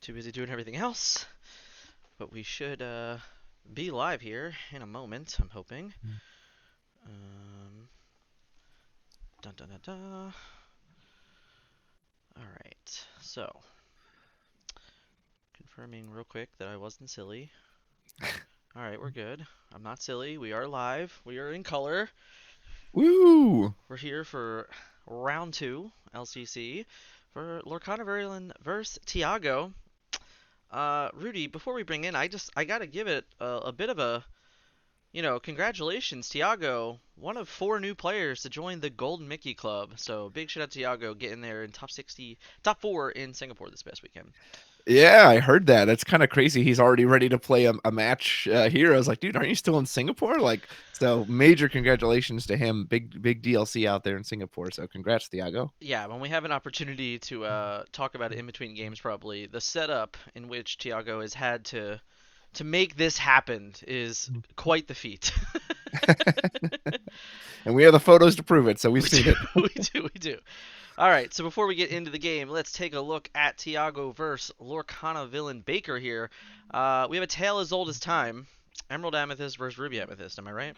too busy doing everything else. But we should be live here in a moment, I'm hoping. Dun dun dun dun. Alright, so. Confirming real quick that I wasn't silly. Alright, we're good. I'm not silly. We are live. We are in color. Woo! We're here for round 2, LCC, for Lorcana Villain vs. Thiago. Rudy, before we bring in, I gotta give it a bit of a, congratulations, Thiago, one of 4 new players to join the Golden Mickey Club. So big shout out to Thiago getting there in top 4 in Singapore this past weekend. Yeah, I heard that. That's kind of crazy. He's already ready to play a match here. I was like, dude, aren't you still in Singapore? Like, so major congratulations to him. Big DLC out there in Singapore. So congrats, Thiago. Yeah, when we have an opportunity to talk about it in between games, probably the setup in which Thiago has had to make this happen is quite the feat. And we have the photos to prove it, so we've we seen do, it. we do. All right, so before we get into the game, let's take a look at Thiago versus Lorcana Villain Baker here. We have a tale as old as time. Emerald Amethyst versus Ruby Amethyst. Am I right?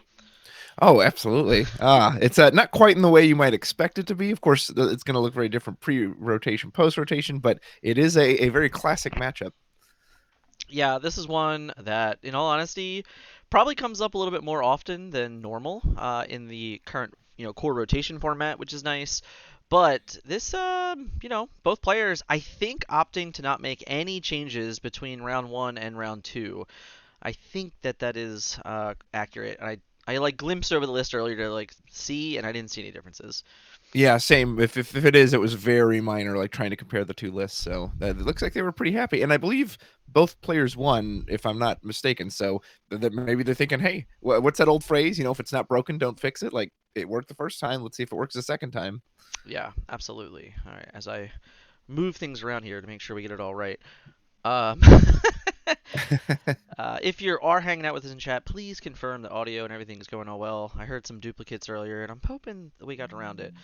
Oh, absolutely. It's not quite in the way you might expect it to be. Of course, it's going to look very different pre-rotation, post-rotation, but it is a very classic matchup. Yeah, this is one that, in all honesty, probably comes up a little bit more often than normal in the current, core rotation format, which is nice. But this, both players, I think, opting to not make any changes between round 1 and round 2. I think that is accurate. I like glimpsed over the list earlier to like see, and I didn't see any differences. Yeah, same. If it is, it was very minor, like trying to compare the two lists. So it looks like they were pretty happy, and I believe both players won, if I'm not mistaken. So that maybe they're thinking, hey, what's that old phrase? If it's not broken, don't fix it. Like it worked the first time. Let's see if it works the second time. Yeah, absolutely. All right, as I move things around here to make sure we get it all right. Um, if you are hanging out with us in chat, please confirm the audio and everything is going all well. I heard some duplicates earlier, and I'm hoping that we got around it.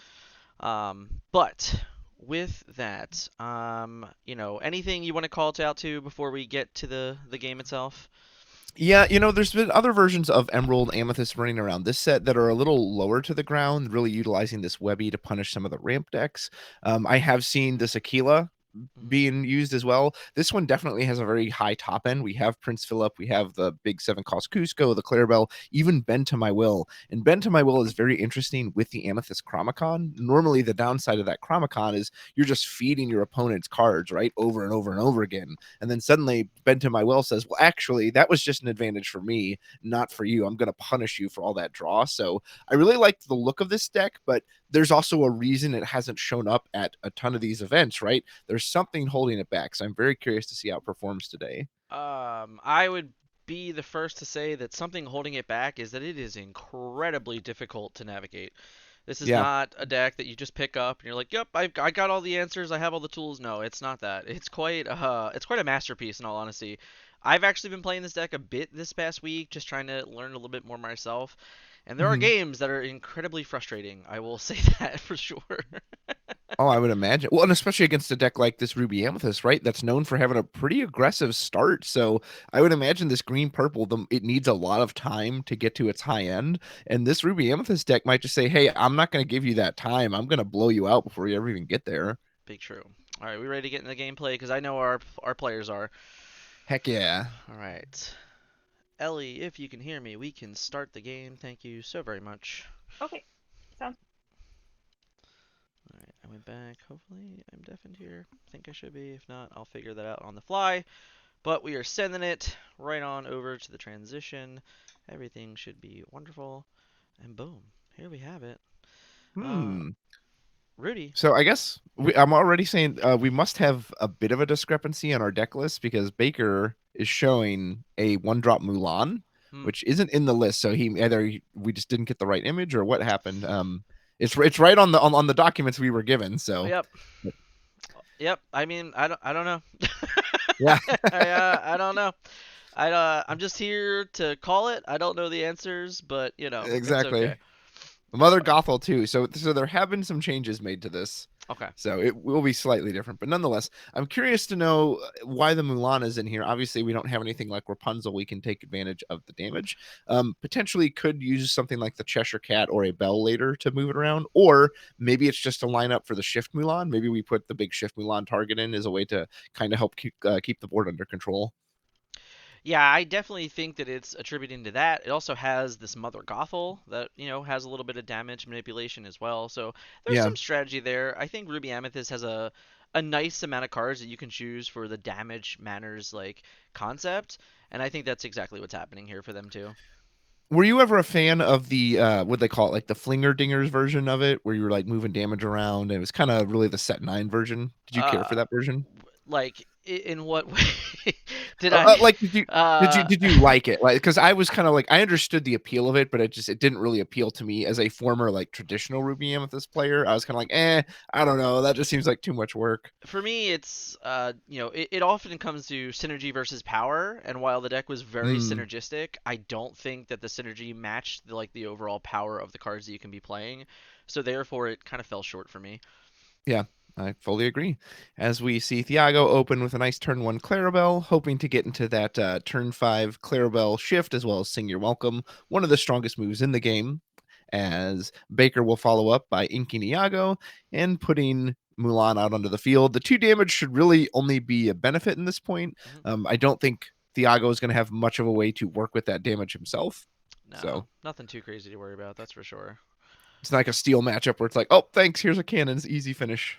But with that, anything you want to call it out to before we get to the game itself? Yeah, there's been other versions of Emerald Amethyst running around this set that are a little lower to the ground, really utilizing this Webby to punish some of the ramp decks. I have seen this Aquila Mhm. being used as well. This one definitely has a very high top end. We have Prince Philip, we have the big 7 cost Cusco, the Clarabel, even Bend to My Will. And Bend to My Will is very interesting with the Amethyst Chromacon. Normally, the downside of that Chromacon is you're just feeding your opponent's cards, right? Over and over and over again. And then suddenly, Bend to My Will says, well, actually, that was just an advantage for me, not for you. I'm going to punish you for all that draw. So I really like the look of this deck, but there's also a reason it hasn't shown up at a ton of these events, right? There's something holding it back. So I'm very curious to see how it performs today. I would be the first to say that something holding it back is that it is incredibly difficult to navigate. This is Yeah. not a deck that you just pick up and you're like, "Yep, I got all the answers. I have all the tools." No, it's not that. It's quite a masterpiece in all honesty. I've actually been playing this deck a bit this past week, just trying to learn a little bit more myself. And there are Mhm. games that are incredibly frustrating. I will say that for sure. Oh, I would imagine. Well, and especially against a deck like this Ruby Amethyst, right? That's known for having a pretty aggressive start. So I would imagine this green purple, it needs a lot of time to get to its high end. And this Ruby Amethyst deck might just say, hey, I'm not going to give you that time. I'm going to blow you out before you ever even get there. Big true. All right, we ready to get into the gameplay? Because I know our players are. Heck yeah. All right. Ellie, if you can hear me, we can start the game. Thank you so very much. Okay, sounds Alright, I went back. Hopefully I'm deafened here. I think I should be. If not, I'll figure that out on the fly. But we are sending it right on over to the transition. Everything should be wonderful. And boom, here we have it. Uh, Hmm. Rudy. So I guess I'm already saying we must have a bit of a discrepancy on our deck list because Baker is showing a 1-drop Mulan, Hmm. which isn't in the list. So we just didn't get the right image or what happened. It's right on the documents we were given. So Yep. Yep. I mean, I don't know. yeah, I don't know. I'm just here to call it. I don't know the answers, but it's exactly. okay. Mother Gothel too. So there have been some changes made to this. Okay. So it will be slightly different, but nonetheless, I'm curious to know why the Mulan is in here. Obviously, we don't have anything like Rapunzel. We can take advantage of the damage. Potentially could use something like the Cheshire Cat or a Bell later to move it around, or maybe it's just a lineup for the Shift Mulan. Maybe we put the big Shift Mulan target in as a way to kind of help keep the board under control. Yeah, I definitely think that it's attributing to that. It also has this Mother Gothel that, has a little bit of damage manipulation as well. So there's Yeah. some strategy there. I think Ruby Amethyst has a nice amount of cards that you can choose for the damage manners like concept, and I think that's exactly what's happening here for them too. Were you ever a fan of the what they call it, like the Flinger Dingers version of it, where you were like moving damage around? And it was kind of really the set 9 version. Did you care for Uh, that version? like in what way did I? Like, did you did you Uh, did you like it? Like, because I was kind of like I understood the appeal of it, but it didn't really appeal to me as a former like traditional Ruby Amethyst player. I was kind of like, I don't know, that just seems like too much work. for me, it's it often comes to synergy versus power, and while the deck was very Mm, synergistic, I don't think that the synergy matched the overall power of the cards that you can be playing. So therefore, it kind of fell short for me. yeah, I fully agree. As we see Thiago open with a nice turn one Clarabel, hoping to get into that turn five Clarabel shift as well as Sing Your Welcome, one of the strongest moves in the game. As Baker will follow up by inking Iago and putting Mulan out onto the field. The 2 damage should really only be a benefit in this point. Hmm. I don't think Thiago is going to have much of a way to work with that damage himself. So No, nothing too crazy to worry about. That's for sure. it's not like a steel matchup where it's like, oh, thanks, here's a cannon's easy finish.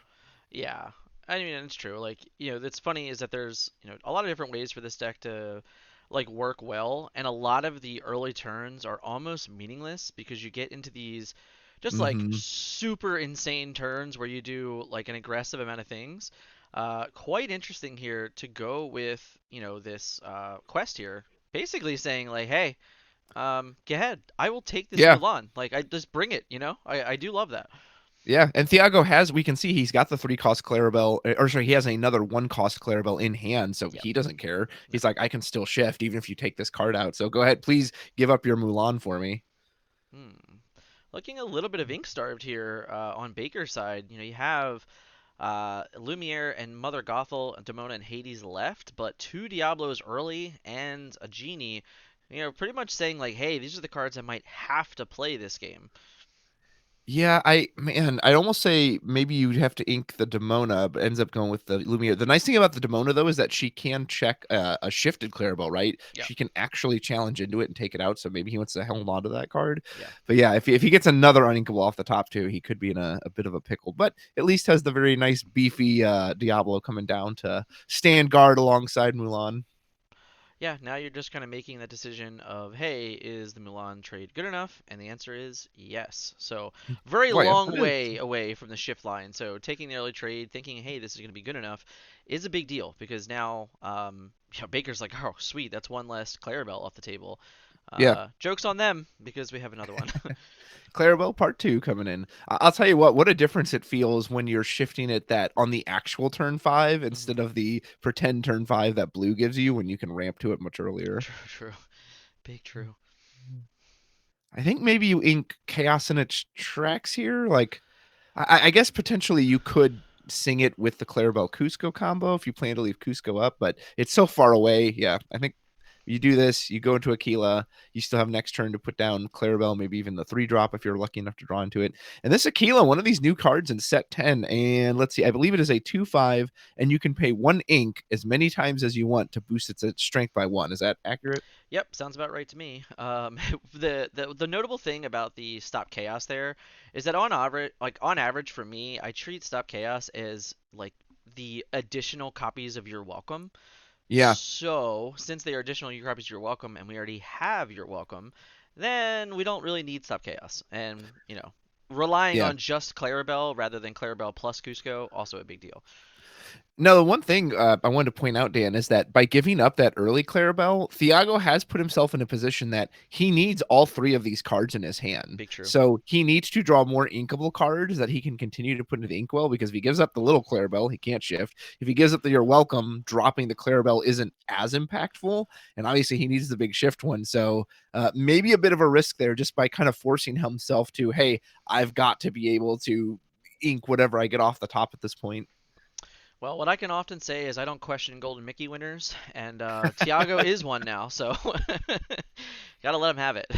Yeah, I mean it's true. Like that's funny is that there's a lot of different ways for this deck to like work well, and a lot of the early turns are almost meaningless because you get into these just like Hmm. super insane turns where you do like an aggressive amount of things. Quite interesting here to go with this quest here, basically saying like, hey, get ahead. I will take this Yeah, Mulan. Like I just bring it. I do love that. yeah, and Thiago has, we can see he's got the 3 cost Clarabelle, or sorry, he has another 1 cost Clarabelle in hand, so Yep. he doesn't care. No. He's like, I can still shift even if you take this card out. So go ahead, please give up your Mulan for me. Hmm. Looking a little bit of ink starved here on Baker's side. You have Lumiere and Mother Gothel, Demona, and Hades left, but 2 Diablos early and a Genie. Pretty much saying like, hey, these are the cards I might have to play this game. Yeah, I'd almost say maybe you'd have to ink the Demona, but ends up going with the Lumiere. The nice thing about the Demona though is that she can check a shifted Clarabelle, right? Yeah, She can actually challenge into it and take it out. So maybe he wants to hold on to that card. yeah. But yeah, if he gets another uninkable off the top too, he could be in a bit of a pickle. But at least has the very nice beefy Diablo coming down to stand guard alongside Mulan. Yeah, now you're just kind of making that decision of, hey, is the Milan trade good enough? And the answer is yes. So, very Well, yes, long it is. way away from the shift line. So, taking the early trade, thinking, hey, this is going to be good enough, is a big deal because now, Baker's like, oh, sweet, that's one less Clarabelle off the table. Yeah. Joke's on them because we have another one. Clarabelle Part 2 coming in. I'll tell you what a difference it feels when you're shifting it that on the actual turn 5 instead Mhm. of the pretend turn 5 that blue gives you when you can ramp to it much earlier. True, true. Big true. I think maybe you ink Chaos in its tracks here. Like, I guess potentially you could sing it with the Clarabelle Cusco combo if you plan to leave Cusco up, but it's so far away. Yeah, I think you do this, you go into Aquila, you still have next turn to put down Clarabelle, maybe even the 3 drop if you're lucky enough to draw into it. And this Aquila, one of these new cards in set 10, and let's see, I believe it is a 2/5, and you can pay 1 ink as many times as you want to boost its strength by 1. Is that accurate? Yep, sounds about right to me. The notable thing about the Stop Chaos there is that on average for me, I treat Stop Chaos as like the additional copies of Your Welcome. Yeah, So since they are additional copies of Your Welcome, and we already have Your Welcome, then we don't really need Stop Chaos. And relying yeah. on just Clarabelle rather than Clarabelle plus Cusco, also a big deal. No, the one thing I wanted to point out, Dan, is that by giving up that early Clarabelle, Thiago has put himself in a position that he needs all 3 of these cards in his hand. Big true. So he needs to draw more inkable cards that he can continue to put into the inkwell, because if he gives up the little Clarabelle, he can't shift. If he gives up the You're Welcome, dropping the Clarabelle isn't as impactful. And obviously he needs the big shift one. So maybe a bit of a risk there just by kind of forcing himself to, hey, I've got to be able to ink whatever I get off the top at this point. Well, what I can often say is I don't question Golden Mickey winners, and Thiago is one now, so gotta let him have it.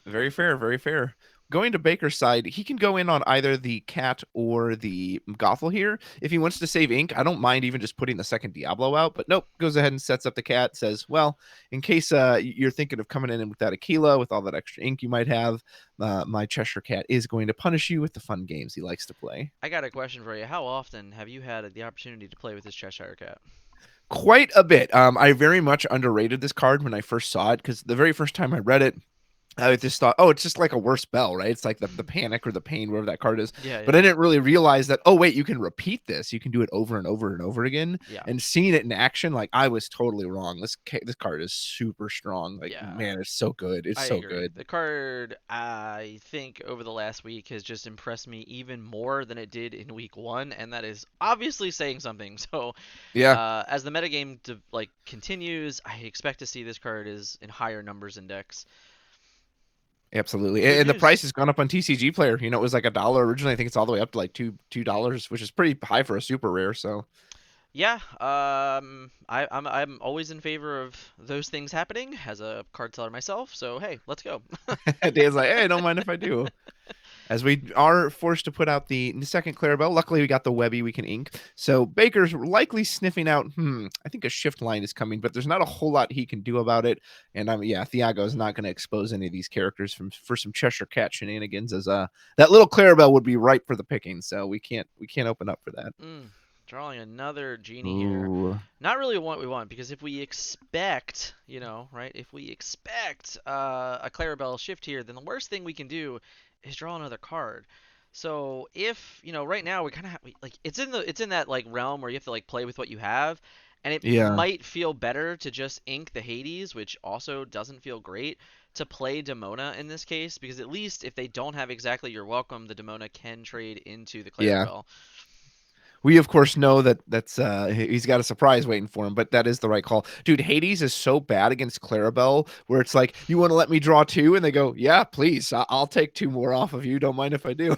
Very fair, very fair. Going to Baker's side, he can go in on either the cat or the Gothel here. If he wants to save ink, I don't mind even just putting the second Diablo out, but nope, goes ahead and sets up the cat, says, well, in case you're thinking of coming in with that Aquila, with all that extra ink you might have, my Cheshire Cat is going to punish you with the fun games he likes to play. I got a question for you. How often have you had the opportunity to play with this Cheshire Cat? Quite a bit. I very much underrated this card when I first saw it, because the very first time I read it, I just thought, oh, it's just like a worse spell, right? It's like the panic or the pain, wherever that card is. Yeah, But I yeah, didn't really realize that, oh, wait, you can repeat this. You can do it over and over and over again. yeah, And seeing it in action, like, I was totally wrong. This card is super strong. Like, yeah. man, it's so good. It's I so agree. good. The card, I think, over the last week has just impressed me even more than it did in week one, and that is obviously saying something. So, Yeah, as the metagame continues, I expect to see this card is in higher numbers in decks. absolutely. Good And the news. price has gone up on TCG Player. You know, it was like $1 originally. I think it's all the way up to like $2, which is pretty high for a super rare. So Yeah, I'm always in favor of those things happening as a card seller myself. So hey, let's go. Dan's like, hey, don't mind if I do. As we are forced to put out the second Clarabel. Luckily, we got the Webby we can ink. So Baker's likely sniffing out, I think a shift line is coming, but there's not a whole lot he can do about it. And yeah, Thiago is not going to expose any of these characters for some Cheshire Cat shenanigans, as that little Clarabel would be ripe for the picking. So we can't open up for that. Drawing another genie here. Ooh. Not really what we want, because if we expect, right? If we expect a Clarabelle shift here, then the worst thing we can do is draw another card. So if, right now we kind of like it's in that like realm where you have to like play with what you have, and it Yeah. might feel better to just ink the Hades, which also doesn't feel great, to play Demona in this case, because at least if they don't have exactly your welcome, the Demona can trade into the Yeah. Clarabelle. We of course know that's he's got a surprise waiting for him, but that is the right call. Dude, Hades is so bad against Clarabelle, where it's like, you want to let me draw two? And they go, yeah, please. I'll take two more off of you. Don't mind if I do.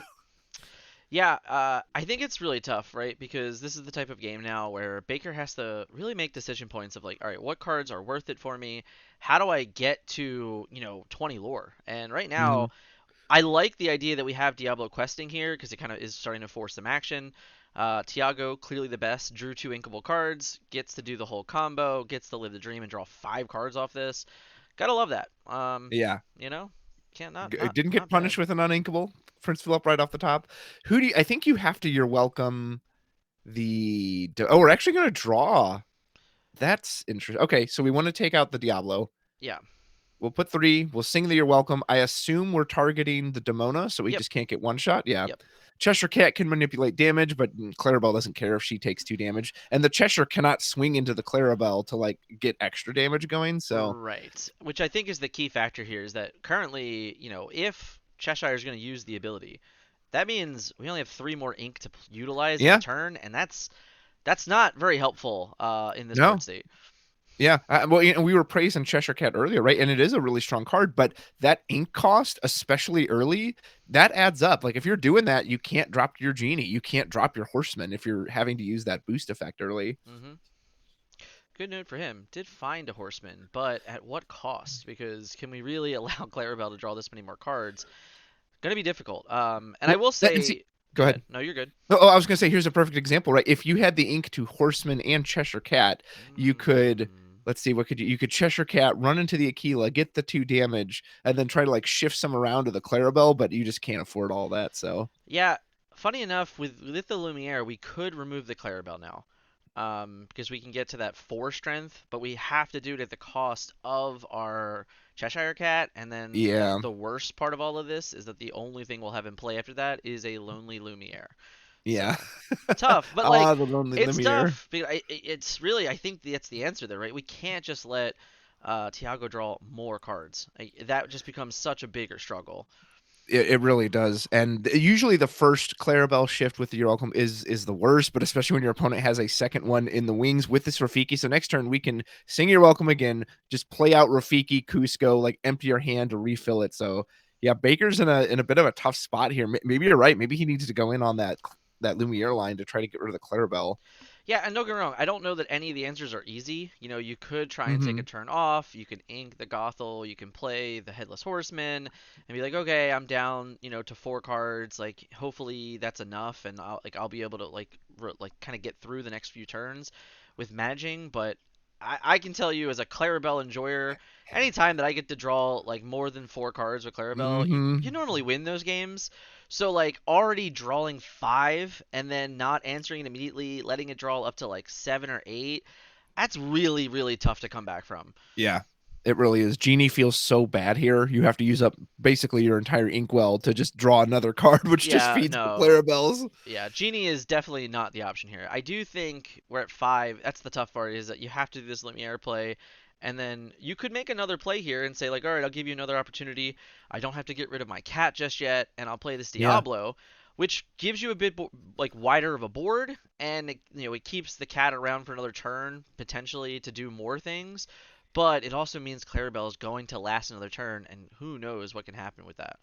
Yeah, I think it's really tough, right? Because this is the type of game now where Baker has to really make decision points of like, all right, what cards are worth it for me? How do I get to, 20 lore? And right Mhm. now, I like the idea that we have Diablo questing here because it kind of is starting to force some action. Thiago, clearly the best, drew two inkable cards, gets to do the whole combo, gets to live the dream and draw 5 cards off this. Gotta love that. Yeah. You know, can't not Didn't get not bad. punished with an uninkable. Prince Philip right off the top. Who do you, I think you have to, you're welcome. Oh, we're actually going to draw. That's interesting. Okay, so we want to take out the Diablo. Yeah. We'll put 3. We'll sing the You're Welcome. I assume we're targeting the Demona, so we Yep. just can't get one shot. Yeah. Yep. Cheshire Cat can manipulate damage, but Clarabelle doesn't care if she takes 2 damage. And the Cheshire cannot swing into the Clarabelle to like get extra damage going. So Right. Which I think is the key factor here is that currently, if Cheshire is going to use the ability, that means we only have 3 more ink to utilize in a yeah, turn, and that's not very helpful in this board no, state. yeah. Well, we were praising Cheshire Cat earlier, right? And it is a really strong card, but that ink cost, especially early, that adds up. Like if you're doing that, you can't drop your genie, you can't drop your horseman if you're having to use that boost effect early. hmm Good note for him. Did find a horseman, but at what cost? Because can we really allow Clarabelle to draw this many more cards? Going to be difficult. And I Well, will and see, say, go go ahead. ahead. No, you're good. Oh, I was gonna say, here's a perfect example, right? If you had the ink to Horseman and Cheshire Cat, you could, Mm. let's see, what could you could Cheshire Cat, run into the Aquila, get the 2 damage, and then try to like shift some around to the Clarabelle, but you just can't afford all that. So Yeah, funny enough, with the Lumiere, we could remove the Clarabelle now, because we can get to that 4 strength, but we have to do it at the cost of our Cheshire Cat. And then yeah, the worst part of all of this is that the only thing we'll have in play after that is a lonely Lumiere. yeah. So tough, but like The lonely it's Lumiere. tough. It's really, I think that's the answer there, right? We can't just let Thiago draw more cards. That just becomes such a bigger struggle. It really does, and usually the first Clarabelle shift with the You're Welcome is the worst, but especially when your opponent has a second one in the wings with this Rafiki. So next turn we can sing You're Welcome again, just play out Rafiki, Cusco, like empty your hand to refill it. So Yeah, Baker's in a bit of a tough spot here. Maybe you're right. Maybe he needs to go in on that Lumiere line to try to get rid of the Clarabelle. Yeah, and don't get me wrong, I don't know that any of the answers are easy. You know, you could try and take Mm-hmm. a turn off, you can ink the Gothel, you can play the Headless Horseman, and be like, okay, I'm down, to 4 cards. Like, hopefully that's enough, and I'll be able to like kind of get through the next few turns with managing. But I can tell you as a Clarabelle enjoyer, anytime that I get to draw like more than 4 cards with Clarabelle, you Mm-hmm. normally win those games. So like already drawing 5 and then not answering it immediately, letting it draw up to like 7 or 8, that's really really tough to come back from. Yeah, it really is. Genie feels so bad here. You have to use up basically your entire inkwell to just draw another card, which just Yeah, feeds the no. Clarabelles. Yeah, Genie is definitely not the option here. I do think we're at 5. That's the tough part, is that you have to do this Lumiere play, and then you could make another play here and say like, all right, I'll give you another opportunity. I don't have to get rid of my cat just yet, and I'll play this Yeah, Diablo, which gives you a bit like wider of a board, and it keeps the cat around for another turn potentially to do more things. But it also means Clarabelle is going to last another turn, and who knows what can happen with that.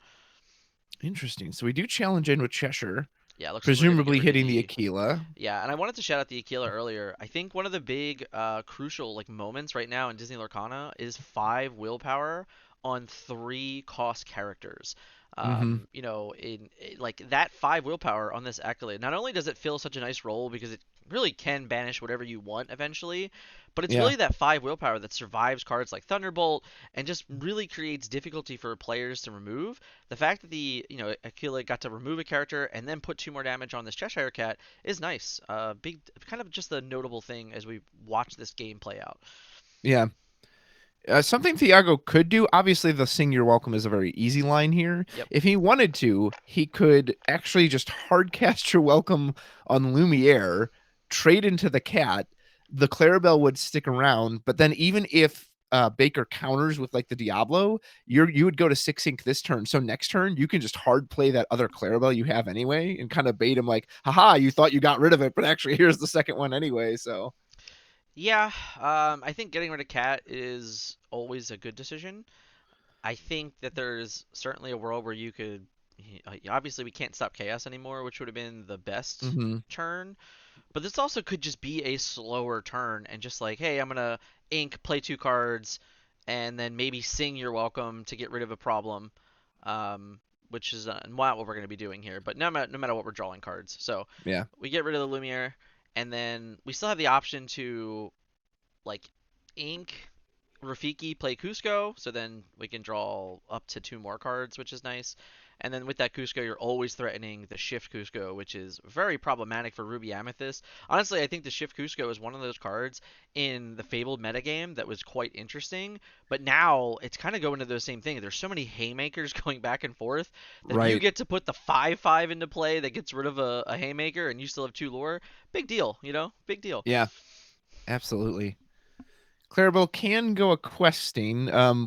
interesting. So we do challenge in with Cheshire, Yeah, it looks like we're gonna get presumably rid of hitting the the. Aquila. Yeah, and I wanted to shout out the Aquila earlier. I think one of the big, crucial like moments right now in Disney Lorcana is 5 willpower on 3 cost characters. Mm-hmm. Like that 5 willpower on this accolade. Not only does it fill such a nice role because it really can banish whatever you want eventually, but it's Yeah. really that 5 willpower that survives cards like Thunderbolt and just really creates difficulty for players to remove. The fact that the Aquila got to remove a character and then put 2 more damage on this Cheshire Cat is nice. Big, kind of just a notable thing as we watch this game play out. Yeah. Something Thiago could do, obviously, the Sing You're Welcome is a very easy line here. Yep. If he wanted to, he could actually just hard cast Your Welcome on Lumiere, trade into the cat. The Clarabelle would stick around, but then even if Baker counters with like the Diablo, you would go to 6 ink this turn. So next turn, you can just hard play that other Clarabelle you have anyway and kind of bait him like, haha, you thought you got rid of it, but actually here's the second one anyway. So, Yeah, I think getting rid of Cat is always a good decision. I think that there's certainly a world where you could. Obviously, we can't stop chaos anymore, which would have been the best mm-hmm. turn. But this also could just be a slower turn and just like, hey, I'm gonna ink, play 2 cards, and then maybe sing You're Welcome to get rid of a problem, which is not what we're gonna be doing here. But no matter what, we're drawing cards. So Yeah. we get rid of the Lumiere, and then we still have the option to like ink Rafiki, play Cusco, so then we can draw up to 2 more cards, which is nice. And then with that Cusco, you're always threatening the Shift Cusco, which is very problematic for Ruby Amethyst. Honestly, I think the Shift Cusco is one of those cards in the Fabled metagame that was quite interesting, but now it's kind of going to those same things. There's so many haymakers going back and forth that if you Right. get to put the 5/5 into play that gets rid of a haymaker and you still have 2 lore, big deal, big deal. Yeah. Absolutely. Clarabelle can go a questing.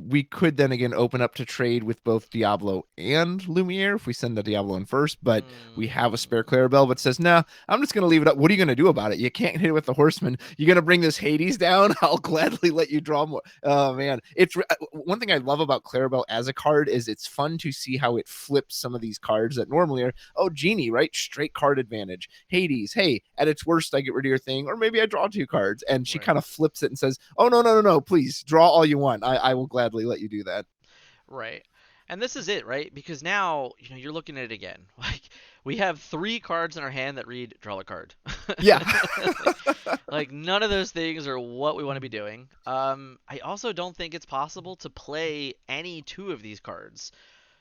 We could then again open up to trade with both Diablo and Lumiere if we send the Diablo in first, but we have a spare Mm, Clarabelle, but says, nah, I'm just going to leave it up. What are you going to do about it? You can't hit it with the Horseman. You're going to bring this Hades down? I'll gladly let you draw more. Oh, man. It's one thing I love about Clarabelle as a card is it's fun to see how it flips some of these cards that normally are, oh, Genie, right? Straight card advantage. Hades, hey, at its worst, I get rid of your thing, or maybe I draw 2 cards. And she right. kind of flips it and says, oh, no, no, no, no, please draw all you want. I will gladly let you do that. Right. And this is it, right? Because now, you're looking at it again. Like we have 3 cards in our hand that read draw a card. Yeah. like, like none of those things are what we want to be doing. I also don't think it's possible to play any 2 of these cards.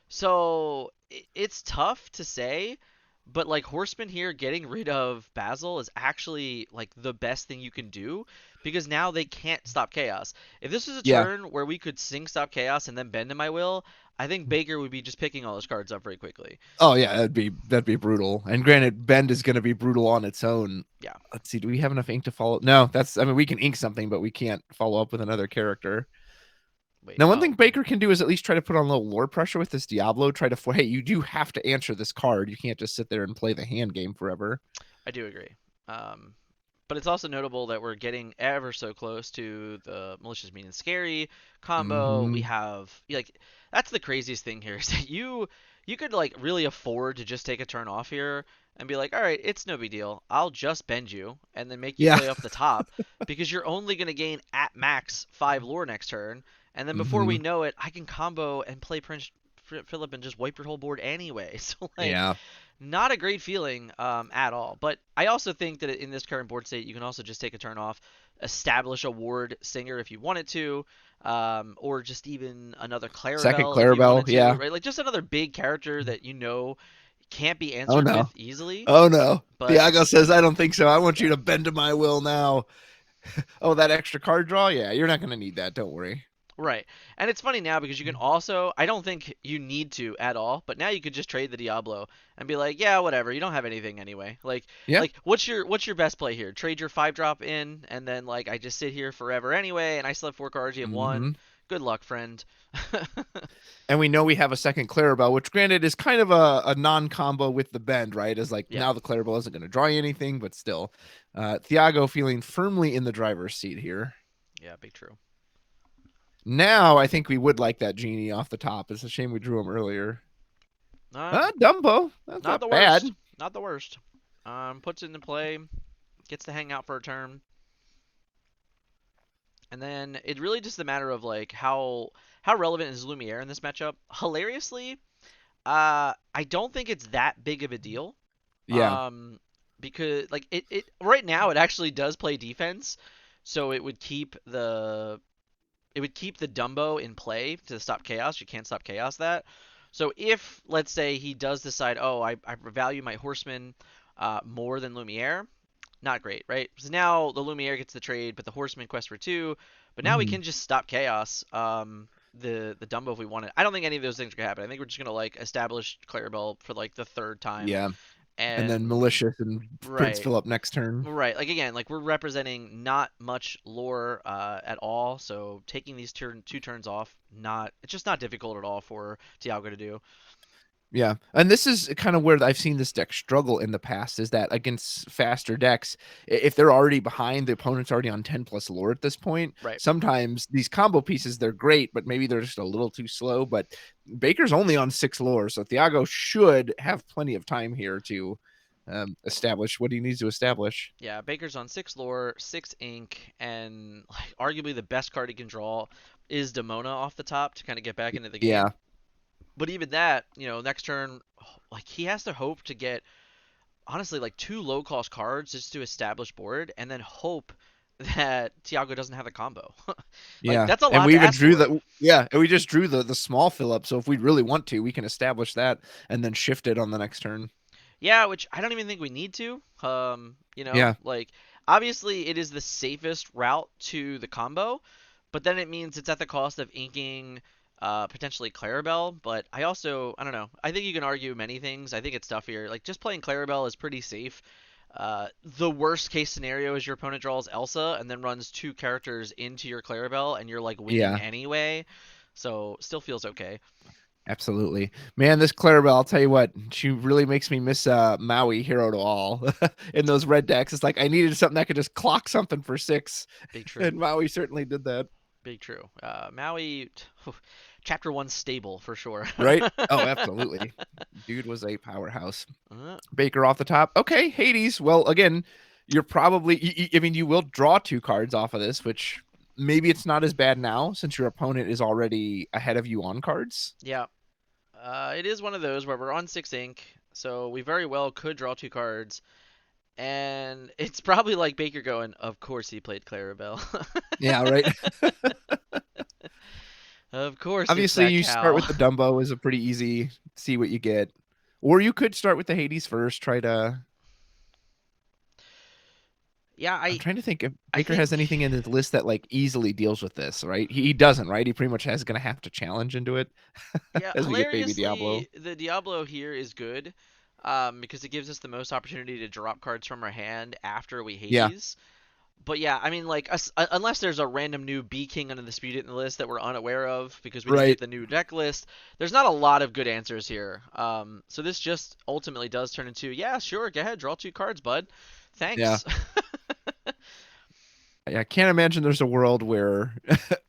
So it's tough to say, but like Horseman here getting rid of Basil is actually like the best thing you can do because now they can't stop chaos. If this was a Yeah. turn where we could sing stop chaos and then bend to my will, I think Baker would be just picking all those cards up very quickly. Oh yeah, that'd be brutal. And granted, Bend is going to be brutal on its own. Yeah. Let's see, do we have enough ink to follow? No, I mean we can ink something, but we can't follow up with another character. Wait. Now, one thing Oh, Baker can do is at least try to put on a little lore pressure with this Diablo. Try to, hey, you do have to answer this card. You can't just sit there and play the hand game forever. I do agree. Um, But it's also notable that we're getting ever so close to the malicious mean and scary combo. We Mm-hmm. have like that's the craziest thing here is that you could like really afford to just take a turn off here and be like, all right, it's no big deal. I'll just bend you and then make you Yeah. play off the top because you're only gonna gain at max 5 lore next turn, and then before we Mm-hmm. know it, I can combo and play Prince Philip and just wipe your whole board anyway. So like Yeah. not a great feeling at all. But I also think that in this current board state, you can also just take a turn off, establish a ward singer if you wanted to, or just even another Second Clarabel if you Clarabelle. wanted to, Yeah. right? Like just another big character that you know can't be Oh answered no. with easily. Oh no. But Thiago says, I don't think so. I want you yeah, to bend to my will now. Oh, that extra card draw? Yeah, you're not going to need that. Don't worry. right. And it's funny now because you can also, I don't think you need to at all, but now you could just trade the Diablo and be like, yeah, whatever, you don't have anything anyway. Yeah. Like what's your best play here? Trade your 5 drop in and then like I just sit here forever anyway and I still have 4 cards, you have Mm-hmm. one. Good luck, friend. And we know we have a second Clarabelle, which granted is kind of a non-combo with the bend, right? Is like Yeah. now the Clarabelle isn't going to draw you anything, but still. Thiago feeling firmly in the driver's seat here. Yeah, big true. Now I think we would like that genie off the top. It's a shame we drew him earlier. Not Dumbo. That's not not the bad. worst. Not the worst. Puts it into play, gets to hang out for a turn. And then it really just a matter of like how relevant is Lumiere in this matchup. Hilariously, I don't think it's that big of a deal. Yeah. Um, because like it right now it actually does play defense, so it would keep the Dumbo in play to stop chaos. You can't stop chaos that. So if let's say he does decide, oh, I value my horseman more than Lumiere, not great, right? Because now the Lumiere gets the trade, but the horseman quest for 2. But now we Mhm. can just stop chaos. The Dumbo if we wanted. I don't think any of those things are gonna happen. I think we're just gonna like establish Clarabelle for like the third time, Yeah. And then and Malicious and Prince right, Philip next turn. right. Like again, like we're representing not much lore at all. So taking these 2 turns off, not it's just not difficult at all for Thiago to do. Yeah. And this is kind of where I've seen this deck struggle in the past is that against faster decks, if they're already behind, the opponent's already on 10 plus lore at this point. Right. Sometimes these combo pieces, they're great, but maybe they're just a little too slow. But Baker's only on 6 lore, so Thiago should have plenty of time here to establish what he needs to establish. Yeah, Baker's on 6 lore, 6 ink, and like arguably the best card he can draw is Demona off the top to kind of get back into the Yeah. game. But even that, next turn, like he has to hope to get honestly like 2 low cost cards just to establish board, and then hope that Tiago doesn't have a combo. Like Yeah. that's a And lot we to even ask drew for. the yeah, and we just drew the small fill up. So if we really want to, we can establish that and then shift it on the next turn. Yeah, which I don't even think we need to. Yeah. Like obviously it is the safest route to the combo, but then it means it's at the cost of inking potentially Clarabel. But I don't know. I think you can argue many things. I think it's tough here. Like just playing Clarabel is pretty safe. The worst case scenario is your opponent draws Elsa and then runs 2 characters into your Clarabel and you're like winning Yeah. anyway. So still feels okay. Absolutely. Man, this Clarabelle, I'll tell you what, she really makes me miss Maui Hero to All in those red decks. It's like I needed something that could just clock something for 6. Big true. And Maui certainly did that. Big true. Maui, chapter 1 stable for sure. Right? Oh, absolutely. Dude was a powerhouse. uh, Baker off the top. Okay, Hades. Well, again, you're probably, I mean, you will draw 2 cards off of this, which maybe it's not as bad now since your opponent is already ahead of you on cards. yeah. It is one of those where we're on 6 ink, so we very well could draw 2 cards. And it's probably like Baker going, of course he played Clarabelle. Yeah, right. Of course it's Obviously, that you start cow. with the Dumbo is a pretty easy see what you get. Or you could start with the Hades first, try to Yeah, I'm trying to think if I Baker has think anything in his list that like easily deals with this, right? He doesn't, right? He pretty much has gonna have to challenge into it yeah, as we get baby Diablo. hilariously the Diablo here is good. Because it gives us the most opportunity to drop cards from our hand after we Yeah, Hades. But yeah, I mean, like, unless there's a random new B King Undisputed in the list that we're unaware of because we didn't right. get the new deck list, there's not a lot of good answers here. So this just ultimately does turn into, yeah, sure, go ahead, draw 2 cards, bud. Yeah. Thanks. I can't imagine there's a world where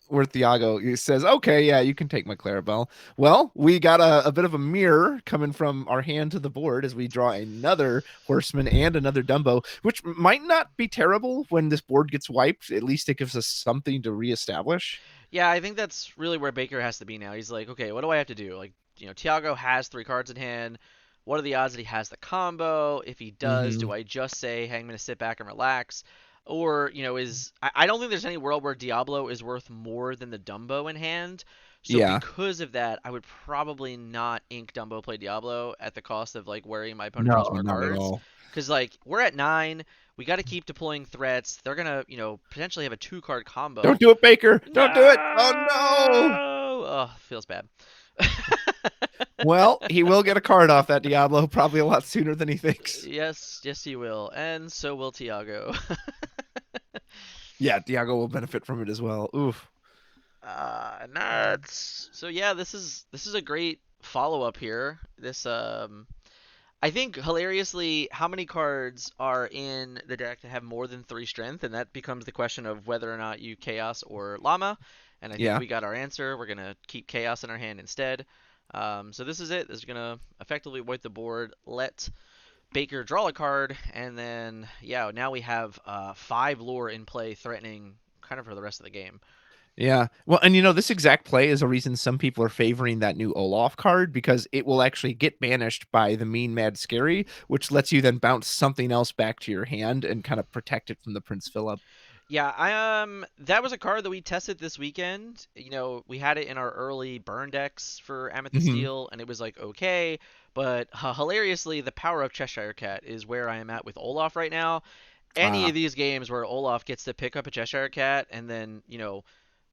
where Thiago says, "Okay, yeah, you can take my Clarabelle." Well, we got a bit of a mirror coming from our hand to the board as we draw another Horseman and another Dumbo, which might not be terrible when this board gets wiped. At least it gives us something to reestablish. Yeah, I think that's really where Baker has to be now. He's like, okay, what do I have to do? Like, Tiago has 3 cards in hand. What are the odds that he has the combo? If he does, Hmm. do I just say, hey, I'm going to sit back and relax? Or, I don't think there's any world where Diablo is worth more than the Dumbo in hand. So Yeah. because of that, I would probably not ink Dumbo play Diablo at the cost of like worrying my opponent No, draws more not at cards. all. Because like we're at 9, we got to keep deploying threats. They're gonna, potentially have a 2 card Don't combo. do it, Baker. Don't do it. Oh no. No! Oh, feels bad. Well, he will get a card off that Diablo probably a lot sooner than he thinks. Yes, yes, he will, and so will Tiago. Yeah, Thiago will benefit from it as well. Oof. Nuts. So yeah, this is a great follow up here. I think hilariously, how many cards are in the deck that have more than 3 strength, and that becomes the question of whether or not you Chaos or Llama. And I think Yeah. we got our answer. We're gonna keep Chaos in our hand instead. So this is it. This is gonna effectively wipe the board. Let Baker draw a card, and then yeah, now we have 5 lore in play, threatening kind of for the rest of the game. Yeah. Well, and this exact play is a reason some people are favoring that new Olaf card because it will actually get banished by the Mean Mad Scary, which lets you then bounce something else back to your hand and kind of protect it from the Prince Philip. Yeah, that was a card that we tested this weekend. We had it in our early burn decks for Amethyst Hmm. Steel, and it was like okay, but hilariously, the power of Cheshire Cat is where I am at with Olaf right now. Any Ah, of these games where Olaf gets to pick up a Cheshire Cat, and then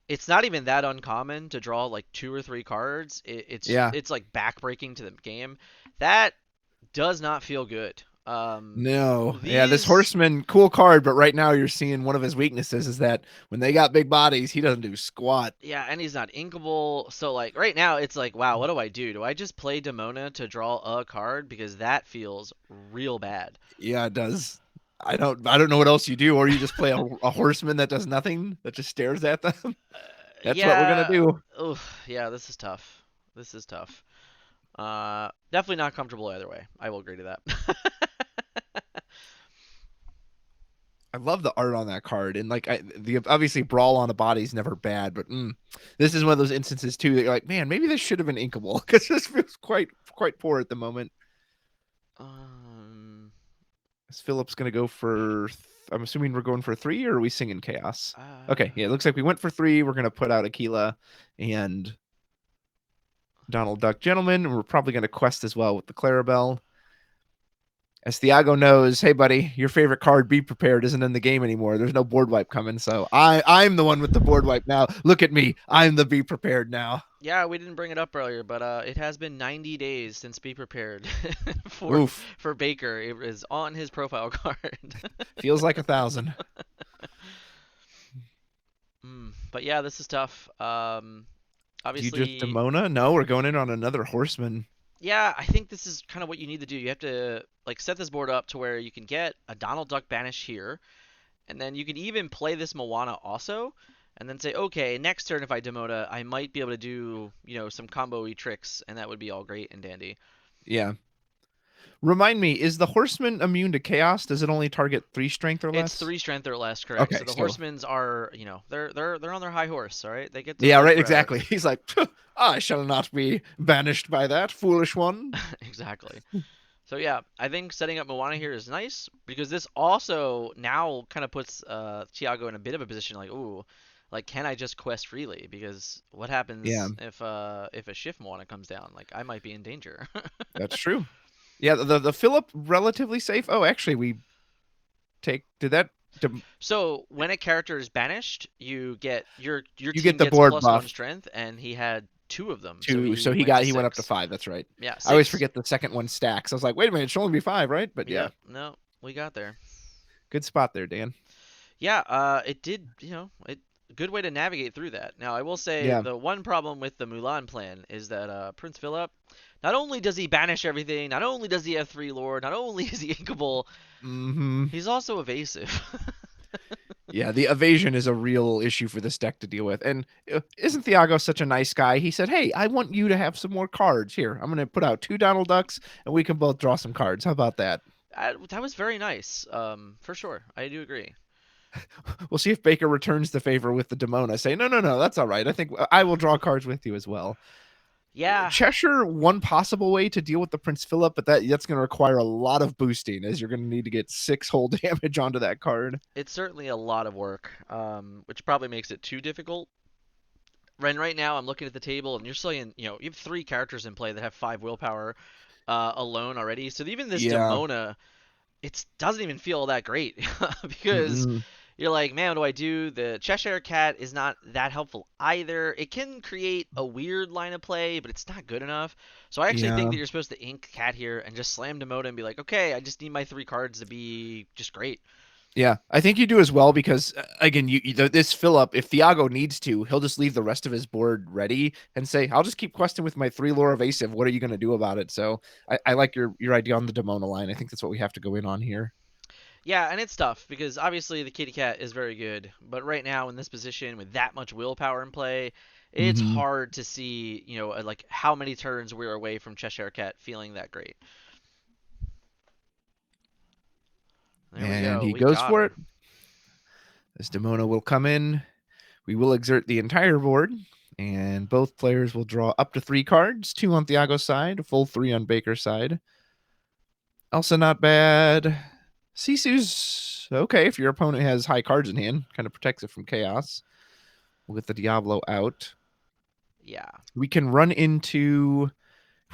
it's not even that uncommon to draw like 2 or 3 cards. It's yeah. it's like backbreaking to the game. That does not feel good. No. Yeah, this These Horseman, cool card, but right now you're seeing one of his weaknesses is that when they got big bodies, he doesn't do squat. Yeah, and he's not inkable. So like right now it's like, wow, what do I do? Do I just play Demona to draw a card because that feels real bad? Yeah, it does. I don't know what else you do, or you just play a horseman that does nothing, that just stares at them. That's what we're gonna Yeah. do. Yeah, this is tough. This is tough. Definitely not comfortable either way. I will agree to that. I love the art on that card, and like the obviously brawl on a body is never bad, but this is one of those instances too that you're like, man, maybe this should have been inkable because this feels quite poor at the moment. um. Is Philip's gonna go for? I'm assuming we're going for 3, or are we singing chaos? Uh. Okay, yeah, it looks like we went for 3. We're gonna put out Aquila and Donald Duck Gentleman, and we're probably gonna quest as well with the Clarabel. As Thiago knows, hey buddy, your favorite card, Be Prepared, isn't in the game anymore. There's no board wipe coming, so I'm the one with the board wipe now. Look at me, I'm the Be Prepared now. Yeah, we didn't bring it up earlier, but it has been 90 days since Be Prepared for Oof, for Baker. It is on his profile card. feels like 1,000. But yeah, this is tough. Do you just Obviously, Demona? No, we're going in on another Horseman. yeah, I think this is kind of what you need to do. You have to like set this board up to where you can get a Donald Duck banish here, and then you can even play this Moana also, and then say, okay, next turn if I Demona, I might be able to do some combo-y tricks, and that would be all great and dandy. Yeah. Remind me, is the Horseman immune to chaos? Does it only target 3 strength or It's less? 3 strength or less, correct? Okay, So the so Horsemen's are, they're on their high horse, all right? They get to yeah, live right, forever. exactly. He's like, I shall not be banished by that foolish one. Exactly. So yeah, I think setting up Moana here is nice because this also now kind of puts Thiago in a bit of a position like, ooh, like can I just quest freely? Because what Yeah, happens if a shift Moana comes down? Like I might be in danger. that's true. Yeah, the Philip relatively safe. Oh, actually, we take did that. So when a character is banished, you get your You get team the gets board +1 buff strend, and he had 2 of them, so too, so he went to he went up to 6. 5. That's right. Yeah, I always 6. forget the second one stacks. I was like, wait a minute, it should only be 5, right? But yeah, Yep. No, we got there. good spot there, Dan. Yeah, it did, good way to navigate through that. Now, I will say Yeah. the one problem with the Mulan plan is that Prince Philip, not only does he banish everything, not only does he have 3 lore, not only is he inkable, Hmm. he's also evasive. Yeah, the evasion is a real issue for this deck to deal with. And isn't Thiago such a nice guy? He said, "Hey, I want you to have some more cards. Here, I'm going to put out 2 Donald Ducks, and we can both draw some cards. How about that?" That was very nice. For sure, I do agree. We'll see if Baker returns the favor with the Demona. Say, no, no, no, that's all right. I think I will draw cards with you as well. Yeah, Cheshire, one possible way to deal with the Prince Philip, but that's going to require a lot of boosting, as you're going to need to get 6 whole damage onto that card. it's certainly a lot of work, which probably makes it too difficult. Right now, I'm looking at the table, and you're saying, you have 3 characters in play that have 5 willpower alone already. So even this Yeah. Demona, it doesn't even feel that great because Mm-mm. you're like, man, what do I do? The Cheshire Cat is not that helpful either. It can create a weird line of play, but it's not good enough. So I actually think Yeah. that you're supposed to ink Cat here and just slam Demona and be like, okay, I just need my 3 cards to be just great. Yeah, I think you do as well because again, this fill up. If Thiago needs to, he'll just leave the rest of his board ready and say, "I'll just keep questing with my 3 lore evasive. What are you going to do about it?" So I like your idea on the Demona line. I think that's what we have to go in on here. Yeah, and it's tough because obviously the Kitty Cat is very good, but right now in this position with that much willpower in play, it's Mm-hmm. hard to see, like how many turns we're away from Cheshire Cat feeling that great. There we And go. he We goes got for it. her. This Demona will come in. We will exert the entire board, and both players will draw up to 3 cards, 2 on Thiago's side, a full 3 on Baker's side. Elsa, not bad. Sisu's okay if your opponent has high cards in hand, kind of protects it from chaos. With the Diablo out, Yeah. we can run into.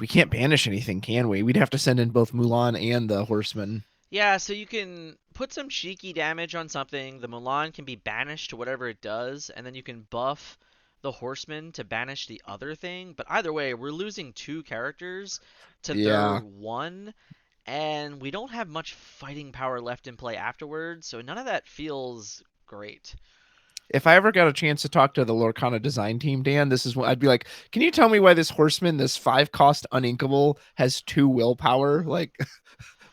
We can't banish anything, can we? We'd have to send in both Mulan and the Horseman. Yeah, so you can put some cheeky damage on something. The Mulan can be banished to whatever it does, and then you can buff the Horseman to banish the other thing. But either way, we're losing 2 characters to their Yeah. 1, and we don't have much fighting power left in play afterwards, so none of that feels great. If I ever got a chance to talk to the Lorcana design team, Dan, this is what I'd be like. Can you tell me why this Horseman, this 5 cost uninkable, has 2 willpower? Like,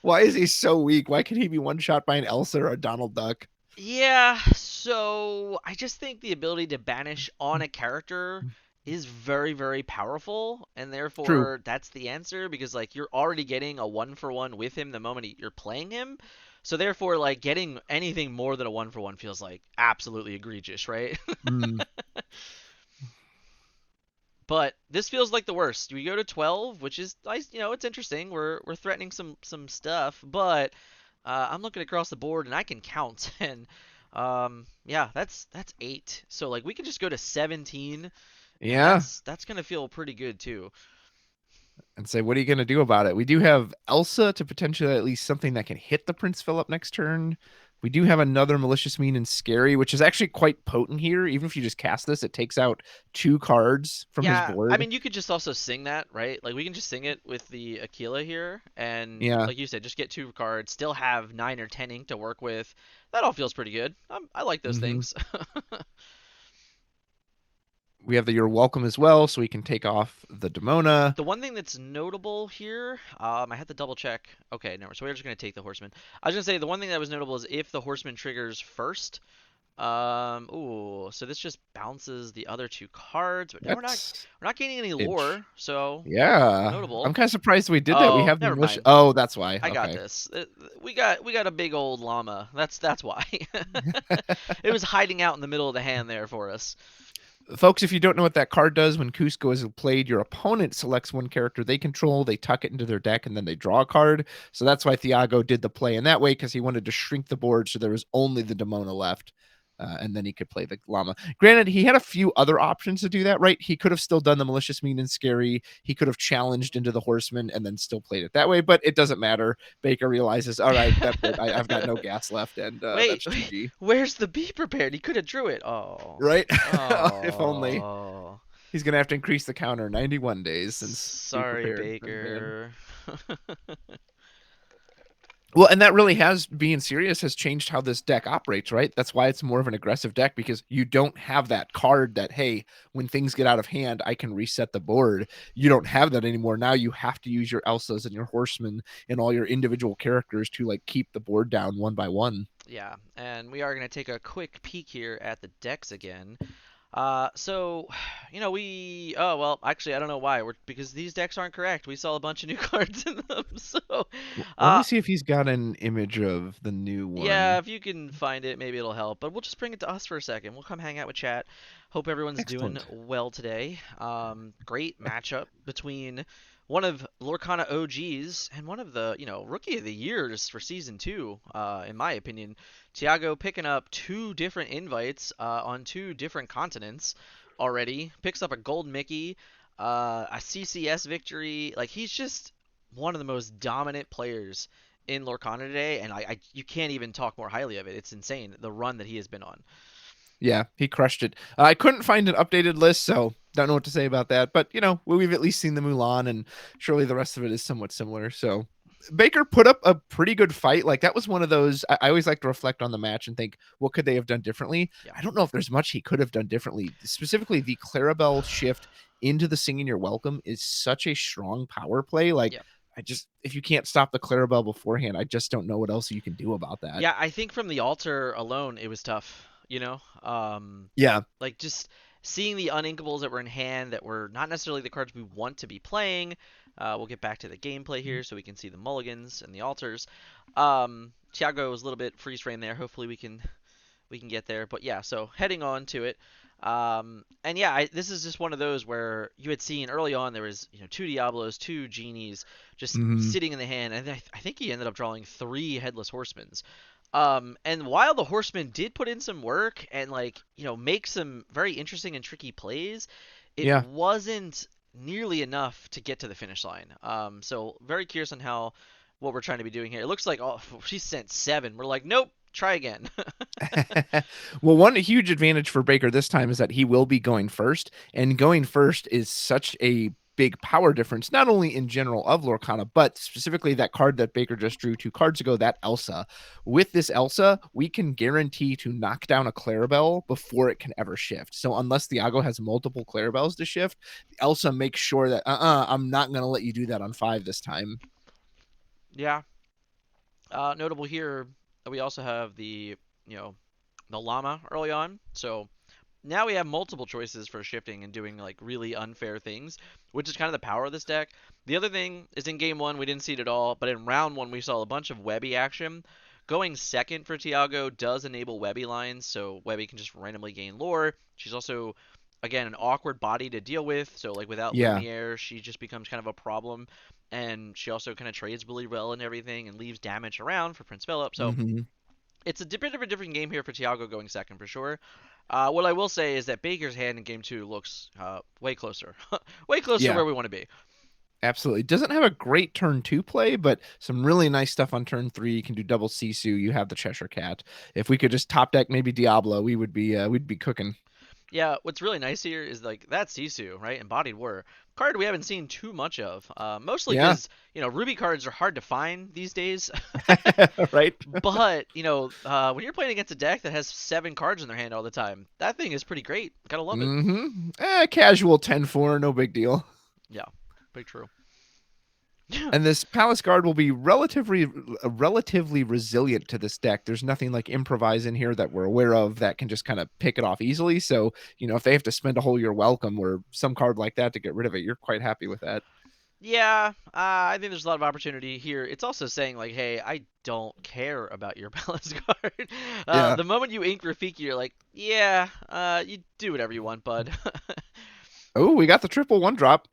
why is he so weak? Why can he be one shot by an Elsa or a Donald Duck? Yeah, so I just think the ability to banish on a character is very, very powerful, and True. therefore that's the answer because like you're already getting a 1-for-1 with him the moment you're playing him. So therefore, like getting anything more than a 1-for-1 feels like absolutely egregious, right? Mm, But this feels like the worst. We go to 12, which is nice. It's interesting. We're threatening some stuff, but I'm looking across the board and I can count, and yeah, that's 8. So like we could just go to 17, and yeah. that's gonna feel pretty good too. And say, what are you going to do about it? We do have Elsa to potentially at least something that can hit the Prince Philip next turn. We do have another Malicious Mean and Scary, which is actually quite potent here. Even if you just cast this, it takes out 2 cards from his Yeah, I board. mean you could just also sing that, right? Like we can just sing it with the Aquila here, and Yeah. like you said, just get 2 cards, still have 9 or 10 ink to work with. That all feels pretty good. I like those Hmm. things. We have the You're Welcome as well, so we can take off the Demona. The one thing that's notable here, I had to double check. Okay, no, so we're just gonna take the horseman. I was gonna say the one thing that was notable is if the horseman triggers first. Ooh, so this just bounces the other 2 cards, but now That's we're not gaining any it. lore, so Yeah. I'm notable. kind of surprised we did that. We Oh, have the never militia. mind. Oh, that's why. I got Okay. this. We got a big old llama. That's why. It was hiding out in the middle of the hand there for us. Folks, if you don't know what that card does, when Cusco is played, your opponent selects one character they control, they tuck it into their deck, and then they draw a card. So that's why Thiago did the play in that way, because he wanted to shrink the board so there was only the Demona left. And then he could play the llama. Granted, he had a few other options to do that, right? He could have still done the malicious, mean, and scary. He could have challenged into the horseman and then still played it that way, but it doesn't matter. Baker realizes, all right, that's it. I've got no gas left, and Wait, that's GG. where's the be prepared? He could have drew it. Oh. Right? If only. Oh. He's going to have to increase the counter 91 days since Be Sorry, Prepared has been banned. Baker. Well, and that really has, being serious, has changed how this deck operates, right? That's why it's more of an aggressive deck, because you don't have that card that, hey, when things get out of hand, I can reset the board. You don't have that anymore. Now you have to use your Elsas and your Horsemen and all your individual characters to like keep the board down one by one. Yeah, and we are going to take a quick peek here at the decks again. So, oh, well, actually, I don't know why. Because these decks aren't correct. We saw a bunch of new cards in them. So, Let me uh, see if he's got an image of the new yeah, one. if you can find it, maybe it'll help. But we'll just bring it to us for a second. We'll come hang out with chat. Hope everyone's doing Excellent. well today. Great matchup between one of Lorcana OGs and one of the, rookie of the years for season two, in my opinion. Thiago picking up two different invites on two different continents already. Picks up a gold Mickey, a CCS victory. Like, he's just one of the most dominant players in Lorcana today, and you can't even talk more highly of it. It's insane the run that he has been on. Yeah, he crushed it. I couldn't find an updated list, so don't know what to say about that. But we've at least seen the Mulan, and surely the rest of it is somewhat similar. So Baker put up a pretty good fight. Like that was one of those. I always like to reflect on the match and think, what could they have done differently? Yeah, I don't know if there's much he could have done differently. Specifically, the Clarabel shift into the Singing You're Welcome is such a strong power play. Like yeah, if you can't stop the Clarabel beforehand, I just don't know what else you can do about that. yeah. I think from the altar alone, it was tough. Yeah. Like just seeing the uninkables that were in hand that were not necessarily the cards we want to be playing. We'll get back to the gameplay here so we can see the mulligans and the altars. Thiago was a little bit freeze frame there. Hopefully we can get there. But yeah, so heading on to it. And yeah, this is just one of those where you had seen early on there was two Diablos, two genies just Mhm. sitting in the hand, and I think he ended up drawing three headless horsemen's. And while the horsemen did put in some work and like make some very interesting and tricky plays, it Yeah. wasn't nearly enough to get to the finish line. So very curious on how what we're trying to be doing here. It looks like she sent seven. We're like, nope, try again. Well, one huge advantage for Baker this time is that he will be going first, and going first is such a big power difference, not only in general of Lorcana, but specifically that card that Baker just drew 2 cards ago, that Elsa. With this Elsa, we can guarantee to knock down a Clarabel before it can ever shift. So unless Thiago has multiple Clarabels to shift, Elsa makes sure that I'm not going to let you do that on 5 this time. Yeah. Notable here, we also have you know, the llama early on. So now we have multiple choices for shifting and doing like really unfair things, which is kind of the power of this deck. The other thing is in game one we didn't see it at all, but in round one we saw a bunch of Webby action. Going second for Thiago does enable Webby lines, so Webby can just randomly gain lore. She's also again an awkward body to deal with, so like without Yeah. Lumiere, she just becomes kind of a problem. And she also kind of trades really well and everything and leaves damage around for Prince Philip. So Hmm. it's a bit of a different game here for Thiago going second for sure. What I will say is that Baker's hand in game two looks way closer, way closer to Yeah. where we want to be. Absolutely. Doesn't have a great turn 2 play, but some really nice stuff on turn 3. You can do double Sisu. You have the Cheshire Cat. If we could just top deck maybe Diablo, we'd be cooking. Yeah, what's really nice here is like that Sisu, right? Embodied War card we haven't seen too much of, mostly Yeah. because Ruby cards are hard to find these days. Right? But when you're playing against a deck that has 7 cards in their hand all the time, that thing is pretty great. Gotta love it. Casual 10-4, no big deal. Yeah, pretty true. And this Palace Guard will be relatively resilient to this deck. There's nothing like improvise in here that we're aware of that can just kind of pick it off easily. So, if they have to spend a whole year welcome or some card like that to get rid of it, you're quite happy with that. Yeah, I think there's a lot of opportunity here. It's also saying like, hey, I don't care about your Palace card. Yeah. The moment you ink Rafiki, you're like, yeah, you do whatever you want, bud. Oh, we got the triple 1-drop.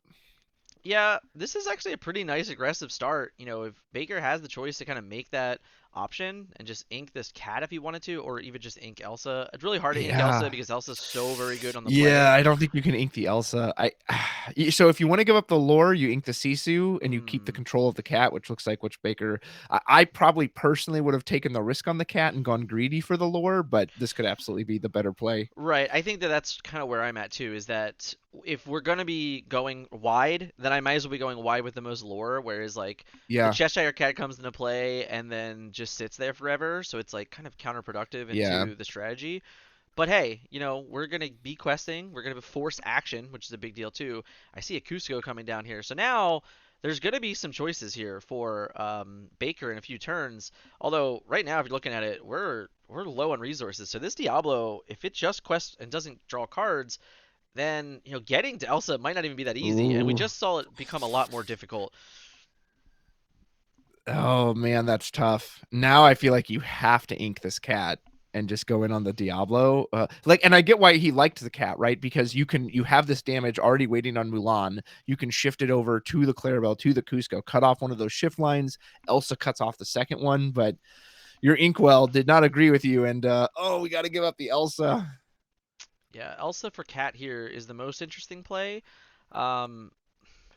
Yeah, this is actually a pretty nice aggressive start. If Baker has the choice to kind of make that option and just ink this cat if he wanted to, or even just ink Elsa. It's really hard to ink Elsa Yeah. because Elsa's so very good on the Yeah, play. I don't think you can ink the Elsa. So if you want to give up the lore, you ink the Sisu and you keep the Hmm. control of the cat, which looks like which Baker. I probably personally would have taken the risk on the cat and gone greedy for the lore, but this could absolutely be the better play. Right. I think that that's kind of where I'm at too, is that if we're going to be going wide, then I might as well be going wide with the most lore, whereas like the Yeah, Cheshire Cat comes into play and then just sits there forever, so it's like kind of counterproductive yeah. into the strategy. But hey, we're going to be questing, we're going to force action, which is a big deal too. I see a Cusco coming down here. So now there's going to be some choices here for Baker in a few turns. Although right now, if you're looking at it, we're low on resources. So this Diablo, if it just quests and doesn't draw cards, then getting to Elsa might not even be that easy. And we Ooh. just saw it become a lot more difficult. Oh man, that's tough. Now I feel like you have to ink this cat and just go in on the Diablo. And I get why he liked the cat, right? Because you have this damage already waiting on Mulan. You can shift it over to the Clarabel, to the Cusco, cut off one of those shift lines. Elsa cuts off the second one, but your Inkwell did not agree with you, and we got to give up the Elsa. Yeah, Elsa for cat here is the most interesting play. Um,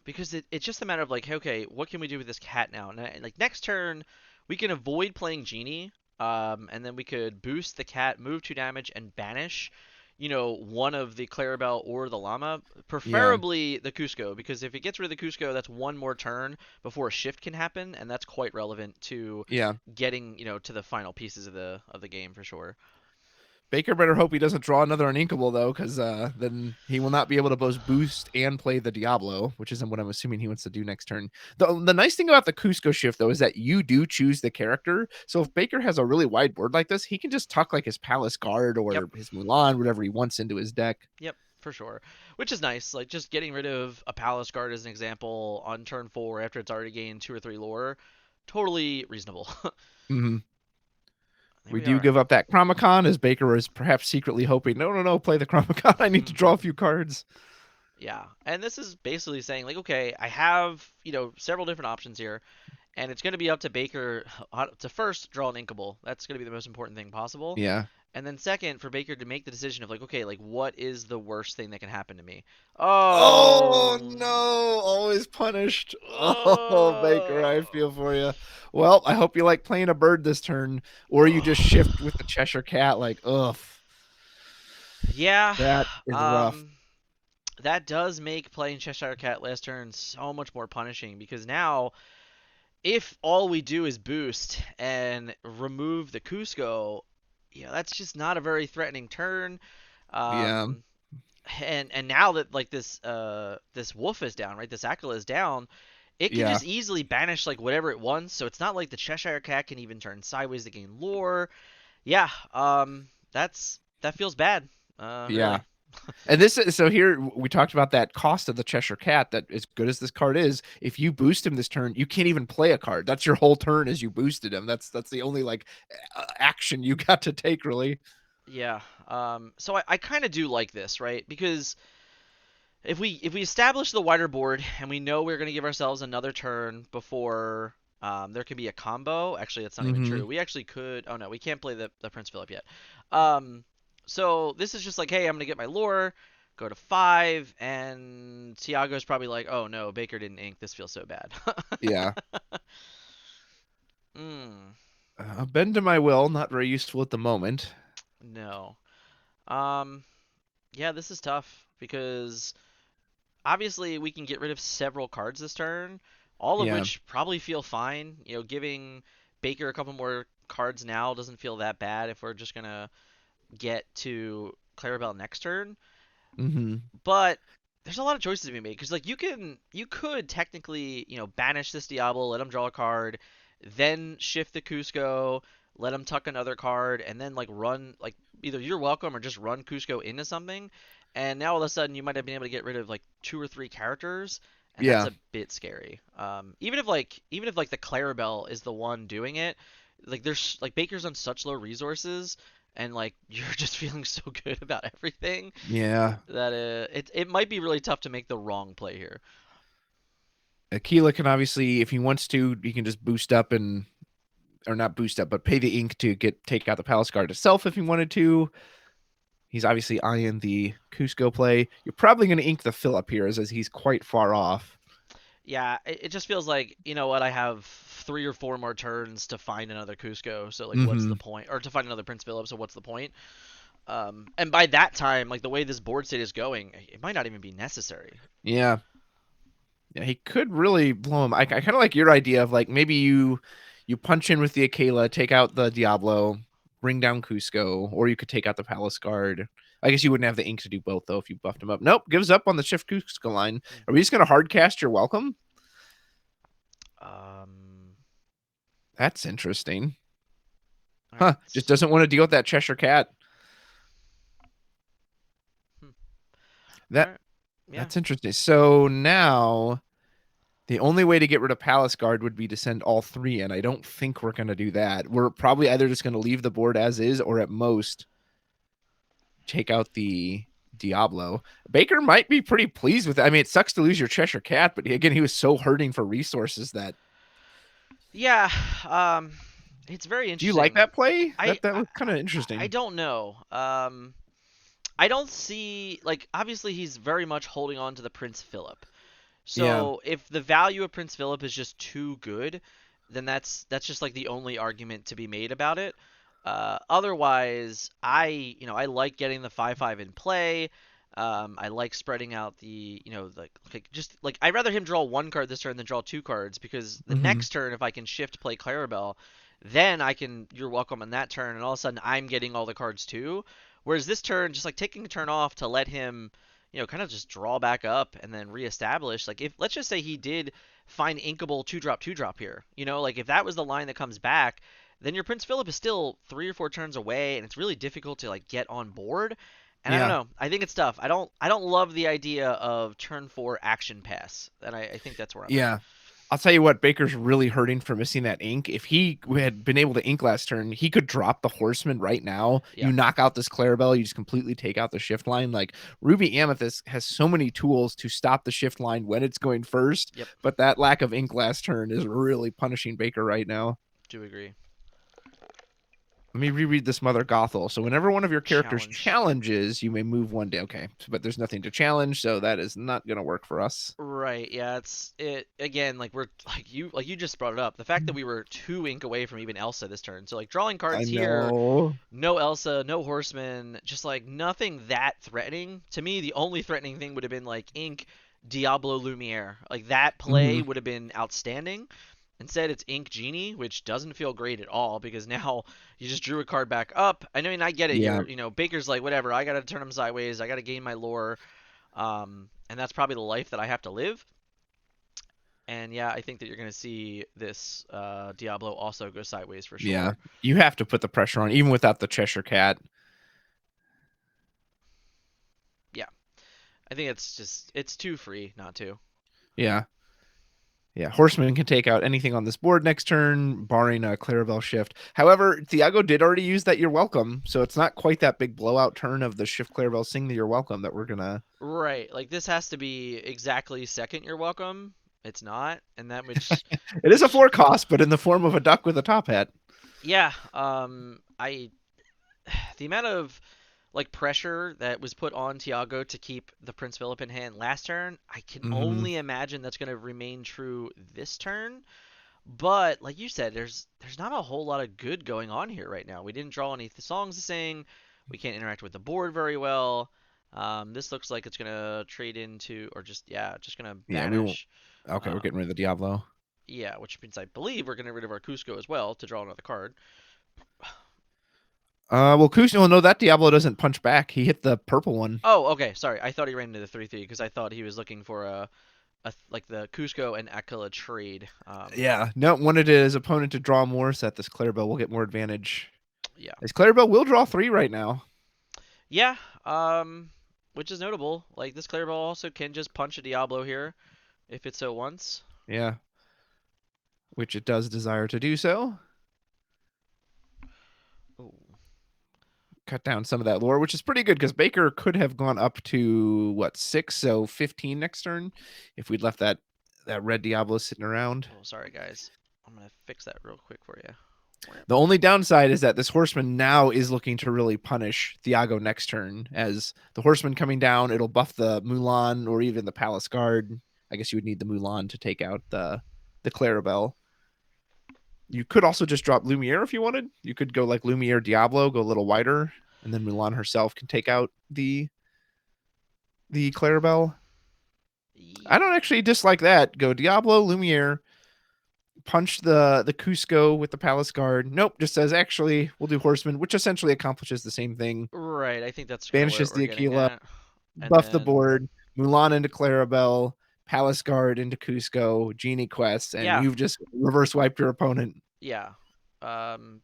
because it's just a matter of like, okay, what can we do with this cat now? And like next turn, we can avoid playing Genie, and then we could boost the cat, move 2 damage, and banish, one of the Clarabelle or the Llama, Yeah, preferably the Cusco, because if it gets rid of the Cusco, that's one more turn before a shift can happen, and that's quite relevant to yeah. getting, to the final pieces of the game for sure. Baker better hope he doesn't draw another uninkable though, because then he will not be able to both boost and play the Diablo, which isn't what I'm assuming he wants to do next turn. The nice thing about the Cusco shift though is that you do choose the character. So if Baker has a really wide board like this, he can just tuck like his Palace Guard Yep. or his Mulan, whatever he wants, into his deck. Yep, for sure. Which is nice. Like just getting rid of a Palace Guard as an example on turn 4 after it's already gained 2 or 3 lore, totally reasonable. Mm-hmm. There We we do are. give up that Chromacon as Baker was perhaps secretly hoping, no, play the Chromacon. I need to draw a few cards. Yeah, and this is basically saying like, okay, I have several different options here, and it's going to be up to Baker to first draw an inkable. That's going to be the most important thing possible. Yeah. And then second, for Baker to make the decision of like, okay, like what is the worst thing that can happen to me? Oh Oh, no, always punished. Oh, Baker, I oh, feel for you. Well, I hope you like playing a bird this turn, or you just oh. shift with the Cheshire Cat. Like, ugh, Yeah. that is rough. Um, that does make playing Cheshire Cat last turn so much more punishing because now if all we do is boost and remove the Cusco, that's just not a very threatening turn. Yeah. Um, and now that like this wolf is down, right? This Aquila is down. It can Yeah. just easily banish like whatever it wants. So it's not like the Cheshire Cat can even turn sideways to gain lore. Yeah. That feels bad. Yeah. Really. And this is so here we talked about that cost of the Cheshire Cat. That as good as this card is, if you boost him this turn, you can't even play a card. That's your whole turn as you boosted him. That's the only like action you got to take really. Yeah. So I kind of do like this, right? Because if we establish the wider board and we know we're going to give ourselves another turn before there can be a combo. Actually, that's not even Mm-hmm. true. We actually could. Oh no, we can't play the Prince Philip yet. Um, so this is just like, hey, I'm going to get my lore, go to 5, and Thiago's probably like, oh no, Baker didn't ink. This feels so bad. Yeah. mm, Bend to my will, not very useful at the moment. no. Um, yeah, this is tough because obviously we can get rid of several cards this turn, all of Yeah. which probably feel fine. Giving Baker a couple more cards now doesn't feel that bad if we're just gonna get to Clarabelle next turn. Mm-hmm. But there's a lot of choices to be made because like you could technically banish this Diablo, let him draw a card, then shift the Cusco, let him tuck another card, and then like run like either you're welcome or just run Cusco into something. And now all of a sudden you might have been able to get rid of like 2 or 3 characters, and that's Yeah. a bit scary. Even if like the Clarabelle is the one doing it, like there's like Baker's on such low resources, and like you're just feeling so good about everything Yeah. that it might be really tough to make the wrong play here. Aquila can obviously, if he wants to, he can just boost up and or not boost up, but pay the ink to take out the Palace Guard itself if he wanted to. He's obviously eyeing the Cusco play. You're probably going to ink the Philip here as he's quite far off. Yeah, it just feels like you know what I have 3 or 4 more turns to find another Cusco. So like, what's Mm-hmm. the point? Or to find another Prince Philip. So what's the point? And by that time, like the way this board state is going, it might not even be necessary. Yeah. Yeah, he could really blow him. I kind of like your idea of like maybe you punch in with the Aquila, take out the Diablo, bring down Cusco, or you could take out the Palace Guard. I guess you wouldn't have the ink to do both though if you buffed him up. Nope, gives up on the shift Cusco line. Hmm. Are we just gonna hard cast your welcome? Um, That's interesting. all Huh? right. Just doesn't want to deal with that Cheshire Cat. Hmm, all That right. Yeah. that's interesting. So now the only way to get rid of Palace Guard would be to send all three in. I don't think we're going to do that. We're probably either just going to leave the board as is, or at most take out the Diablo. Baker might be pretty pleased with that. I mean, it sucks to lose your Cheshire Cat, but again, he was so hurting for resources that. Yeah. Um, it's very Do you like interesting. that play? I That I, was kind of I interesting. don't know. I don't see like obviously he's very much holding on to the Prince Philip. Yeah. So if the value of Prince Philip is just too good, then that's just like the only argument to be made about it. Otherwise, I like getting the 5/5 in play. I like spreading out the like just like I'd rather him draw one card this turn than draw two cards because the Mm-hmm. next turn if I can shift play Clarabel, then I can you're welcome on that turn and all of a sudden I'm getting all the cards too. Whereas this turn, just like taking a turn off to let him kind of just draw back up and then reestablish. Like if let's just say he did find inkable two drop here, like if that was the line that comes back, then your Prince Philip is still 3 or 4 turns away, and it's really difficult to like get on board. And I don't Yeah. know. I think it's tough. I don't love the idea of turn 4 action pass, and I think that's where I'm at. Yeah. I'll tell you what, Baker's really hurting for missing that ink. If he had been able to ink last turn, he could drop the Horseman right now. Yeah. You knock out this Clarabelle, you just completely take out the shift line. Like Ruby Amethyst has so many tools to stop the shift line when it's going first, Yep. but that lack of ink last turn is really punishing Baker right now. Do agree. Let me reread this Mother Gothel. So whenever one of your characters Challenge. challenges, you may move one day. Okay, but there's nothing to challenge, so that is not going to work for us. Right, yeah, it's it again, like we're like you just brought it up. The fact that we were 2 ink away from even Elsa this turn. So like drawing I cards here, know. no Elsa, no Horseman, just like nothing that threatening. To me, the only threatening thing would have been like ink Diablo Lumiere. Like that play Mhm. would have been outstanding. Instead, it's Ink Genie, which doesn't feel great at all because now you just drew a card back up. I mean, I get it. Yeah. Baker's like, whatever, I got to turn him sideways. I got to gain my lore. And that's probably the life that I have to live. And yeah, I think that you're going to see this Diablo also go sideways for Yeah. sure. You have to put the pressure on, even without the Cheshire Cat. Yeah, I think it's too free not to. Yeah. Yeah. Horseman can take out anything on this board next turn, barring a Clarabelle shift. However, Thiago did already use that You're Welcome, so it's not quite that big blowout turn of the shift Clarabelle sing the You're Welcome that we're going to. Right, like this has to be exactly second. You're welcome. It's not, and that It is a which 4 cost, but in the form of a duck with a top hat. yeah, I the amount of like pressure that was put on Thiago to keep the Prince Philip in hand last turn, I can Mm-hmm. only imagine that's going to remain true this turn. But like you said, there's not a whole lot of good going on here right now. We didn't draw any songs to sing. We can't interact with the board very well. This looks like it's gonna trade into or just gonna Yeah, we won't. banish. Okay, we're Um, getting rid of the Diablo. yeah, which means I believe we're getting rid of our Cusco as well to draw another card. Well, Kushner, no, that Diablo doesn't punch back. He hit the purple one. Oh, okay, sorry. I thought he ran into the 3/3 because I thought he was looking for like the Cusco and Aquila trade. Yeah, no, wanted his opponent to draw more, so that this Clarabelle will get more advantage. Yeah, As Clarabelle will draw 3 right now. yeah. Which is notable. Like this Clarabelle also can just punch a Diablo here if it so wants. Yeah, which it does desire to do so. Ooh. Cut down some of that lore, which is pretty good because Baker could have gone up to what 6, so 15 next turn if we'd left that red Diablo sitting around. Oh, sorry guys. I'm gonna fix that real quick for you. The only downside is that this horseman now is looking to really punish Thiago next turn. As the horseman coming down, it'll buff the Mulan or even the Palace Guard. I guess you would need the Mulan to take out the Clarabelle. You could also just drop Lumiere if you wanted. You could go like Lumiere Diablo, go a little wider, and then Mulan herself can take out the Clarabelle. I don't actually dislike that. Go Diablo, Lumiere, punch the Cusco with the Palace Guard. Nope, just says actually we'll do Horseman, which essentially accomplishes the same thing. Right, I think that's kind of what Banishes we're the getting Aquila, at. And buff the then board, Mulan into Clarabelle, Palace Guard into Cusco, Genie Quest, and Yeah, you've just reverse wiped your opponent. yeah.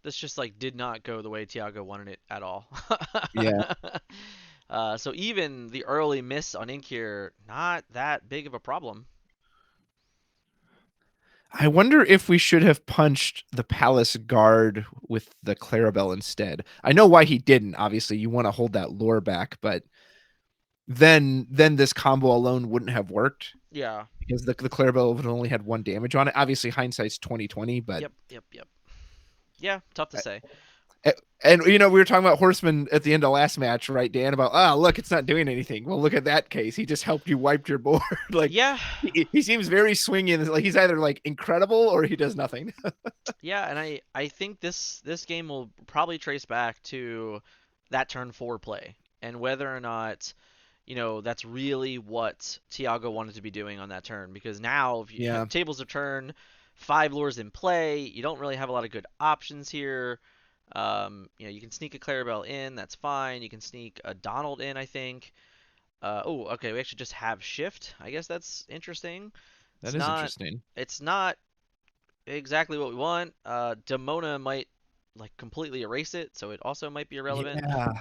This just like did not go the way Thiago wanted it at all. Yeah. So even the early miss on ink here, not that big of a problem. I wonder if we should have punched the Palace Guard with the Clarabel instead. I know why he didn't. Obviously, you want to hold that lore back, but then this combo alone wouldn't have worked Yeah. because the Clarabel would have only had one damage on it. Obviously, hindsight's 2020, but Yep. Yep. Yep. Yeah. Tough to say. and we were talking about Horseman at the end of last match, right, Dan? About look, it's not doing anything. Well, look at that case. He just helped you wipe your board. Like Yeah. he seems very swingy. Like he's either like incredible or he does nothing. Yeah. And I think this game will probably trace back to that turn four play and whether or not that's really what Thiago wanted to be doing on that turn because now if you Yeah, tables of turn, five lures in play, you don't really have a lot of good options here. You can sneak a Clarabel in, that's fine. You can sneak a Donald in, I think. Okay, we actually just have shift. I guess that's interesting. that It's is not, interesting. it's not exactly what we want. Demona might like completely erase it, so it also might be irrelevant. Yeah.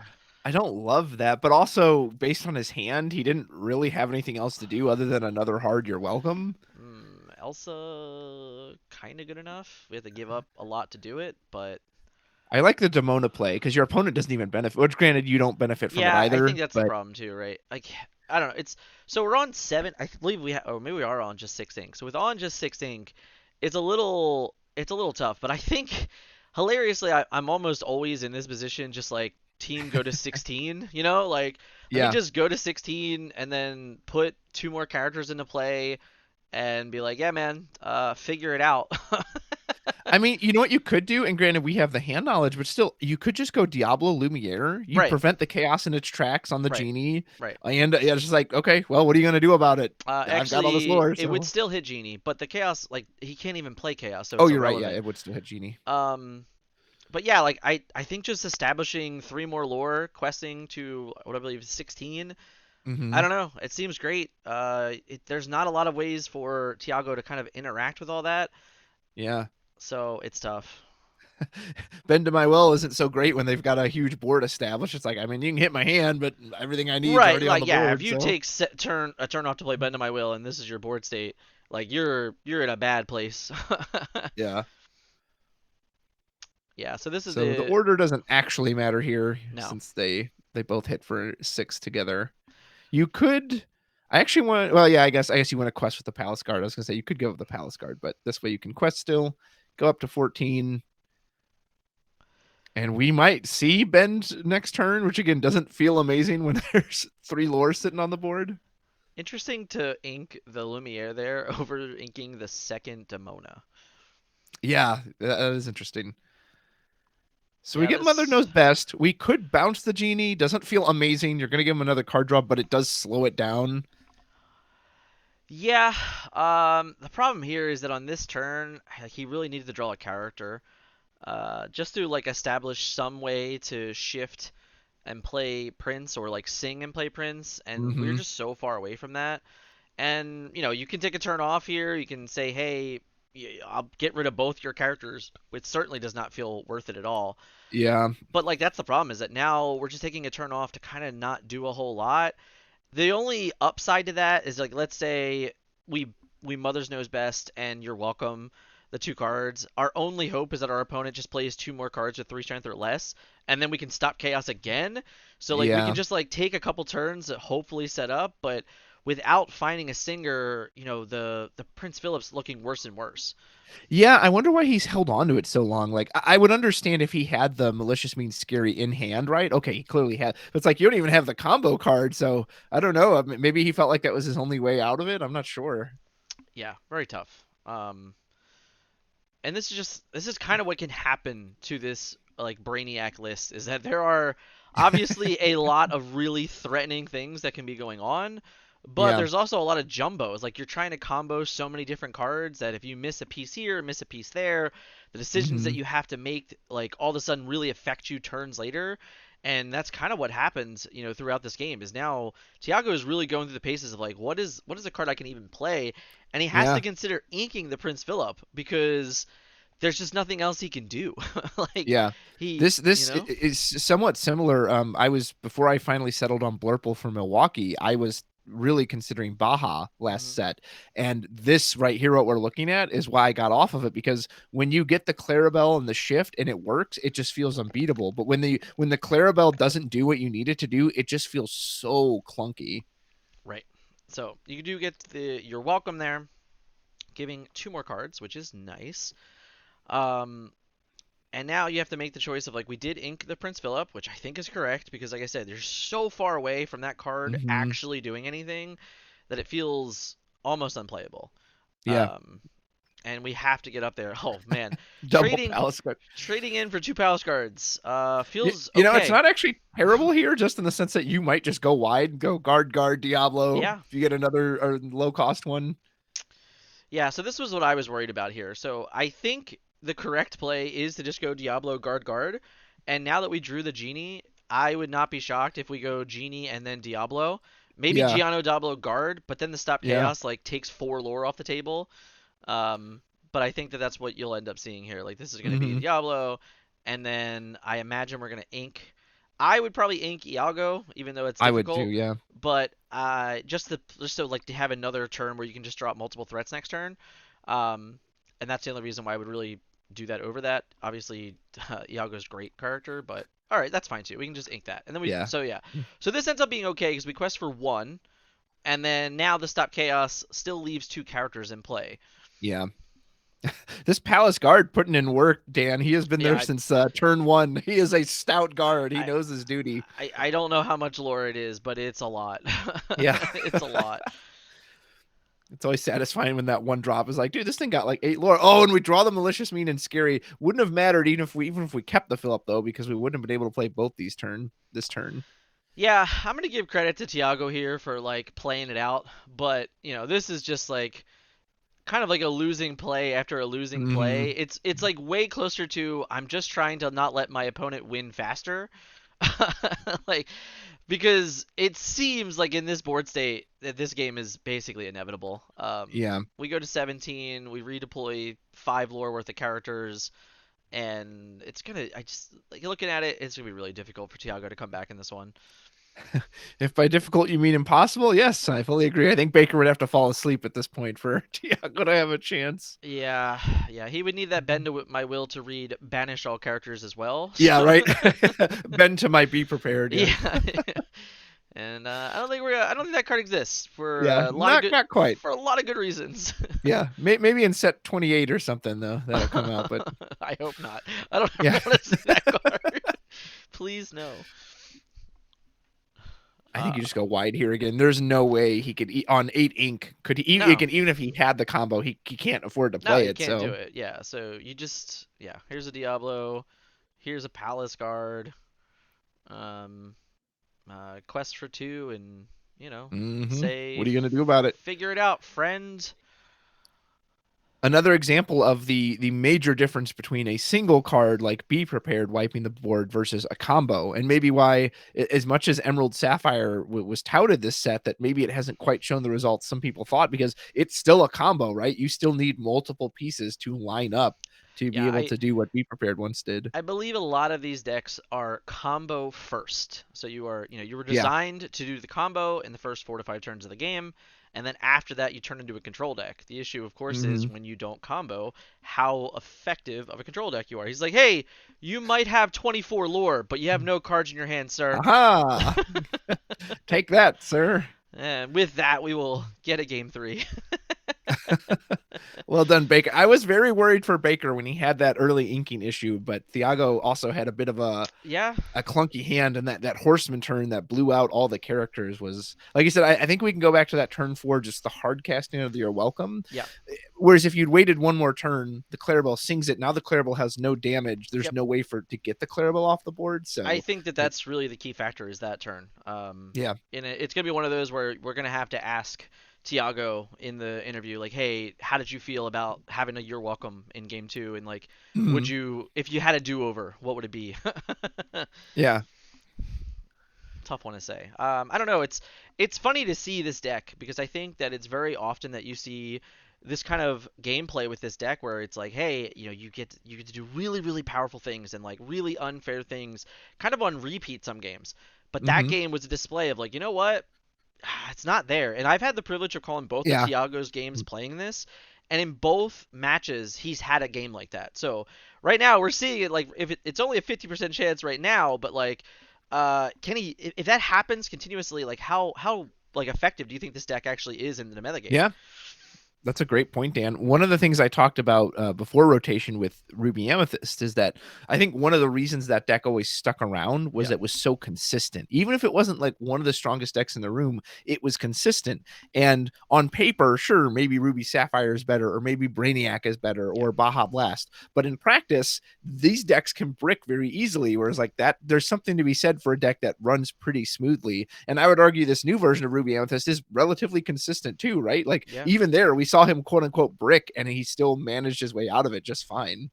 I don't love that, but also based on his hand, he didn't really have anything else to do other than another hard you're welcome. Elsa, kind of good enough. We have to give up a lot to do it, but I like the Demona play because your opponent doesn't even benefit, which granted you don't benefit from it yeah, I think either, that's the but problem too, right? Like, I don't know. It's so we're on seven. I believe or maybe we are on just six ink. So with on just six ink, it's a little tough. But I think hilariously, I'm almost always in this position, just like team go to 16. Like let me yeah. just go to 16 and then put two more characters into play and be like, yeah, man, figure it out. I mean, you know what you could do, and granted we have the hand knowledge, but still, you could just go Diablo Lumiere. You Right, prevent the chaos in its tracks on the right, genie, right. and yeah, it's just like, okay, well, what are you gonna do about it? I've got all this Actually, lore, it would so. still hit Genie, but the chaos, like he can't even play chaos, so Oh, it's you're right. Yeah, irrelevant. it would still hit genie. Um, but yeah, like I think just establishing three more lore, questing to what I believe is 16. I Hmm. don't know. It seems great. There's not a lot of ways for Tiago to kind of interact with all that, Yeah. so it's tough. Bend to my will isn't so great when they've got a huge board established. It's like, I mean, you can hit my hand, but everything I need is Right, already on like the yeah, if board. you So take a turn off to play Bend to My Will, and this is your board state, like you're in a bad place. yeah. Yeah, so this is So the it. order doesn't actually matter here No. since they both hit for 6 together. You could. I actually want. Well, yeah. I guess you want to quest with the Palace Guard. I was gonna say you could go with the Palace Guard, but this way you can quest still. Go up to 14. And we might see Bend next turn, which again doesn't feel amazing when there's 3 lore sitting on the board. Interesting to ink the Lumiere there over inking the second Demona. Yeah, that is interesting. So we Yeah, get Mother this. Knows Best. We could bounce the genie. Doesn't feel amazing. You're gonna give him another card draw, but it does slow it down. Yeah, the problem here is that on this turn, like, he really needed to draw a character, just to like establish some way to shift and play Prince or like sing and play Prince, and we're Hmm. just so far away from that. And you can take a turn off here. You can say, hey, I'll get rid of both your characters, which certainly does not feel worth it at all. Yeah. But like that's the problem is that now we're just taking a turn off to kind of not do a whole lot. The only upside to that is like let's say we we Mother's Knows Best and You're Welcome, the two cards. Our only hope is that our opponent just plays two more cards with three strength or less, and then we can stop chaos again. So like we can Yeah. just like take a couple turns that hopefully set up, but without finding a singer, the Prince Philip's looking worse and worse. Yeah, I wonder why he's held on to it so long. Like, I would understand if he had the malicious means scary in hand, right? Okay, he clearly had. But it's like you don't even have the combo card, so I don't know. Maybe he felt like that was his only way out of it. I'm not sure. Yeah, very tough. And this is kind of what can happen to this like brainiac list is that there are obviously a lot of really threatening things that can be going on, but Yeah. there's also a lot of jumbos. Like you're trying to combo so many different cards that if you miss a piece here, miss a piece there, the decisions that Hmm. you have to make like all of a sudden really affect you turns later. And that's kind of what happens, throughout this game. Is now Thiago is really going through the paces of like, what is a card I can even play, and he has to Yeah. consider inking the Prince Philip because there's just nothing else he can do. Like Yeah. he, Is somewhat similar. I was before I finally settled on Blurple for Milwaukee, I was really considering Baja last Mhm. set. And this right here, what we're looking at, is why I got off of it, because when you get the Clarabel and the shift and it works, it just feels unbeatable. But when the Clarabel doesn't do what you need it to do, it just feels so clunky. Right. So you do get your welcome there, giving two more cards, which is nice. Um, and now you have to make the choice of like we did ink the Prince Philip, which I think is correct because like I said, they're so far away from that card Hmm. actually doing anything that it feels almost unplayable. Yeah. Um, and we have to get up there. Oh man, Double trading Palace. trading in for two palace cards You, feels you know, it's okay. not actually terrible here, just in the sense that you might just go wide and go guard Diablo Yeah, if you get another low cost one. yeah. So this was what I was worried about here. So I think the correct play is to just go Diablo guard. And now that we drew the genie, I would not be shocked if we go genie and then Diablo. Maybe Yeah, Giano Diablo guard, but then the stop yeah. chaos like takes four lore off the table. Um, but I think that that's what you'll end up seeing here. Like this is going to be Hmm. Diablo, and then I imagine we're going to ink. I would probably ink Iago, even though it's I would too. difficult. Yeah, But just so like to have another turn where you can just drop multiple threats next turn, um, and that's the only reason why I would really do that over that. Obviously, Iago's great character, but all right, that's fine too. We can just ink that, and then yeah, so yeah. So this ends up being okay because we quest for one, and then now the stop chaos still leaves two characters in play. yeah. This Palace guard putting in work, Dan. He has been there Yeah, since turn one. He is a stout guard. He I, knows his duty. I don't know how much lore it is, but it's a lot. Yeah. It's a lot. It's always satisfying when that one drop is like, dude, this thing got like 8 lore. Oh, and we draw the malicious, mean, and scary. Wouldn't have mattered even if we kept the Philip though, because we wouldn't have been able to play both this turn. Yeah, I'm gonna give credit to Thiago here for like playing it out, but this is just like kind of like a losing play after a losing play. Hmm. It's like way closer to I'm just trying to not let my opponent win faster. Like because it seems like in this board state that this game is basically inevitable. Yeah. We go to 17, we redeploy 5 lore worth of characters, and it's gonna. I just like looking at it, it's gonna be really difficult for Tiago to come back in this one. If by difficult you mean impossible, yes, I fully agree. I think Baker would have to fall asleep at this point for Thiago to have a chance. Yeah, yeah, he would need that bend to my will to read banish all characters as well. Yeah, So right. Ben to might be prepared. Yeah, yeah, and I don't think that card exists for yeah, a lot of not quite. good reasons. Yeah, maybe in set 28 or something though that'll come out. But I hope not. I don't ever yeah, want to see that card. Please no. I think Uh, you just go wide here again. There's no way he could eat on 8 ink. Could he? no, Again, even if he had the combo, he can't afford to no, play you it. can't do So it. Yeah, so yeah. Here's a Diablo. Here's a Palace guard. Um, quest for two, and what are say, you gonna do about it? figure it out, friend. Another example of the major difference between a single card like Be Prepared wiping the board versus a combo, and maybe why, as much as Emerald Sapphire was touted this set, that maybe it hasn't quite shown the results some people thought, because it's still a combo, right? You still need multiple pieces to line up to be Yeah, able I to do what Be Prepared once did. I believe a lot of these decks are combo first. So you were Yeah. designed to do the combo in the first 4 to 5 turns of the game, and then after that you turn into a control deck. The issue, of course, is Hmm. when you don't combo, how effective of a control deck you are. He's like, hey, you might have 24 lore, but you have no cards in your hand, sir. Aha! Take that, sir. And with that, we will get a game three. Well done, Baker. I was very worried for Baker when he had that early inking issue, but Thiago also had a bit of Yeah, a clunky hand, and that horseman turn that blew out all the characters was, like you said, I think we can go back to that turn 4, just the hard casting of the You're Welcome. yeah, Whereas if you'd waited one more turn, the Clarabel sings it. Now the Clarabel has no damage. There's yep. no way for it to get the Clarabel off the board. I So think that it, that's really the key factor is that turn. yeah. It's gonna be one of those where we're gonna have to ask Tiago in the interview, like, hey, how did you feel about having a "You're welcome" in game two, and like, would Mhm. you, if you had a do-over, what would it be? Yeah. tough one to say. I don't know. It's funny to see this deck because I think that it's very often that you see this kind of gameplay with this deck where it's like, hey, you get to do really really powerful things and like really unfair things, kind of on repeat some games. But that Hmm. game was a display of like, you know what? It's not there. And I've had the privilege of calling both of Yeah. Thiago's games playing this, and in both matches he's had a game like that. So right now we're seeing it like if it's only a 50% chance right now, but like can he if that happens continuously, like how like effective do you think this deck actually is in the meta game? Yeah. That's a great point, Dan. One of the things I talked about before rotation with Ruby Amethyst is that I think one of the reasons that deck always stuck around was Yeah. it was so consistent. Even if it wasn't like one of the strongest decks in the room, it was consistent. And on paper, sure, maybe Ruby Sapphire is better, or maybe Brainiac is better, Yeah. or Baja Blast. But in practice, these decks can brick very easily. Whereas like that, there's something to be said for a deck that runs pretty smoothly. And I would argue this new version of Ruby Amethyst is relatively consistent too, right? Like Yeah. even there, we saw him quote unquote brick, and he still managed his way out of it just fine.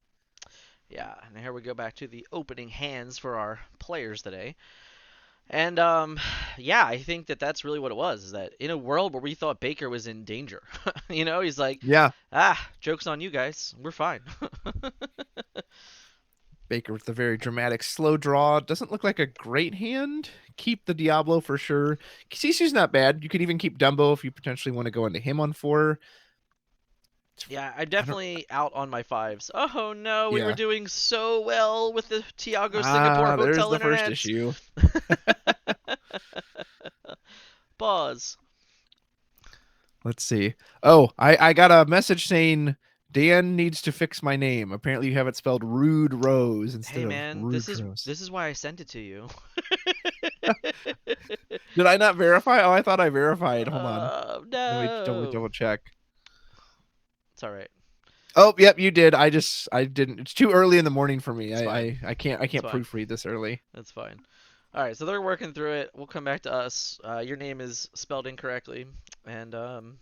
Yeah. And here we go back to the opening hands for our players today. And yeah, I think that that's really what it was. Is that in a world where we thought Baker was in danger, he's like, Yeah, jokes on you guys, we're fine. Baker with the very dramatic slow draw. Doesn't look like a great hand. Keep the Diablo for sure. Sisu's not bad. You could even keep Dumbo if you potentially want to go into him on 4. Yeah, I'm I don't. definitely out on my fives. Oh no, we were Yeah. doing so well with the Thiago Singapore There's hotel the first internets. issue. Pause. Let's see. Oh, I got a message saying Dan needs to fix my name. Apparently, you have it spelled Rude Rose instead Hey of man, Rude this is Rose. this is why I sent it to you. Did I not verify? Oh, I thought I verified. Hold on. Let me No. double check. It's all right. Oh, yep, you did. I didn't. It's too early in the morning for me. It's fine. I can't It's fine. proofread this early. That's fine. All right, so they're working through it. We'll come back to us. Your name is spelled incorrectly, and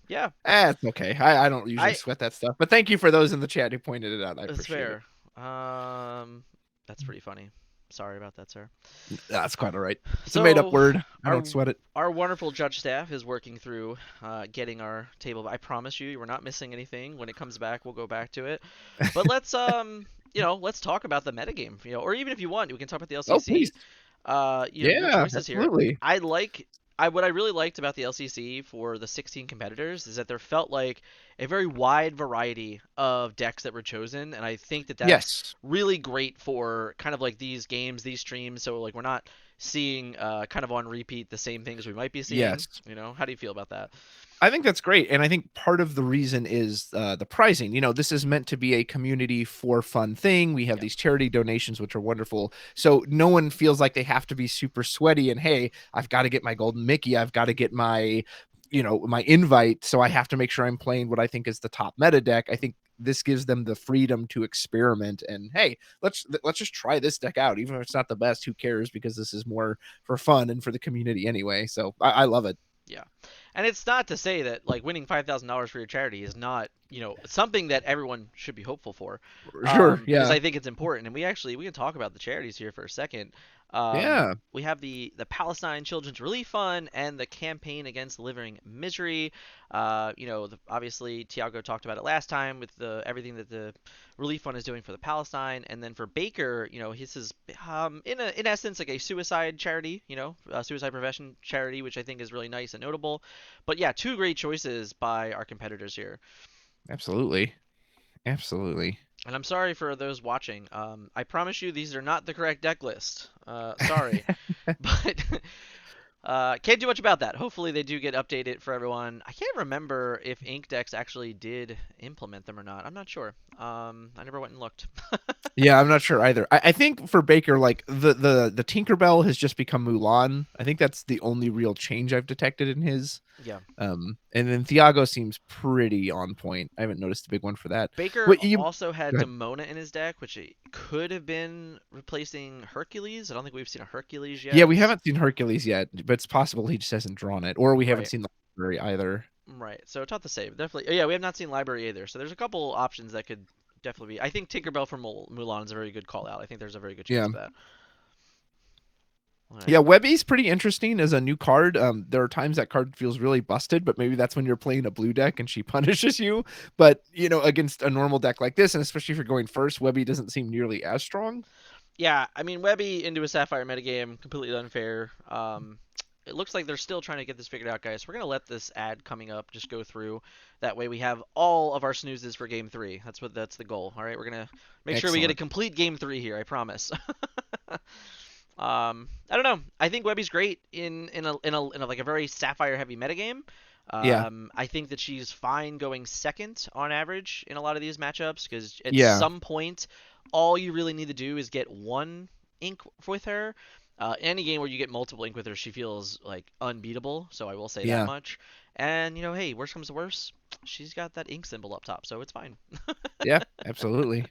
yeah, It's okay. I don't usually I sweat that stuff. But thank you for those in the chat who pointed it out. I it's appreciate it. fair. That's pretty funny. Sorry about that, sir. That's quite all right. It's a made up So word. I our don't sweat it. our wonderful judge staff is working through getting our table. I promise you, we're not missing anything. When it comes back, we'll go back to it. But let's let's talk about the metagame. Or even if you want, we can talk about the Oh, LCC. please. Your Yeah, choices here. absolutely. What I really liked about the LCC for the 16 competitors is that there felt like a very wide variety of decks that were chosen, and I think that that's Yes. really great for kind of like these games, these streams. So like we're not seeing kind of on repeat the same things we might be seeing. Yes. How do you feel about that? I think that's great. And I think part of the reason is the pricing. This is meant to be a community for fun thing. We have Yeah. these charity donations, which are wonderful. So no one feels like they have to be super sweaty and, hey, I've got to get my golden Mickey. I've got to get my, my invite. So I have to make sure I'm playing what I think is the top meta deck. I think this gives them the freedom to experiment and, hey, let's just try this deck out. Even if it's not the best, who cares? Because this is more for fun and for the community anyway. So I love it. Yeah. And it's not to say that like winning $5,000 for your charity is not, something that everyone should be hopeful for. Sure. Because Yeah. I think it's important. And we can talk about the charities here for a second. Yeah. We have the Palestine Children's Relief Fund and the Campaign Against Living Misery. Obviously Tiago talked about it last time with the everything that the Relief Fund is doing for the Palestine, and then for Baker, his is in essence like a suicide charity, a suicide prevention charity, which I think is really nice and notable. But yeah, two great choices by our competitors here. Absolutely. Absolutely. And I'm sorry for those watching. I promise you these are not the correct deck list. Sorry, but can't do much about that. Hopefully they do get updated for everyone. I can't remember if Inkdex actually did implement them or not. I'm not sure. I never went and looked. Yeah, I'm not sure either. I think for Baker, like the Tinkerbell has just become Mulan. I think that's the only real change I've detected in his. Yeah. And then Thiago seems pretty on point. I haven't noticed a big one for that. Baker What you also had Go ahead. Demona in his deck, which it could have been replacing Hercules. I don't think we've seen a Hercules Yeah, yet. we haven't seen Hercules yet, but it's possible he just hasn't drawn it, or we haven't Right. seen the library either. Right. So tough to say. Definitely. Yeah, we have not seen Library either. So there's a couple options that could definitely be. I think Tinkerbell from Mulan is a very good call out. I think there's a very good chance Yeah. of that. All right. Yeah, Webby's pretty interesting as a new card. There are times that card feels really busted, but maybe that's when you're playing a blue deck and she punishes you. But against a normal deck like this, and especially if you're going first, Webby doesn't seem nearly as strong. Yeah, I mean, Webby into a Sapphire metagame, completely unfair. It looks like they're still trying to get this figured out, guys. We're going to let this ad coming up just go through. That way we have all of our snoozes for game 3. That's the goal. All right, we're going to make sure we get a Excellent. complete game 3 here, I promise. I don't know. I think Webby's great in a like a very Sapphire heavy metagame. Yeah. I think that she's fine going second on average in a lot of these matchups because at Yeah. some point, all you really need to do is get one ink with her. Any game where you get multiple ink with her, she feels like unbeatable. So I will say that Yeah. much. And hey, worst comes to worst, she's got that ink symbol up top, so it's fine. Yeah, absolutely.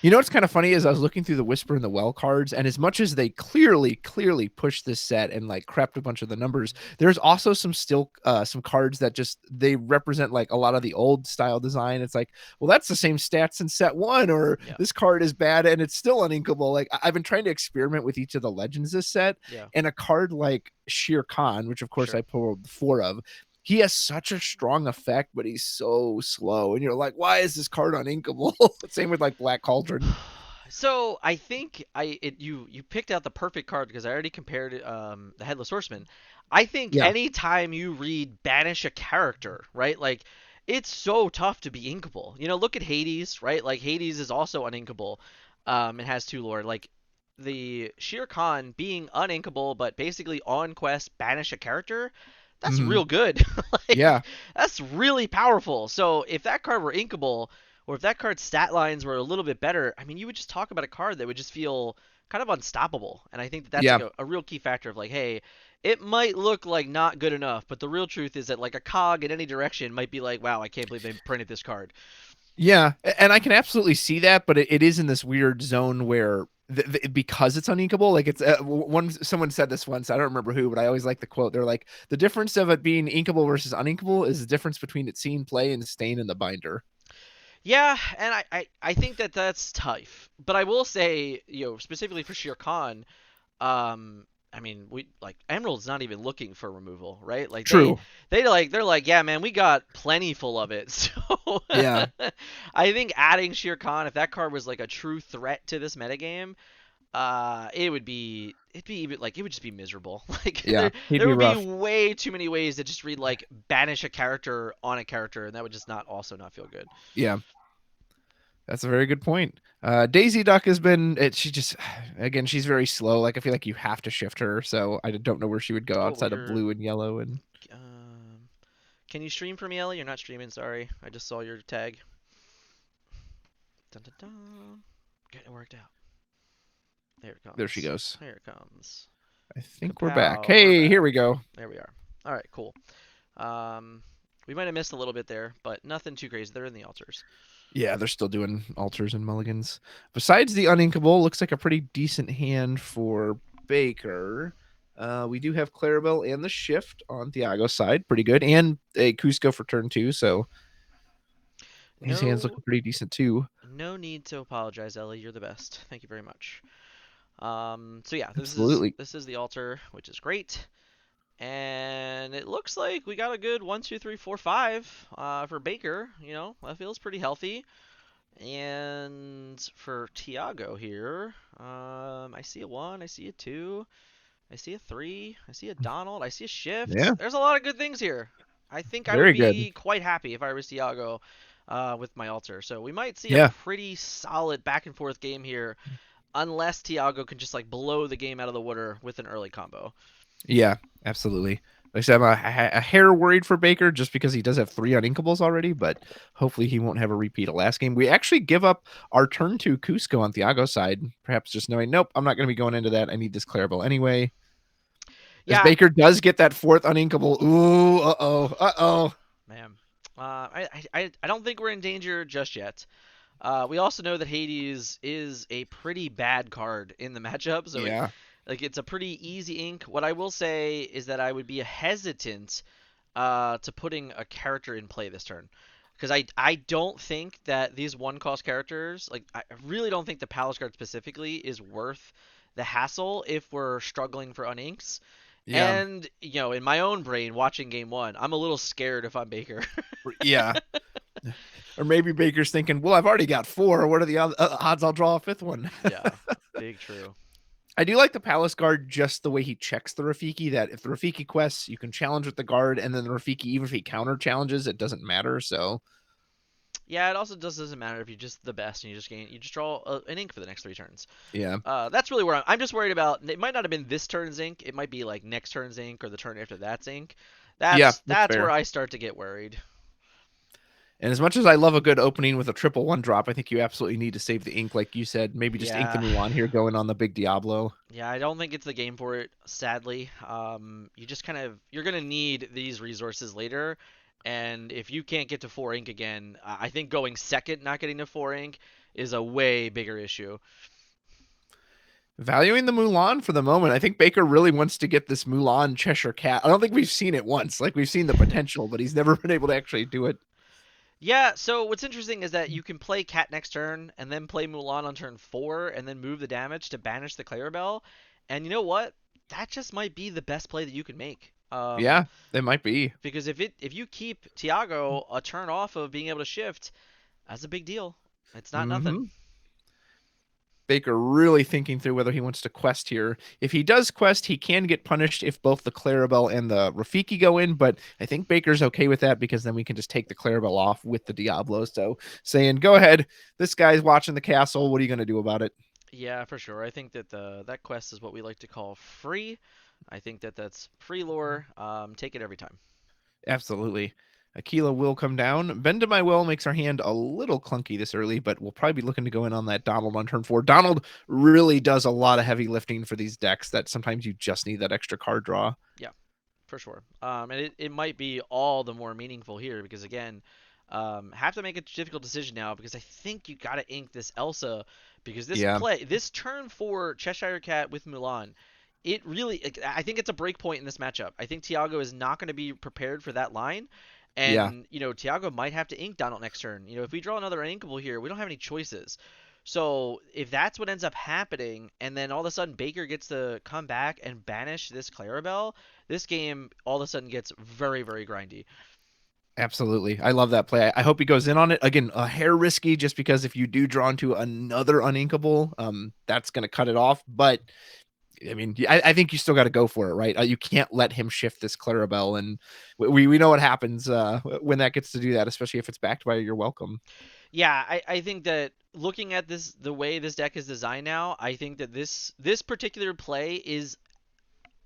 What's kind of funny is I was looking through the Whisper and the Well cards, and as much as they clearly pushed this set and like crept a bunch of the numbers, there's also some cards that just they represent like a lot of the old style design. It's like, well, that's the same stats in set one, or Yeah, this card is bad and it's still uninkable. Like I've been trying to experiment with each of the legends this set, yeah, and a card like Shere Khan, which of course sure. I pulled four of, he has such a strong effect, but he's so slow. And you're like, why is this card uninkable? Same with like Black Cauldron. So I think you picked out the perfect card because I already compared the Headless Horseman. I think Yeah. anytime you read banish a character, right? Like it's so tough to be inkable. Look at Hades, right? Like Hades is also uninkable. It has two lore. Like the Shere Khan being uninkable, but basically on quest banish a character. That's Hmm. real good. Like Yeah. that's really powerful. So if that card were inkable, or if that card's stat lines were a little bit better, I mean, you would just talk about a card that would just feel kind of unstoppable. And I think that that's like Yeah. a real key factor of like, hey, it might look like not good enough, but the real truth is that like a cog in any direction might be like, wow, I can't believe they printed this card. Yeah. And I can absolutely see that, but it is in this weird zone where because it's uninkable, like it's someone said this once, I don't remember who, but I always like the quote. They're like, the difference of it being inkable versus uninkable is the difference between it seeing play and staying in the binder. Yeah, and I think that that's tough. But I will say, specifically for Shere Khan, I mean, we like Emerald's not even looking for removal, right? Like they True. they like they're like, yeah, man, we got plenty full of it. So Yeah. I think adding Shere Khan, if that card was like a true threat to this metagame, it'd be even like it would just be miserable. Like Yeah. there He'd there be would be rough. way too many ways to just read like banish a character on a character, and that would just not feel good. Yeah. That's a very good point. Daisy Duck has been. She just again, she's very slow. Like I feel like you have to shift her, so I don't know where she would go Oh, outside of you're blue and yellow. And um, can you stream for me, Ellie? You're not streaming. Sorry, I just saw your tag. Dun, dun, dun. Getting it worked out. There it there she comes. goes. Here it comes. I think we're back. Kapow! We're Hey, here back. we go. There we are. All right, cool. Um, we might have missed a little bit there, but nothing too crazy. They're in the altars. Yeah, they're still doing altars and mulligans. Besides the uninkable, looks like a pretty decent hand for Baker. We do have Clarabel and the shift on Thiago's side, pretty good, and a Cusco for turn two. So his hands No, looking pretty decent too. no need to apologize, Ellie. You're the best. Thank you very much. So yeah, this is Absolutely. this is the altar, which is great. And it looks like we got a good 1, 2, 3, 4, 5 for Baker. That feels pretty healthy. And for Thiago here, I see a 1, I see a 2, I see a 3, I see a Donald, I see a Yeah, shift. There's a lot of good things here. I think I would very good. be quite happy if I was Thiago with my altar. So we might see a Yeah, pretty solid back and forth game here, unless Thiago can just like blow the game out of the water with an early combo. yeah, absolutely. Like I said, I'm a hair worried for Baker just because he does have three uninkables already, but hopefully he won't have a repeat of last game. We actually give up our turn to Cusco on Thiago's side, perhaps just knowing, nope, I'm not going to be going into that. I need this Clarabelle anyway. As Yeah, Baker does get that fourth uninkable. Ooh, uh-oh. man. I don't think we're in danger just yet. We also know that Hades is a pretty bad card in the matchup, so Yeah. it's a pretty easy ink. What I will say is that I would be hesitant to putting a character in play this turn, because I don't think that these one cost characters, like I really don't think the Palace card specifically is worth the hassle if we're struggling for uninks. Yeah. And in my own brain, watching game one, I'm a little scared if I'm Baker. Yeah. Or maybe Baker's thinking, well, I've already got four. What are the odds I'll draw a fifth one? Yeah, big true. I do like the Palace Guard just the way he checks the Rafiki, that if the Rafiki quests, you can challenge with the guard, and then the Rafiki, even if he counter challenges, it doesn't matter. So, Yeah, it also doesn't matter if you're just the best and you just draw an ink for the next 3 turns. yeah. That's really where I'm just worried about. It might not have been this turn's ink. It might be like next turn's ink or the turn after that's ink. Yeah, that's That's where fair. I start to get worried. And as much as I love a good opening with a triple one drop, I think you absolutely need to save the ink, like you said. Maybe just ink the Yeah. Mulan here going on the big Diablo. Yeah, I don't think it's the game for it, sadly. You just you're gonna need these resources later, and if you can't get to 4 ink again, I think going second, not getting to 4 ink, is a way bigger issue. Valuing the Mulan for the moment. I think Baker really wants to get this Mulan Cheshire Cat. I don't think we've seen it once. Like we've seen the potential, but he's never been able to actually do it. Yeah, so what's interesting is that you can play Cat next turn, and then play Mulan on turn 4, and then move the damage to banish the Clarabel. And you know what? That just might be the best play that you can make. Yeah, it might be. Because if you keep Thiago a turn off of being able to shift, that's a big deal. It's not nothing. Mm-hmm. Baker really thinking through whether he wants to quest here. If he does quest, he can get punished if both the Clarabel and the Rafiki go in, but I think Baker's okay with that because then we can just take the Clarabel off with the Diablo. So saying, go ahead, this guy's watching the castle. What are you going to do about it? Yeah, for sure. I think that that quest is what we like to call free. I think that that's free lore. Take it every time. Absolutely. Aquila will come down. Bend to my will makes our hand a little clunky this early, but we'll probably be looking to go in on that Donald on turn 4. Donald really does a lot of heavy lifting for these decks that sometimes you just need that extra card draw. Yeah, for sure. And it might be all the more meaningful here because again, have to make a difficult decision now because I think you got to ink this Elsa because Yeah. this turn for Cheshire Cat with Mulan, it really I think it's a break point in this matchup. I think Thiago is not going to be prepared for that line. Yeah. And Thiago might have to ink Donald next turn. If we draw another uninkable here, we don't have any choices. So if that's what ends up happening, and then all of a sudden Baker gets to come back and banish this Clarabel, this game all of a sudden gets very, very grindy. Absolutely. I love that play. I hope he goes in on it. Again, a hair risky just because if you do draw into another uninkable, that's going to cut it off. But I mean, I think you still got to go for it, right? You can't let him shift this Clarabel, and we know what happens when that gets to do that, especially if it's backed by your welcome. Yeah, I think that looking at this, the way this deck is designed now, I think that this particular play is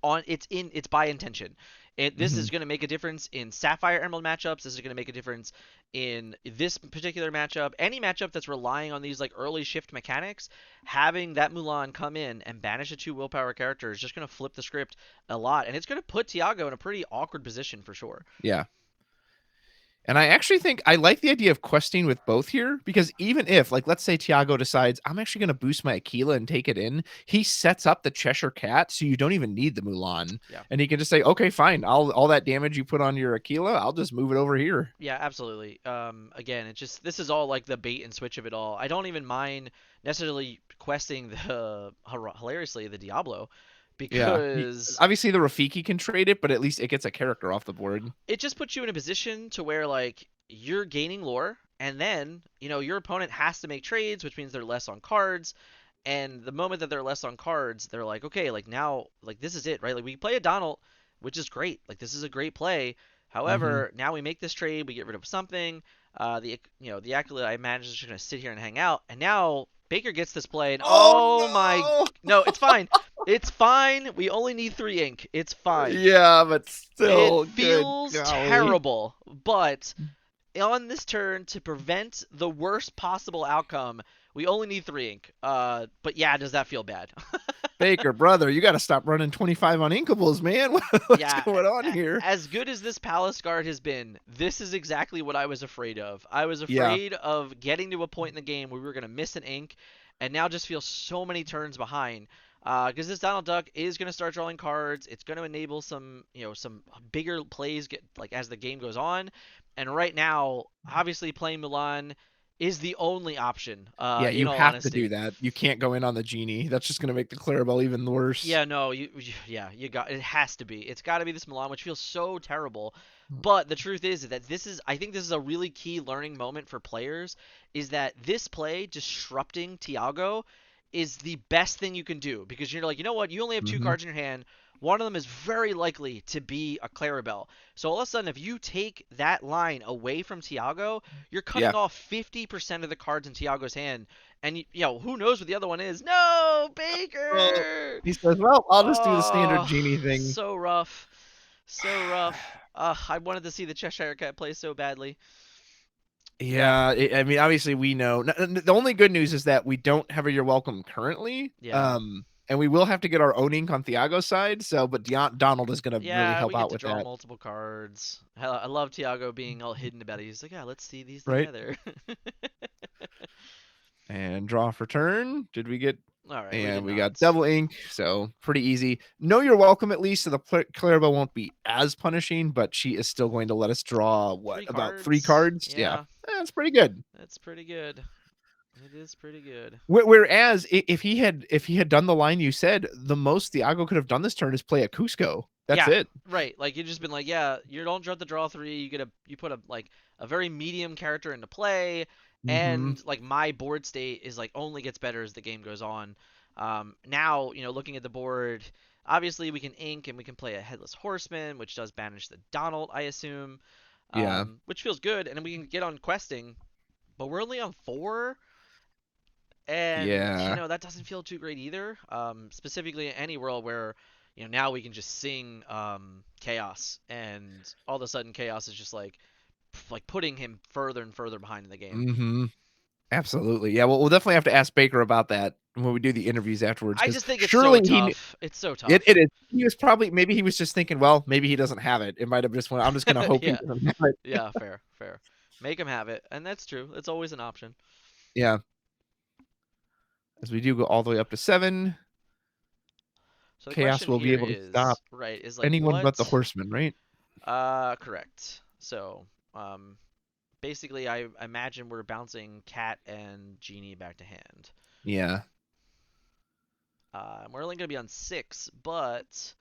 it's by intention. This Mm-hmm. is going to make a difference in Sapphire Emerald matchups. This is going to make a difference in this particular matchup. Any matchup that's relying on these like early shift mechanics, having that Mulan come in and banish a 2 willpower character is just going to flip the script a lot, and it's going to put Thiago in a pretty awkward position for sure. Yeah. And I actually think I like the idea of questing with both here because even if, like, let's say Thiago decides I'm actually going to boost my Aquila and take it in, he sets up the Cheshire Cat so you don't even need the Mulan, Yeah. and he can just say, okay, fine, all that damage you put on your Aquila, I'll just move it over here. Yeah, absolutely. Again, it's just this is all like the bait and switch of it all. I don't even mind necessarily questing the hilariously the Diablo Yeah, because obviously the Rafiki can trade it, but at least it gets a character off the board. it just puts you in a position to where like you're gaining lore and then your opponent has to make trades, which means they're less on cards, and the moment that they're less on cards, they're like, okay, like now, like this is it, right? Like we play a Donald, which is great, like this is a great play. Mm-hmm. However, now we make this trade, we get rid of something. The Acolyte, I imagine, is just gonna sit here and hang out, and now Baker gets this play, and oh my, Oh no, it's fine. It's fine. We only need 3 ink. It's no! fine. Yeah, but It still, good feels golly. terrible, but on this turn to prevent the worst possible outcome, we only need 3 ink. But yeah, does that feel bad? Baker, brother, you got to stop running 25 on Inkables, man. What's Yeah, going on here? as good as this Palace Guard has been, this is exactly what I was afraid of. I was Yeah, afraid of getting to a point in the game where we were going to miss an ink, and now just feel so many turns behind. Because this Donald Duck is going to start drawing cards. It's going to enable some bigger plays get like as the game goes on. And right now, obviously playing Milan, is the only option. Yeah, In you all have to do honesty. that. You can't go in on the genie. That's just going to make the Clarabelle even worse. Yeah, no, yeah, you got it. Has to be. It's got to be this Milan, which feels so terrible. But the truth is that I think this is a really key learning moment for players. Is that this play disrupting Thiago is the best thing you can do because you're like, you know what? You only have two Hmm. cards in your hand. One of them is very likely to be a Clarabel. So all of a sudden, if you take that line away from Thiago, you're cutting Yeah. off 50% of the cards in Thiago's hand. And who knows what the other one is? No, Well, Baker. he says, "Well, I'll just do the standard Oh, genie thing." so rough. So rough. I wanted to see the Cheshire Cat play so badly. Yeah, Yeah, I mean, obviously we know. The only good news is that we don't have a "You're welcome" currently, yeah. and we will have to get our own ink on Thiago's side. So, but Donald is going to really Yeah, help we get out to with draw that, multiple cards. Hell, I love Tiago being all hidden about it. He's like, yeah, let's see these right? together. And draw for turn. Did we get? All right, we did And we got not. double ink, so pretty easy. Know you're welcome at least, so the Clarabelle won't be as punishing, but she is still going to let us draw what Three about three cards. cards? Yeah, Yeah, that's pretty good. that's pretty good. It is pretty good. Whereas if he had done the line you said, the most Thiago could have done this turn is play a Cusco. That's Yeah, it. right. Like you've just been like, yeah, you don't draw the draw three. You put a very medium character into play, Mm-hmm. and like my board state is like only gets better as the game goes on. Now looking at the board, obviously we can ink and we can play a headless horseman, which does banish the Donald, I assume, Yeah. which feels good, and then we can get on questing, but we're only on four. And Yeah. that doesn't feel too great either. Specifically in any world where now we can just sing chaos, and all of a sudden chaos is just like putting him further and further behind in the game. Mm-hmm. Absolutely. Yeah. Well, we'll definitely have to ask Baker about that when we do the interviews afterwards, I because just think it's so surely tough. It's so it tough. is. He was probably maybe he was just thinking, well, maybe he doesn't have it. It might have just went. I'm just gonna hope he Yeah, doesn't have it. yeah, fair, fair. Make him have it, and that's true. It's always an option. Yeah. As we do go all the way up to 7, So the Chaos question will be here able to stop is right is like anyone but the what? Horseman, right? Correct. So basically I imagine we're bouncing Cat and Genie back to hand. Yeah. We're only going to be on 6, but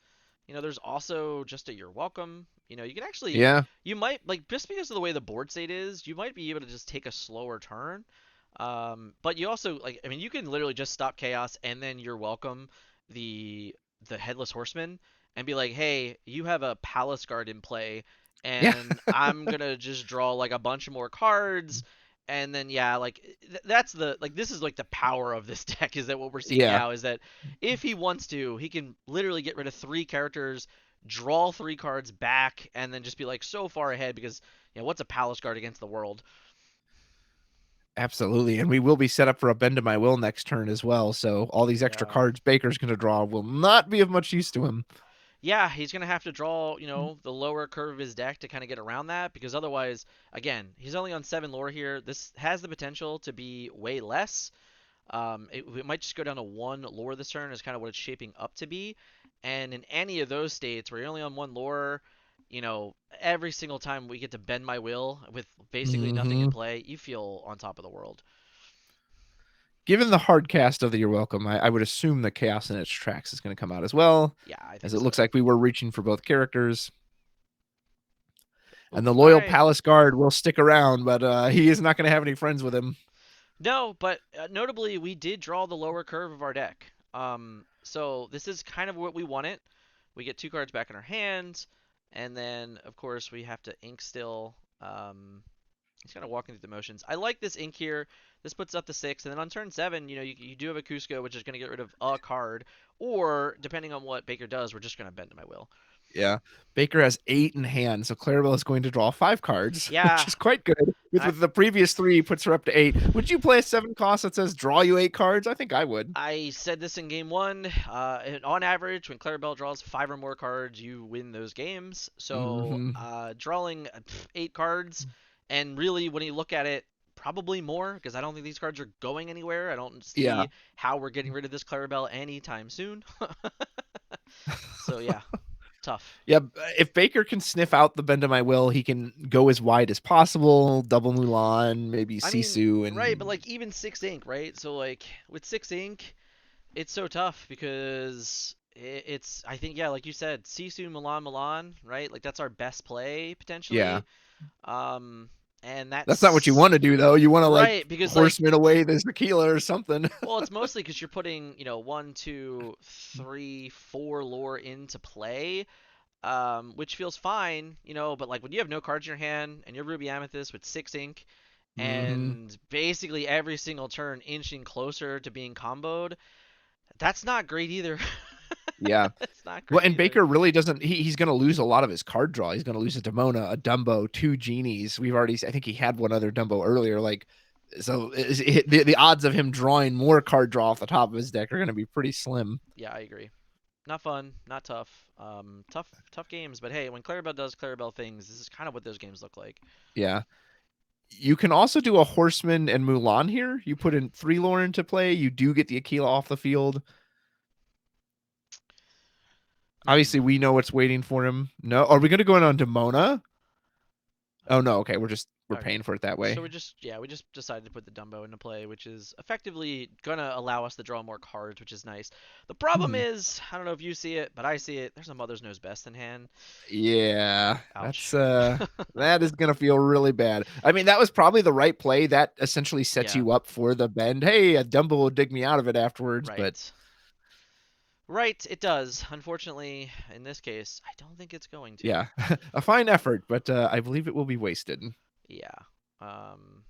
there's also just a you're welcome. You can actually, Yeah. you might like just because of the way the board state is, you might be able to just take a slower turn. But you also like, I mean, you can literally just stop chaos and then you're welcome the headless horseman and be like, hey, you have a palace guard in play, Yeah. and I'm gonna just draw like a bunch of more cards. And then yeah, like that's the like this is like the power of this deck is that what we're seeing Yeah. now is that if he wants to, he can literally get rid of 3 characters, draw 3 cards back, and then just be like so far ahead because what's a palace guard against the world? Absolutely. And we will be set up for a bend to my will next turn as well. So all these extra Yeah. cards Baker's going to draw will not be of much use to him. Yeah, he's gonna have to draw, the lower curve of his deck to kind of get around that because otherwise, again, he's only on 7 lore here. This has the potential to be way less. It might just go down to 1 lore this turn is kind of what it's shaping up to be. And in any of those states where you're only on 1 lore, every single time we get to bend my will with basically nothing in Hmm. play, you feel on top of the world. Given the hard cast of the You're Welcome, I would assume that Chaos in its tracks is going to come out as well, Yeah, I as think it looks so. like we were reaching for both characters. And Oop, the all loyal right. Palace Guard will stick around, but he is not going to have any friends with him. No, but notably, we did draw the lower curve of our deck. So this is kind of what we wanted. We get 2 cards back in our hand, and then of course we have to ink still. He's kind of walking through the motions. I like this ink here. This puts up to 6, and then on turn 7, you do have a Cusco, which is going to get rid of a card, or depending on what Baker does, we're just going to bend to my will. Yeah. Baker has 8 in hand, so Clarabelle is going to draw 5 cards, which Yeah, is quite good. I With the previous 3 puts her up to 8. Would you play a 7 cost that says draw you 8 cards? I think I would. I said this in game 1. On average, when Clarabelle draws 5 or more cards, you win those games. So Hmm. drawing 8 cards, and really when you look at it, probably more because I don't think these cards are going anywhere. I don't Yeah. see how we're getting rid of this Clarabelle anytime soon. So yeah. Tough. Yeah, if Baker can sniff out the bend of my will, he can go as wide as possible. Double Mulan, maybe I mean, Sisu, right, but and like even six ink, right? So like with six ink, it's so tough because it's I think yeah, like you said, Sisu Milan, right? Like that's our best play yeah, potentially. Um, and that's not what you that's want to do though. You want to like right because like horseman away the tequila or something. well, it's mostly because you're putting one, two, three, four lore into play, which feels fine, but like when you have no cards in your hand and you're Ruby Amethyst with six ink hmm and basically every single turn inching closer to being comboed, that's not great either. Yeah. It's not Well, great and either. Baker really doesn't. He's going to lose a lot of his card draw. He's going to lose a Demona, a Dumbo, two Genies. We've already. I think he had one other Dumbo earlier. Like, so the odds of him drawing more card draw off the top of his deck are going to be pretty slim. Yeah, I agree. Not fun, not tough. Tough games, but hey, when Clarabel does Clarabel things, this is kind of what those games look like. Yeah. You can also do a Horseman and Mulan here. You put in three lore into play. You do get the Aquila off the field. Hmm. Obviously, we know what's waiting for him. No, are we going to go in on Demona? Oh no. Okay, we're Okay. paying for it that So way. we just decided to put the Dumbo into play, which is effectively gonna allow us to draw more cards, which is nice. The problem Hmm. is, I don't know if you see it, but I see it. There's a Mother's Knows Best in hand. Yeah, Ouch. that's that is gonna feel really bad. I mean, that was probably the right play. That essentially sets Yeah, you up for the bend. Hey, a Dumbo will dig me out of it afterwards. But right. Right, it does. Unfortunately, in this case, I don't think it's going to. yeah, a fine effort, but I believe it will be wasted. Yeah. Um,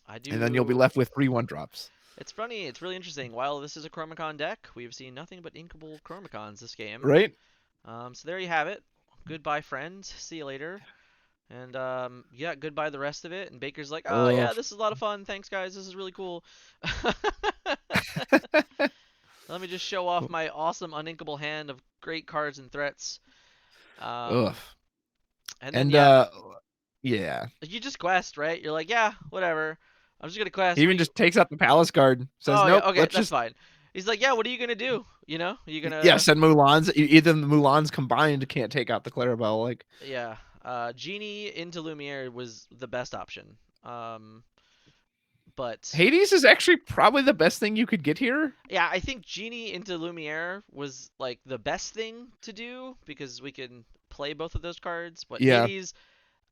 I And then you'll be do. left with 3/1 drops. It's funny. It's really interesting. While this is a Chromacon deck, we've seen nothing but inkable Chromacons this game. Right? So there you have it. Goodbye, friends. See you later. And yeah, goodbye the rest of it. And Baker's like, oh Oh, yeah, this is a lot of fun. Thanks, guys. This is really cool. Let me just show off my awesome uninkable hand of great cards and threats. ugh. Um, and then And yeah, yeah, you just quest, right? You're like, yeah, whatever. I'm just gonna quest. he What even do you? just takes out the Palace card. Says, Oh yeah, nope. okay, Let's that's just fine. He's like, yeah, what are you gonna do? You yeah, gonna send Mulans. Either the Mulans combined can't take out the Clarabelle. Like yeah. Genie into Lumiere was the best option. But Hades is actually probably the best thing you could get here. yeah, I think Genie into Lumiere was like the best thing to do because we can play both of those cards. But Yeah. Hades,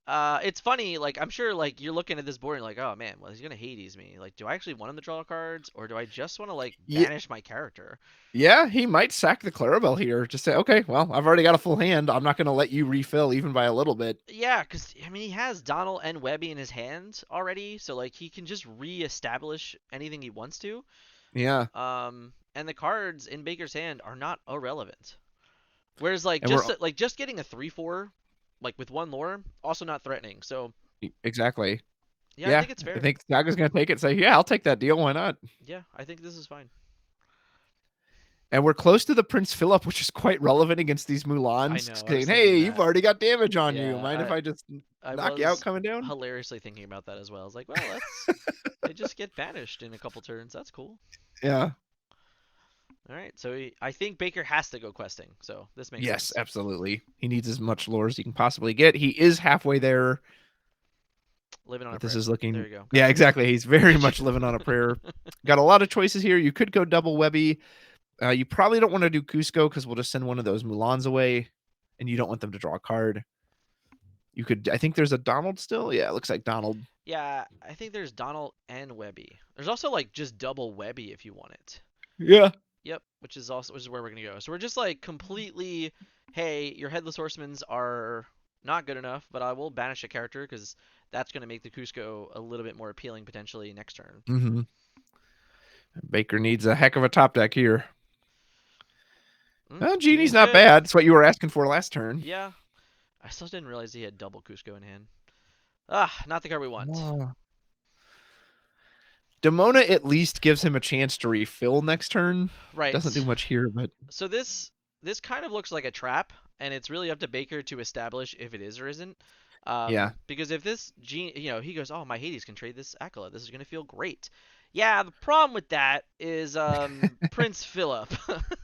it's funny. Like I'm sure, like you're looking at this board and you're like, oh man, well he's gonna Hades me. Like, do I actually want him to draw cards or do I just want to like Yeah, banish my character? yeah, he might sack the Clarabelle here. Just say, okay, well, I've already got a full hand. I'm not going to let you refill even by a little bit. Yeah, because I mean he has Donald and Webby in his hand already, so like he can just re-establish anything he wants to. Yeah, And the cards in Baker's hand are not irrelevant. Whereas like and we're just getting a 3/4 like with one lore also not threatening. So exactly. yeah, I Yeah, think it's I fair. think Thiago's going to take it. And say, yeah, I'll take that deal. Why not? Yeah, I think this is fine. And we're close to the Prince Philip, which is quite relevant against these I Mulans. know. I was Saying, hey, thinking you've that. already got damage on you. Yeah, Mind if I just I knock you out was coming down? hilariously thinking about that as well. I was like, well, that's they just get banished in a couple turns. That's cool. Yeah. All right, so I think Baker has to go questing. So this makes Yes, sense. absolutely. He needs as much lore as he can possibly get. He is halfway there. Living on a But this prayer. is There looking, you go. Got yeah, it. exactly. He's very much living on a prayer. Got a lot of choices here. You could go double Webby. You probably don't want to do Cusco because we'll just send one of those Mulans away, and you don't want them to draw a card. You could, I think there's a Donald still. Yeah, it looks like Donald. Yeah, I think there's Donald and Webby. There's also like just double Webby if you want it. Yeah. Yep, which is where we're gonna go. So we're just like completely, hey, your headless horsemen's are not good enough, but I will banish a character because that's gonna make the Cusco a little bit more appealing potentially next turn. Mm-hmm. Baker needs a heck of a top deck here. Genie's Genie's not good. bad. That's what you were asking for last turn. Yeah, I still didn't realize he had double Cusco in hand. Ah, not the card we want. Wow. Demona at least gives him a chance to refill next turn. Doesn't do Right. much here, but So this kind of looks like a trap, and it's really up to Baker to establish if it is or isn't. yeah. Because if this gene, he goes, oh, my Hades can trade this Acolyte. This is gonna feel great. Yeah, the problem with that is Prince Philip.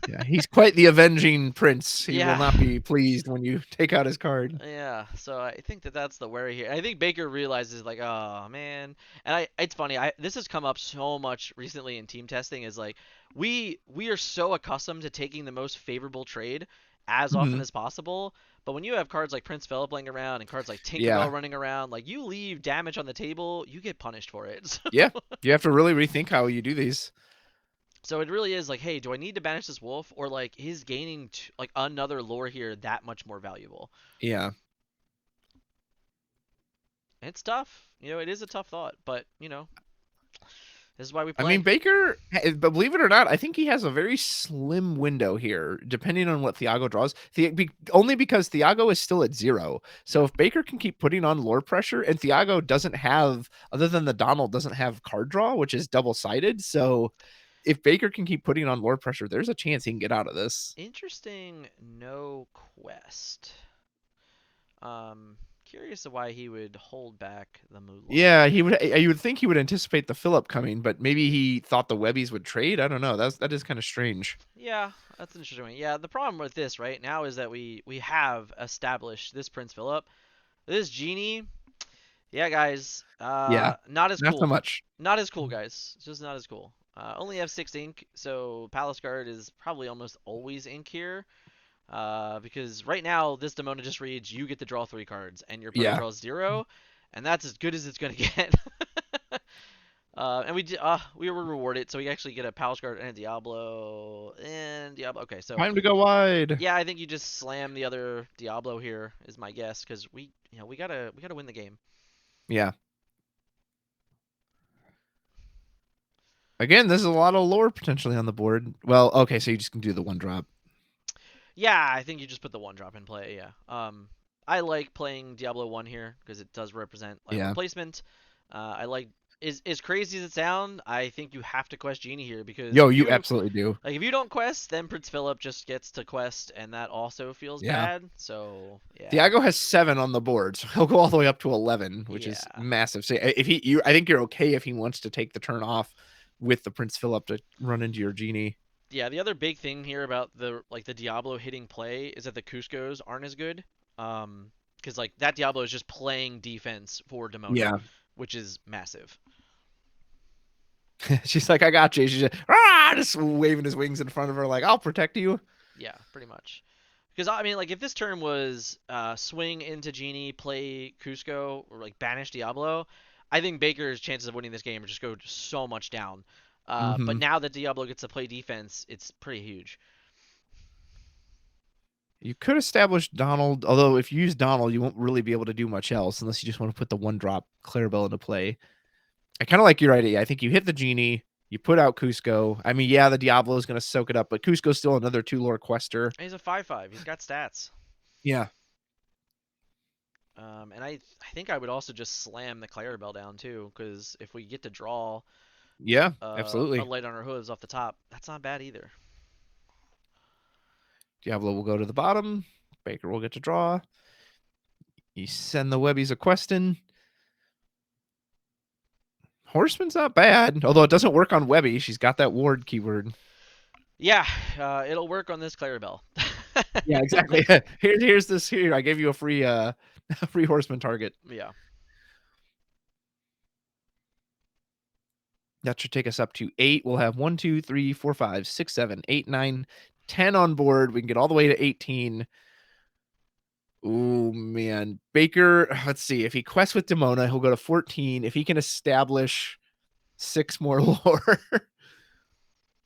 Yeah, he's quite the avenging prince. He will Yeah. not be pleased when you take out his card. Yeah, so I think that that's the worry here. I think Baker realizes like, oh man, and it's funny. This has come up so much recently in team testing. Is like we are so accustomed to taking the most favorable trade as often Hmm. as possible. But when you have cards like Prince Philip laying around and cards like Yeah, Tinkerbell running around, like you leave damage on the table, you get punished for it. yeah. You have to really rethink how you do these. So it really is like, hey, do I need to banish this wolf, or like is gaining like another lore here that much more valuable? Yeah. It's tough. It is a tough thought, but this is why we I mean, play. Baker, but believe it or not, I think he has a very slim window here, depending on what Thiago draws. Only because Thiago is still at 0. So Yeah. if Baker can keep putting on lore pressure, and Thiago doesn't have, other than the Donald, doesn't have card draw, which is double sided. So if Baker can keep putting on lore pressure, there's a chance he can get out of this. Interesting no quest. Curious of why he would hold back the Mulan. Yeah, he would. You would think he would anticipate the Phillip coming, but maybe he thought the Webbies would trade. I don't know. That is kind of strange. Yeah, that's an interesting one. Yeah, the problem with this right now is that we have established this Prince Philip. This genie, yeah, guys, Yeah, not as not so cool. much. Not as cool, guys. It's just not as cool. Only have 6 ink, so Palace Guard is probably almost always ink here. Because right now this Demona just reads you get to draw 3 cards and your opponent Yeah. draws 0, and that's as good as it's gonna get. And we were rewarded, so we actually get a Palace Guard and a Diablo. Okay, so Time to go wide. yeah, I think you just slam the other Diablo here is my guess because we gotta win the game. Yeah. Again, there's a lot of lore potentially on the board. Well, okay, so you just can do the one drop. Yeah, I think you just put the 1 drop in play. Yeah. I like playing Diablo 1 here because it does represent like Yeah. replacement. I like as crazy as it sounds. I think you have to quest Genie here because Yo, you absolutely do. if you don't quest, then Prince Philip just gets to quest, and that also feels Yeah. bad. So yeah, Thiago has 7 on the board, so he'll go all the way up to 11, which is yeah, massive. So I think you're okay if he wants to take the turn off with the Prince Philip to run into your genie. yeah. The other big thing here about the Diablo hitting play is that the Cuscos aren't as good. Because like that Diablo is just playing defense for Demona, Yeah. which is massive. She's like, I got you. She's just waving his wings in front of her, like, I'll protect you. Yeah, pretty much. Because I mean, like, if this turn was swing into Genie, play Cusco, or like banish Diablo, I think Baker's chances of winning this game just go so much down. But Hmm. now that Diablo gets to play defense, it's pretty huge. You could establish Donald, although if you use Donald, you won't really be able to do much else unless you just want to put the one drop Clarabel into play. I kind of like your idea. I think you hit the genie, you put out Cusco. I mean, yeah, the Diablo is going to soak it up, but Cusco's still another 2 lore quester. He's a 5/5. He's got stats. Yeah. And I think I would also just slam the Clarabel down too, because if we get to draw Yeah, a absolutely. light on our hooves off the top, that's not bad either. Diablo will go to the bottom. Baker will get to draw. You send the Webbies a question. Horseman's not bad, although it doesn't work on Webby. She's got that ward keyword. Yeah, it'll work on this Clarabel. Yeah, exactly. Here's this here. I gave you a free a free horseman target. Yeah. That should take us up to 8. We'll have 1, 2, 3, 4, 5, 6, 7, 8, 9, 10 on board. We can get all the way to 18. Oh man, Baker. Let's see. If he quests with Demona, he'll go to 14. If he can establish 6 more lore,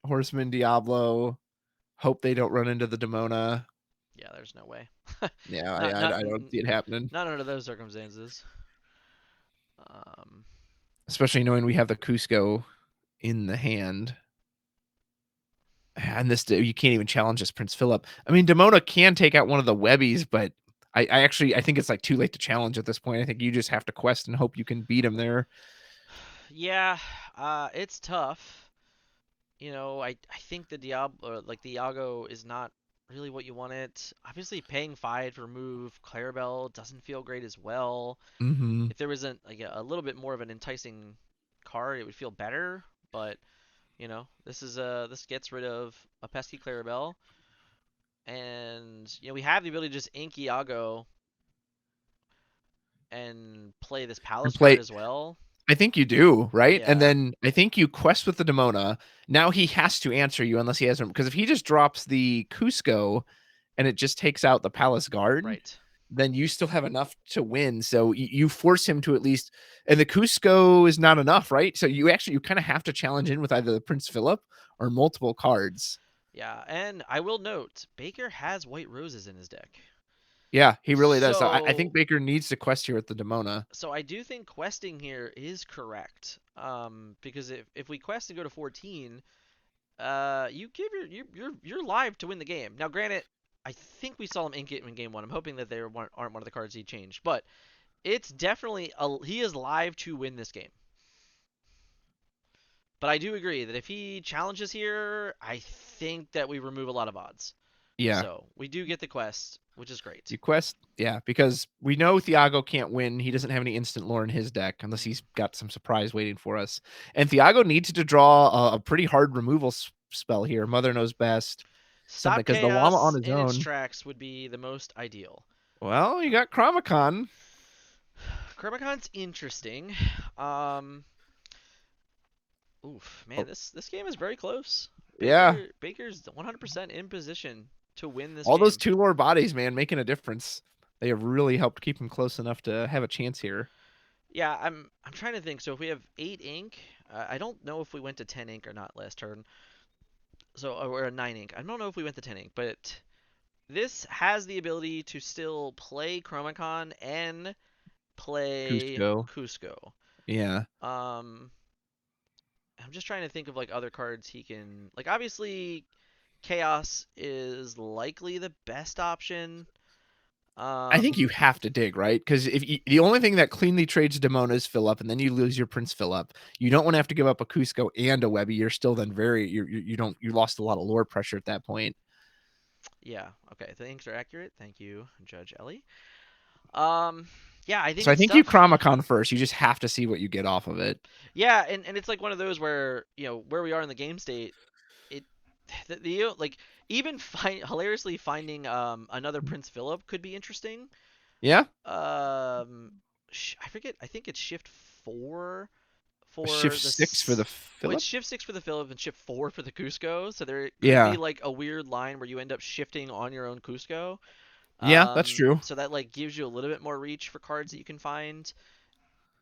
Horseman, Diablo. Hope they don't run into the Demona. Yeah, there's no way. Yeah, not not I don't see it happening. not under those circumstances. Um, Especially knowing we have the Cusco in the hand. And this, you can't even challenge this Prince Philip. I mean, Demona can take out one of the Webbies, but I think it's like too late to challenge at this point. I think you just have to quest and hope you can beat him there. yeah, it's tough. I think the Diablo, like the Iago, is not really what you wanted. Obviously, paying 5 to remove Clarabelle doesn't feel great as well. Hmm. If there wasn't like a little bit more of an enticing card, it would feel better. But this gets rid of a pesky Clarabel, and we have the ability to just ink Thiago and play this And Palace card play as well. I think you do, right? And Yeah, then I think you quest with the Demona. Now he has to answer you unless he has because if he just drops the Cusco and it just takes out the Palace Guard, right. then you still have enough to win. So you force him to at least, and the Cusco is not enough, right? So you kind of have to challenge in with either the Prince Philip or multiple cards. Yeah, and I will note Baker has white roses in his deck. Yeah, he really does. So I So think Baker needs to quest here with the Demona. so I do think questing here is correct. Because if we quest and go to 14, you give you're live to win the game. Now, granted, I think we saw him ink it in game one. I'm hoping that they aren't one of the cards he changed, but it's definitely he is live to win this game. But I do agree that if he challenges here, I think that we remove a lot of odds. Yeah. So we do get the quest, which is great. You quest, yeah, because we know Thiago can't win. He doesn't have any instant lore in his deck unless Mm. he's got some surprise waiting for us. And Thiago needs to draw a pretty hard removal spell here. Mother knows best. Something Stop because the llama on chaos his in its own. tracks would be the most ideal. Well, you got Chromacon. Kermacon's interesting. Um, Oof, man, Oh, this game is very close. yeah, Baker's 100% in position to win this all those game. two lore bodies, man, making a difference. They have really helped keep him close enough to have a chance here. Yeah, I'm trying to think. So if we have 8 ink, I don't know if we went to 10 ink or not last turn. So or a 9 ink. I don't know if we went to 10 ink, but this has the ability to still play Chromacon and play Cusco. Cusco. Yeah. Um, I'm just trying to think of like other cards he can like. Obviously, Chaos is likely the best option. I think Um, you have to dig, right? Because if the only thing that cleanly trades Demona is Philip, and then you lose your Prince Philip. You don't want to have to give up a Cusco and a Webby. You're still then you lost a lot of lore pressure at that point. yeah, okay, the inks are accurate. Thank you, Judge Ellie. Um, yeah, I think So I it's think you tough. Chromacon first. You just have to see what you get off of it. Yeah, and it's like one of those where where we are in the game state, it like even hilariously finding another Prince Philip could be interesting. Yeah, Um, I forget. I think it's shift 4 for shift the six for the well, it's Philip. shift 6 for the Philip and shift 4 for the Cusco. So there could be Yeah, like a weird line where you end up shifting on your own Cusco. yeah, that's true. So that like gives you a little bit more reach for cards that you can find.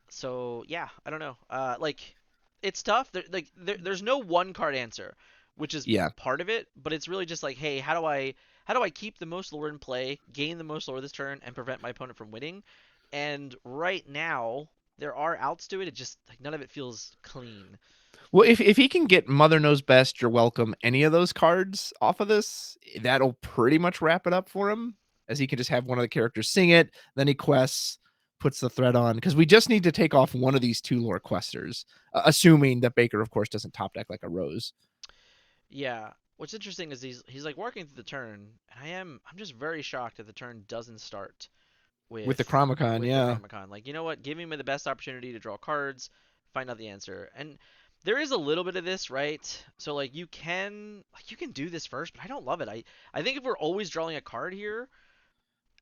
So yeah, I don't know. Like it's tough. There's no one card answer, which is Yeah. part of it. But it's really just like, hey, how do I keep the most lore in play, gain the most lore this turn, and prevent my opponent from winning? And right now there are outs to it. It just like none of it feels clean. Well, if he can get Mother Knows Best, You're Welcome, any of those cards off of this, that'll pretty much wrap it up for him. As he can just have one of the characters sing it, then he quests, puts the threat on. Because we just need to take off one of these two lore questers, assuming that Baker, of course, doesn't top deck like a Rose Yeah. What's interesting is he's like working through the turn, and I'm just very shocked that the turn doesn't start with the with Chromacon. the Yeah, Chromacon. Like, you know what? Give me the best opportunity to draw cards, find out the answer. And there is a little bit of this, right? So like you can do this first, but I don't love it. I think if we're always drawing a card here,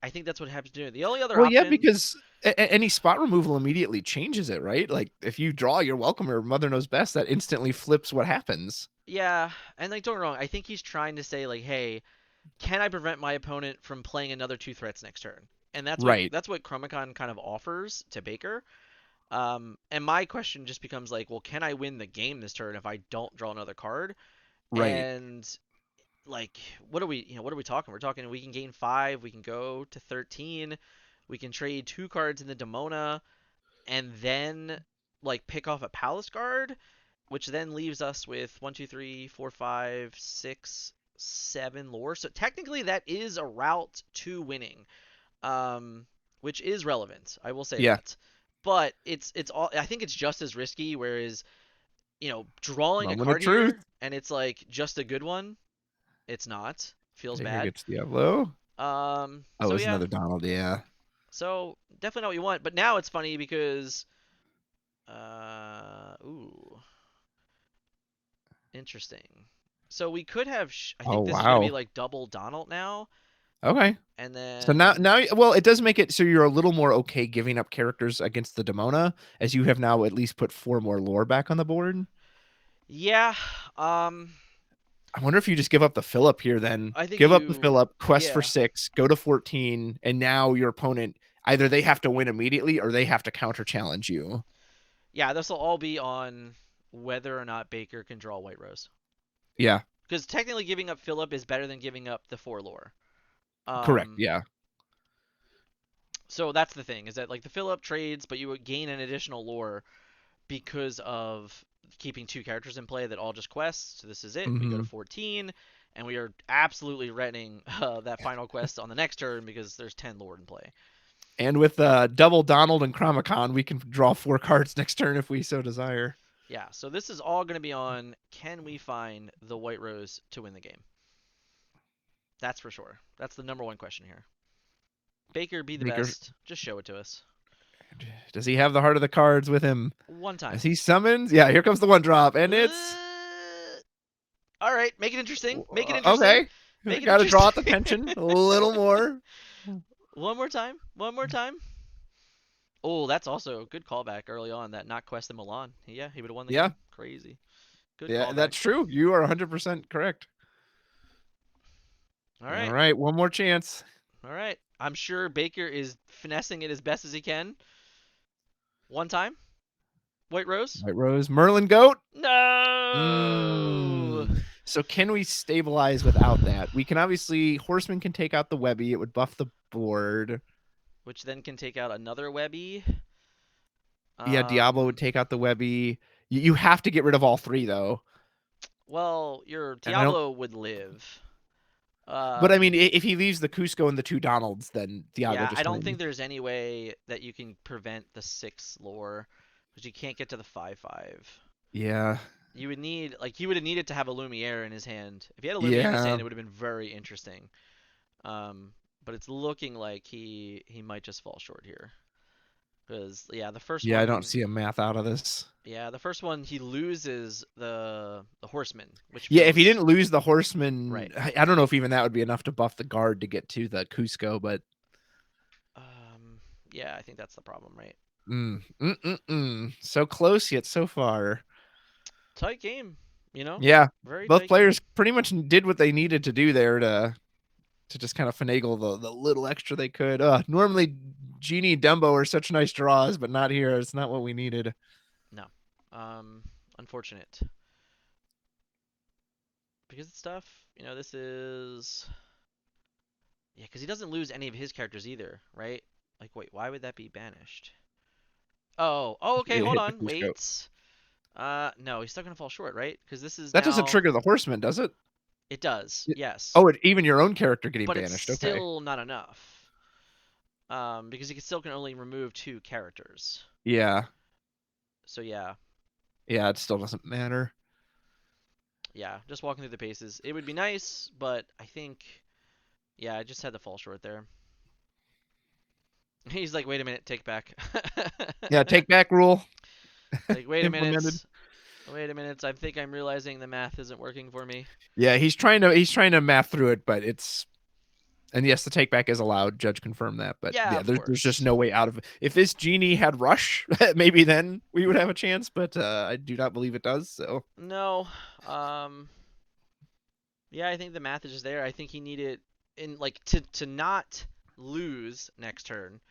I think that's what happens to do. The only other well, yeah, option, because any spot removal immediately changes it, right? Like if you draw You're Welcome or Mother Knows Best, that instantly flips what happens. yeah, and like don't get me wrong, I think he's trying to say like, hey, can I prevent my opponent from playing another 2 threats next turn? And Right, that's what Chromacon kind of offers to Baker. And my question just becomes like, well, can I win the game this turn if I don't draw another card? right, And like, what are we talking? We're talking we can gain 5, we can go to 13, we can trade 2 cards in the Demona, and then like pick off a Palace guard, which then leaves us with 1, 2, 3, 4, 5, 6, 7 lore. So technically, that is a route to winning, um, which is relevant. I will say yeah. that. But it's all. I think it's just as risky. Whereas drawing a Moment of card truth. here and it's like just a good one, it's not. Feels Baker bad. gets Diablo. Oh, So it's yeah. another Donald. Yeah. So definitely not what you want. But now it's funny because ooh. Interesting. So we could have. I Oh think this is going to be wow. like double Donald now, Okay. and So now, then now, well, it does make it so you're a little more okay giving up characters against the Demona, as you have now at least put 4 more lore back on the board. yeah. Um, I wonder if you just give up the Phillip here, then I think give up the you. Phillip, quest for Yeah. 6, go to 14, and now your opponent either they have to win immediately or they have to counter challenge you. Yeah. This will all be on whether or not Baker can draw White Rose. Yeah, Because technically, giving up Philip is better than giving up the 4 lore. correct. Um, Yeah. so that's the thing is that like the Philip trades, but you would gain an additional lore because of keeping 2 characters in play that all just quests. So this is it. We go to Hmm. 14, and we are absolutely renting that final quest on the next turn because there's 10 lore in play. And with double Donald and Chromacon, we can draw 4 cards next turn if we so desire. Yeah, so this is all going to be on can we find the White Rose to win the game? That's for sure. That's the number one question here. Baker, be the Baker, best. Just show it to us. does he have the heart of the cards with him One as time. he summons? Yeah, here comes the 1-drop, and it's All right, make it interesting. Make it interesting. okay. Make it Got to draw interesting. out the tension a little more. One more time. One more time. Oh, that's also a good callback early on. That not quest in Milan. Yeah, he would have won the Yeah, game. Crazy. Good yeah, callback. that's true. You are 100% correct. All All right. right, one more chance. All right. I'm sure Baker is finessing it as best as he can. One time. White Rose. White Rose, Merlin Goat. No. Mm. So can we stabilize without that? We can obviously Horseman can take out the Webby. It would buff the board. Which then can take out another Webby. Yeah, Diablo would Um. take out the Webby. You have to get rid of all 3 though. Well, your And I don't. Diablo would live. But I mean, if he leaves the Cusco and the 2 Donalds, then Thiago Yeah, I just don't think wins. there's any way that you can prevent the 6 lore because you can't get to the 5/5. Yeah, You would need like he would have needed to have a Lumiere in his hand. If he had a Lumiere in his yeah, hand, it would have been very interesting. Um, but it's looking like he might just fall short here because yeah, the first yeah. I don't one, see a math out of this. yeah, the first one he loses the horseman, which Yeah, if he feels didn't lose the Horseman, right. I don't know if even that would be enough to buff the guard to get to the Cusco, but Yeah, I think that's the problem, right? so close yet so far. Tight game, you know, Yeah, very both tight game. players pretty much did what they needed to do there to just kind of finagle the little extra they could. Normally Genie and Dumbo are such nice draws, but not here. It's not what we needed. No, unfortunate because it's tough. You know, this is yeah, because he doesn't lose any of his characters either, right? Like, wait, why would that be banished? Oh, okay, It hold hit the on, Cusco. wait. No, he's still gonna fall short, right? Because this is That doesn't now. trigger the Horseman, does it? It does, It- yes, Oh, even your own character getting but it's banished. Okay. still not enough. Because he still can only remove 2 characters. Yeah. So yeah, Yeah, it still doesn't matter. yeah, just walking through the paces. It would be nice, but I think, yeah, I just had to fall short there. He's like, wait a minute, take back. Yeah, take back rule Like, wait a implemented. minute. Wait a minute. I think I'm realizing the math isn't working for me. Yeah, he's trying to math through it, but it's and yes, the take back is allowed. Judge confirmed that, but Yeah, yeah, of there's just course. no way out of it. If this genie had rush, maybe then we would have a chance, but I do not believe it does. So No. Um. Yeah, I think the math is just there. I think he needed in like to not lose next turn.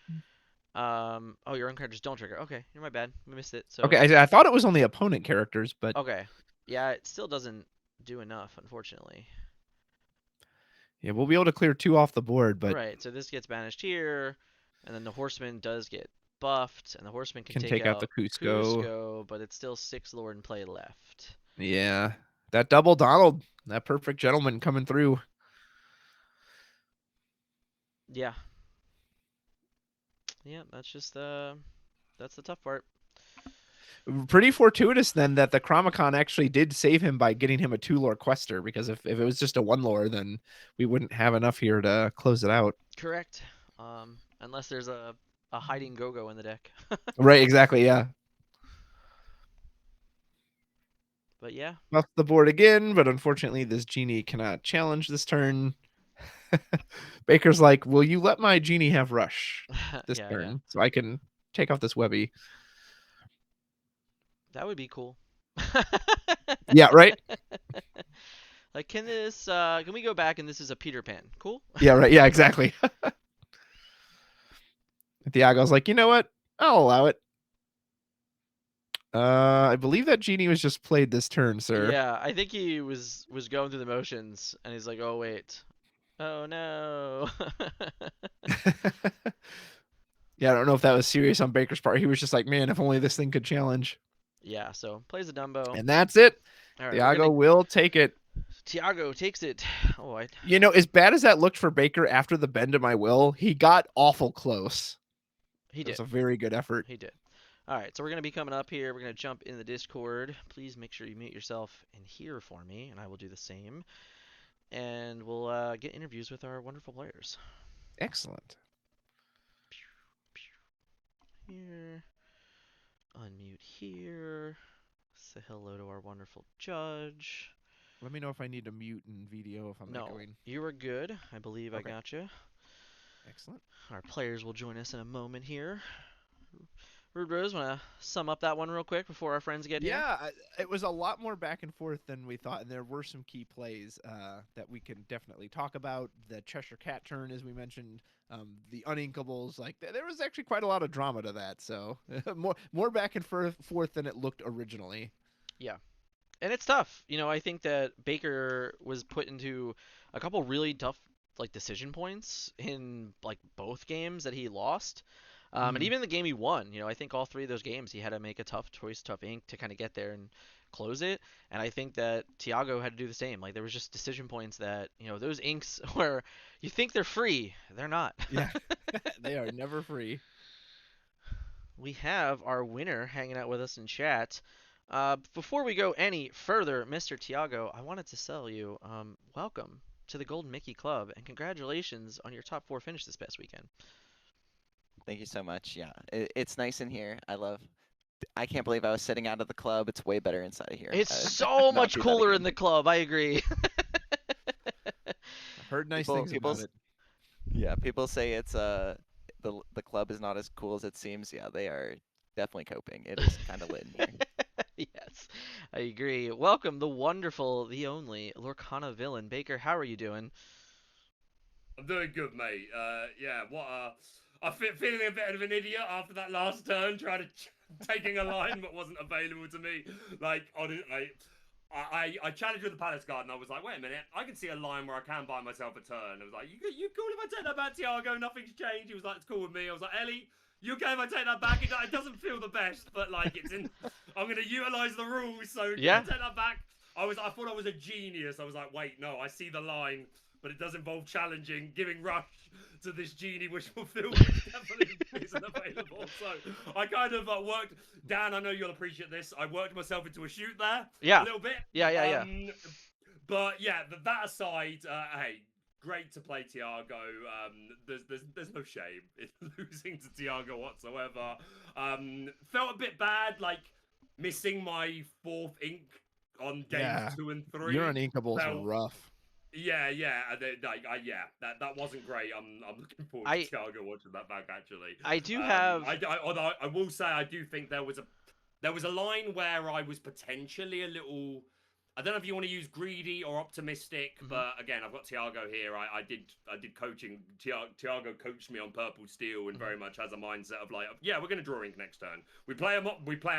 Oh, your own characters don't trigger. Okay, you're my bad. We missed it. okay, So I thought it was only opponent characters, but okay. Yeah, it still doesn't do enough, unfortunately. yeah, we'll be able to clear 2 off the board, but Right. So this gets banished here, and then the horseman does get buffed, and the horseman can can take take out the out Cusco. Cusco, but it's still 6 lore in play left. Yeah, that double Donald, that perfect gentleman coming through. Yeah. Yeah, that's just that's the tough part. Pretty fortuitous then that the Chromacon actually did save him by getting him a 2 lore quester, because if it was just a 1 lore, then we wouldn't have enough here to close it out. Correct. Unless there's a hiding go-go in the deck. Right, exactly, yeah. But But yeah, Buff the board again, but unfortunately this genie cannot challenge this turn. Baker's like, will you let my genie have rush this yeah, yeah, turn so I can take off this Webby? that would be cool. Yeah, right? Like, can we go back and this is a Peter Pan? Cool. Yeah, right. Yeah, exactly. Thiago's like, you know what? I'll allow it. I believe that genie was just played this turn, sir. Yeah, I think he was going through the motions, and he's like, "Oh wait, oh no." Yeah, I don't know if that was serious on Baker's part. He was just like, man, if only this thing could challenge. Yeah, so plays a Dumbo. And that's it. All right, we're gonna. Thiago will take it. Thiago takes it. Oh, You know, as bad as that looked for Baker after the bend to my will, he got awful close. he It was did. a very good effort. He did. All right, so we're gonna be coming up here. We're gonna jump in the Discord. Please make sure you mute yourself in here for me, and I will do the same. And we'll get interviews with our wonderful players. Excellent. Here, unmute here. Say hello to our wonderful judge. Let me know if I need to mute in video if I'm No, echoing. you are good. I believe I Okay. got you. Excellent. Our players will join us in a moment here. Rude Rose, want to sum up that one real quick before our friends get here? Yeah, it was a lot more back and forth than we thought, and there were some key plays that we can definitely talk about. The Cheshire Cat turn, as we mentioned, the Uninkables, like there was actually quite a lot of drama to that. So more back and forth than it looked originally. Yeah. And it's tough. You know, I think that Baker was put into a couple really tough like decision points in like both games that he lost. And Mm-hmm. even the game he won, you know, I think all three of those games he had to make a tough choice, tough ink to kind of get there and close it. And I think that Thiago had to do the same. Like there was just decision points that, you know, those inks where you think they're free, they're not. Yeah, they are never free. We have our winner hanging out with us in chat. Before we go any further, Mr. Tiago, I wanted to tell you, welcome to the Golden Mickey Club, and congratulations on your top four finish this past weekend. Thank you so much. Yeah, it's nice in here. I can't believe I was sitting out of the club. It's way better inside of here. It's so Not much do that cooler in again. the club. I agree. I've heard nice People, things about people's, it. yeah, people say it's the club is not as cool as it seems. Yeah, they are definitely coping. It is kind of lit in here. Yes, I agree. Welcome, the wonderful, the only Lorcana Villain. Baker, how are you doing? I'm doing good, mate. Yeah, I'm feeling a bit of an idiot after that last turn, trying to taking a line that wasn't available to me. Like, I challenged with the Palace Guard, and I was like, wait a minute, I can see a line where I can buy myself a turn. I was like, you cool if I take that back, Thiago? Nothing's changed. He was like, it's cool with me. I was like, Ellie, you okay if I take that back? It doesn't feel the best, but like, I'm gonna utilize the rules, so Yeah. take that back. I thought I was a genius. I was like, wait, no, I see the line, but it does involve challenging, giving rush to this genie wish fulfilled, which definitely isn't available. So I kind of worked. Dan, I know you'll appreciate this. I worked myself into a shoot there, Yeah. a little bit. Yeah. But yeah, that aside, hey, great to play Thiago. There's no shame in losing to Thiago whatsoever. Felt a bit bad, like missing my fourth ink on games 2 and 3. Your Uninkables were rough. Yeah, that wasn't great. I'm looking forward to Thiago watching that back. Actually, I do have. Although I will say, I do think there was a line where I was potentially a little. I don't know if you want to use greedy or optimistic, but again, I've got Thiago here. I did coaching. Thiago coached me on Purple Steel and very much has a mindset of like, yeah, we're going to draw ink next turn. We play an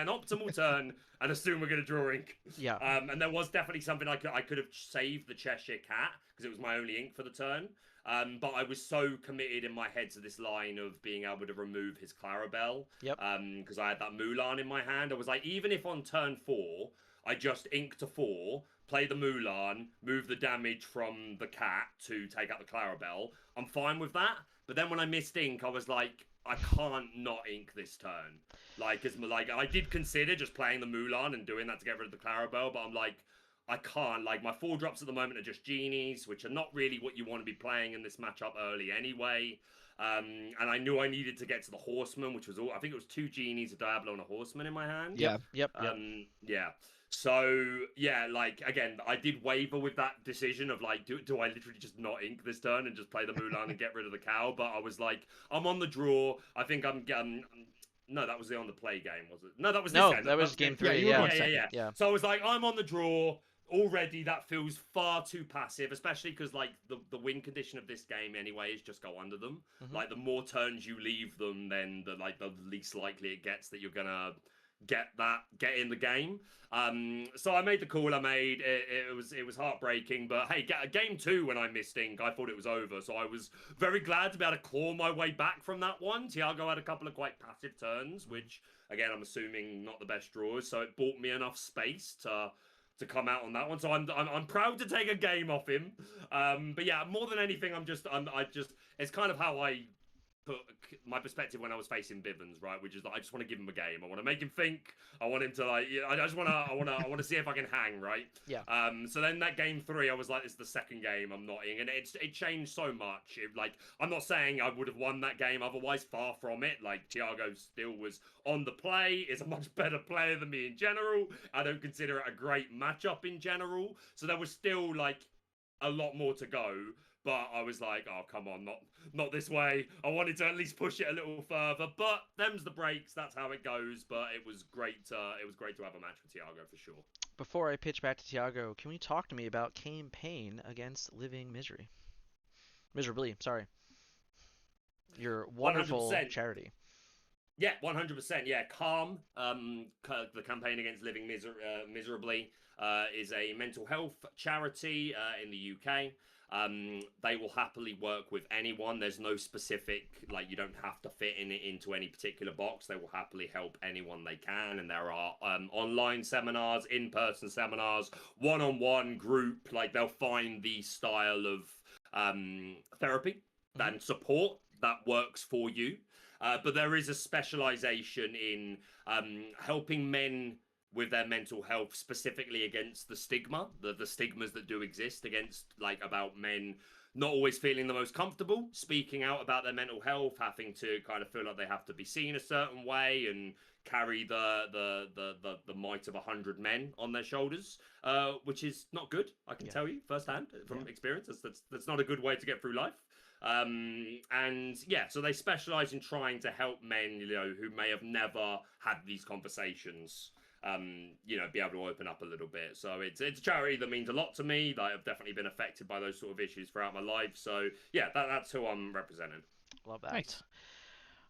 optimal turn and assume we're going to draw ink. Yeah. And there was definitely something I could have saved the Cheshire Cat because it was my only ink for the turn. But I was so committed in my head to this line of being able to remove his Clarabel. Yep. Because I had that Mulan in my hand. I was like, even if on turn 4 I just ink to 4, play the Mulan, move the damage from the cat to take out the Clarabel, I'm fine with that. But then when I missed ink, I was like, I can't not ink this turn. Like I did consider just playing the Mulan and doing that to get rid of the Clarabel, but I'm like, I can't. Like, my 4 drops at the moment are just genies, which are not really what you want to be playing in this matchup early anyway. And I knew I needed to get to the horseman, which was all. I think it was 2 genies, a Diablo, and a horseman in my hand. Yeah. Yep. Yeah. So yeah, like again, I did waver with that decision of like, do I literally just not ink this turn and just play the Mulan and get rid of the cow? But I was like, I'm on the draw. I think I'm. No, that was on the play game, was it? No, that was this No, game. that was game Yeah, 3. you were Yeah. going second. Yeah. So I was like, I'm on the draw already. That feels far too passive, especially because like the win condition of this game anyway is just go under them. Mhm. Like the more turns you leave them, then the least likely it gets that you're gonna get in the game. So I made the call I made. It was heartbreaking, but hey, game 2 when I missed ink, I thought it was over. So I was very glad to be able to claw my way back from that one. Thiago had a couple of quite passive turns, which again I'm assuming not the best draws. So it bought me enough space to come out on that one. So I'm proud to take a game off him. But yeah, more than anything, it's kind of how I put my perspective when I was facing Bivens, right? Which is like, I just want to give him a game. I want to make him think. I want him to like, I want to see if I can hang, right? Yeah. So then that game 3, I was like, this is the second game I'm not in, and it changed so much. Like, I'm not saying I would have won that game otherwise, far from it. Like, Thiago still was on the play, is a much better player than me in general. I don't consider it a great matchup in general. So there was still like a lot more to go. But I was like, oh, come on, not this way. I wanted to at least push it a little further. But them's the breaks. That's how it goes. But it was great. To have a match with Thiago for sure. Before I pitch back to Thiago, can we talk to me about campaign against Living Miserably, sorry. Your wonderful 100%. charity. Yeah, 100%. Yeah, Calm, the campaign against living miserably, is a mental health charity in the UK. They will happily work with anyone. There's no specific, like, you don't have to fit into any particular box. They will happily help anyone they can. And there are online seminars, in-person seminars, one-on-one group. Like, they'll find the style of therapy and support that works for you. But there is a specialization in helping men with their mental health, specifically against the stigma, the stigmas that do exist against, like, about men not always feeling the most comfortable speaking out about their mental health, having to kind of feel like they have to be seen a certain way and carry the might of 100 men on their shoulders, which is not good. I can tell you firsthand from experience. That's not a good way to get through life. And yeah, so they specialize in trying to help men, who may have never had these conversations, be able to open up a little bit. So it's a charity that means a lot to me. That I've definitely been affected by those sort of issues throughout my life. So yeah, that's who I'm representing. Love that. Nice.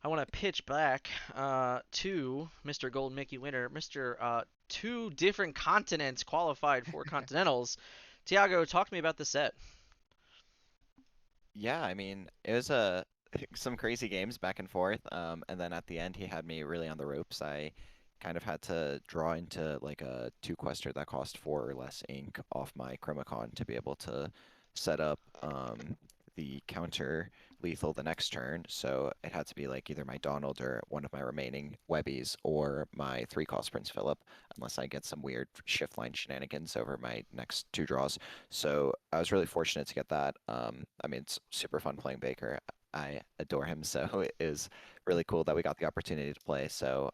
I want to pitch back to Mr. Gold Mickey winner, Mr. 2 different continents qualified for Continentals. Thiago, talk to me about the set. Yeah, I mean, it was some crazy games back and forth, and then at the end he had me really on the ropes. I kind of had to draw into like a 2-quester that cost 4 or less ink off my Chromacon to be able to set up the counter lethal the next turn. So it had to be like either my Donald or one of my remaining Webbies or my 3-cost Prince Philip, unless I get some weird shift line shenanigans over my next 2 draws. So I was really fortunate to get that. I mean, it's super fun playing Baker. I adore him, so it is really cool that we got the opportunity to play. So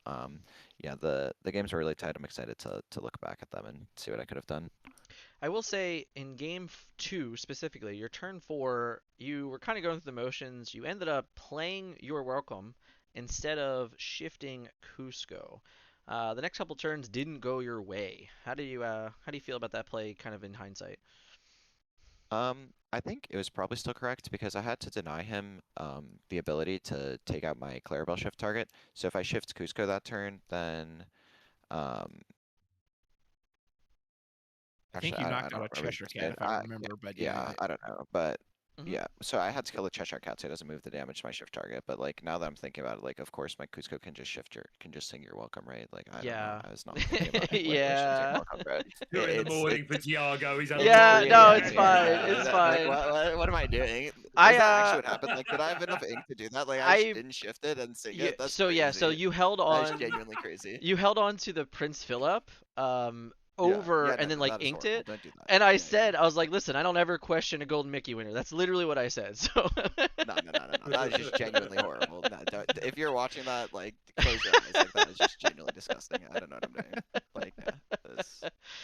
yeah, the games are really tight. I'm excited to look back at them and see what I could have done. I will say in game 2 specifically, your turn 4, you were kind of going through the motions. You ended up playing Your Welcome instead of shifting Cusco. The next couple turns didn't go your way. How do you feel about that play, kind of in hindsight? I think it was probably still correct because I had to deny him the ability to take out my Clarabel shift target. So if I shift Cusco that turn, then I think actually, you I knocked don't out a really Cheshire say Cat, it. if I remember, but Yeah, I don't know, but Mhm. yeah. So I had to kill the Cheshire Cat so it doesn't move the damage to my shift target. But like now that I'm thinking about it, like of course my Cusco can just sing your welcome, right? Like I don't know. I was not thinking about it. Like, Yeah. your welcome, bro. 2 in the It's- morning for Thiago. He's Yeah, really no, happening it's right fine, now. it's Like, fine. what am I doing? Is I, that actually what happened? Like, did I have enough ink to do that? Like, I I- didn't shift it and sing Yeah, it? That's so crazy. yeah, so you held That is on. genuinely crazy. You held on to the Prince Philip, over Yeah, and no, then no, like that is inked horrible. it. Don't do that. And I Yeah, said, yeah. I was like, listen, I don't ever question a Golden Mickey winner. That's literally what I said. So No, no, no, no, no. That is just genuinely horrible. No, don't, if you're watching that, like, close your eyes. Like, that is just genuinely disgusting. I don't know what I'm doing. Like, yeah,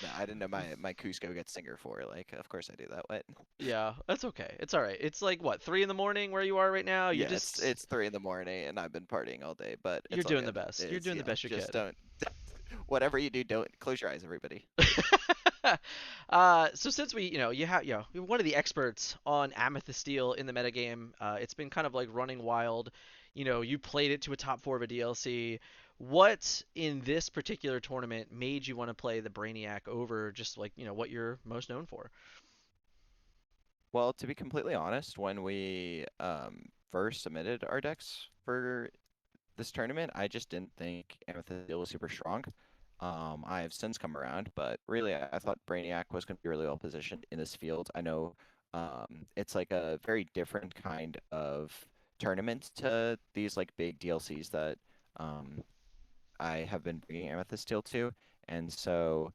no, I didn't know my Cusco gets Singer for. Like, of course I do that. What? yeah, that's okay. It's all right. It's like what, 3 in the morning where you are right now? You're Yeah, just it's 3 in the morning and I've been partying all day, but you're it's all doing the good. best. You're It's doing the best you just can. don't. Whatever you do, don't close your eyes, everybody. So since we, you're one of the experts on Amethyst Steel in the metagame, it's been kind of like running wild. You played it to a top 4 of a DLC. What in this particular tournament made you want to play the Brainiac over just like, what you're most known for? Well, to be completely honest, when we first submitted our decks for this tournament, I just didn't think Amethyst Steel was super strong. I have since come around, but really, I thought Brainiac was going to be really well positioned in this field. I know it's like a very different kind of tournament to these like big DLCs that um, I have been bringing Amethyst Steel to, and so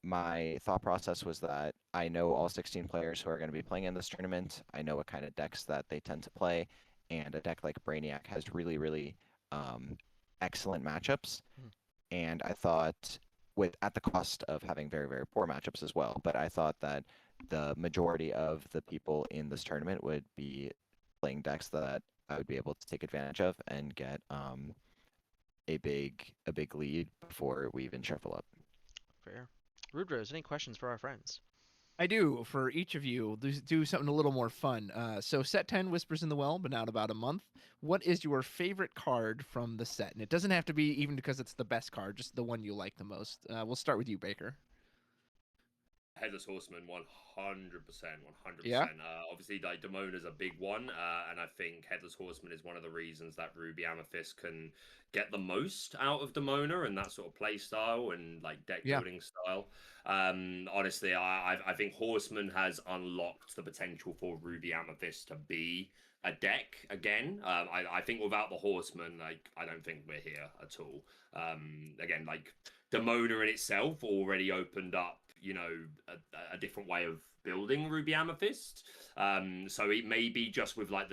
my thought process was that I know all 16 players who are going to be playing in this tournament. I know what kind of decks that they tend to play, and a deck like Brainiac has really, really um, excellent matchups. Hmm. And I thought, with at the cost of having very, very poor matchups as well, but I thought that the majority of the people in this tournament would be playing decks that I would be able to take advantage of and get a big lead before we even shuffle up. Fair. Rude Rose, any questions for our friends? I do. For each of you, do something a little more fun. So set 10 Whispers in the Well, been out about a month. What is your favorite card from the set? And it doesn't have to be even because it's the best card, just the one you like the most. We'll start with you, Baker. Headless Horseman, 100%, Yeah? 100%. Obviously, like Damona's a big one, and I think Headless Horseman is one of the reasons that Ruby Amethyst can get the most out of Damona and that sort of play style and like deck Yeah. building style. Honestly, I think Horseman has unlocked the potential for Ruby Amethyst to be a deck again. I think without the Horseman, like I don't think we're here at all. Again, like Damona in itself already opened up, a different way of building Ruby Amethyst. So it may be just with like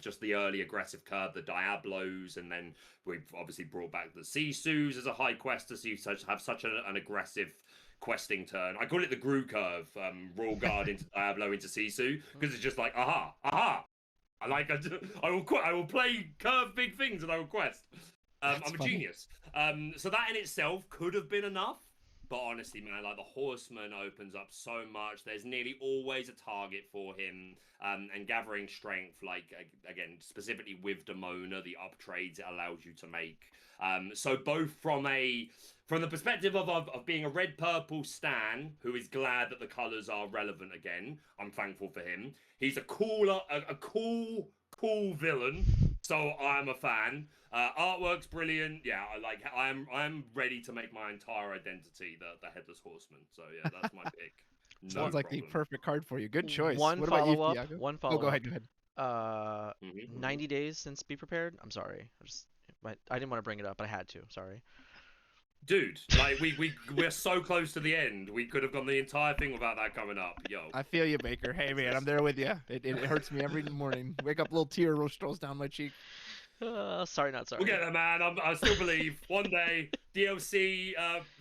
just the early aggressive curve, the Diablos, and then we've obviously brought back the Sisus as a high quester, so you have such an aggressive questing turn. I call it the Gru curve, Royal Guard into Diablo into Sisu, because it's just like, aha, aha. I will play curve big things and I will quest. I'm a funny. genius. So that in itself could have been enough. But honestly, man, like the Horseman opens up so much. There's nearly always a target for him. And gathering strength, like again, specifically with Damona, the up trades it allows you to make. So both from the perspective of being a red purple stan who is glad that the colors are relevant again, I'm thankful for him. He's a cool villain. So I'm a fan. Artwork's brilliant. Yeah, I'm ready to make my entire identity the Headless Horseman. So yeah, that's my pick. No Sounds like the problem. perfect card for you. Good choice. One What about you, follow-up. Thiago? One Oh, go follow-up. ahead. Go ahead. 90 days since Be Prepared. I'm sorry. I didn't want to bring it up, but I had to. Sorry. Dude, like we're so close to the end. We could have gone the entire thing without that coming up. Yo. I feel you, Baker. Hey, man, I'm there with you. It hurts me every morning. Wake up, a little tear rolls down my cheek. Sorry, not sorry. We'll get there, man. I still believe one day DLC,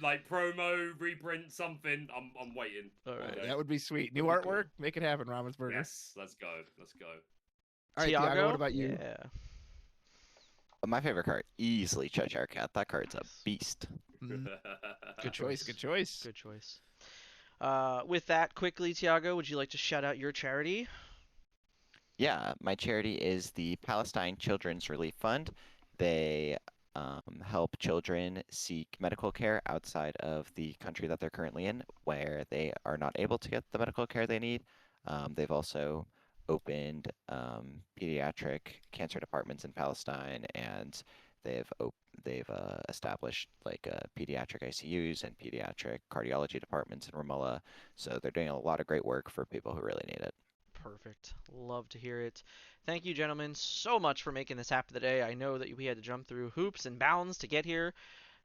like promo, reprint, something. I'm waiting. All right. Okay. That would be sweet. New That'd be artwork, make it happen, Ravensburger. Yes, let's go. Let's go. All right, Thiago, what about you? Yeah. My favorite card, easily Cheshire Cat. That card's a beast. Good choice. Good choice. Good choice. With that, quickly, Thiago, would you like to shout out your charity? Yeah, my charity is the Palestine Children's Relief Fund. They help children seek medical care outside of the country that they're currently in, where they are not able to get the medical care they need. They've also opened pediatric cancer departments in Palestine, and they've established like pediatric ICUs and pediatric cardiology departments in Ramallah. So they're doing a lot of great work for people who really need it. Perfect. Love to hear it. Thank you, gentlemen, so much for making this happen today. I know that we had to jump through hoops and bounds to get here.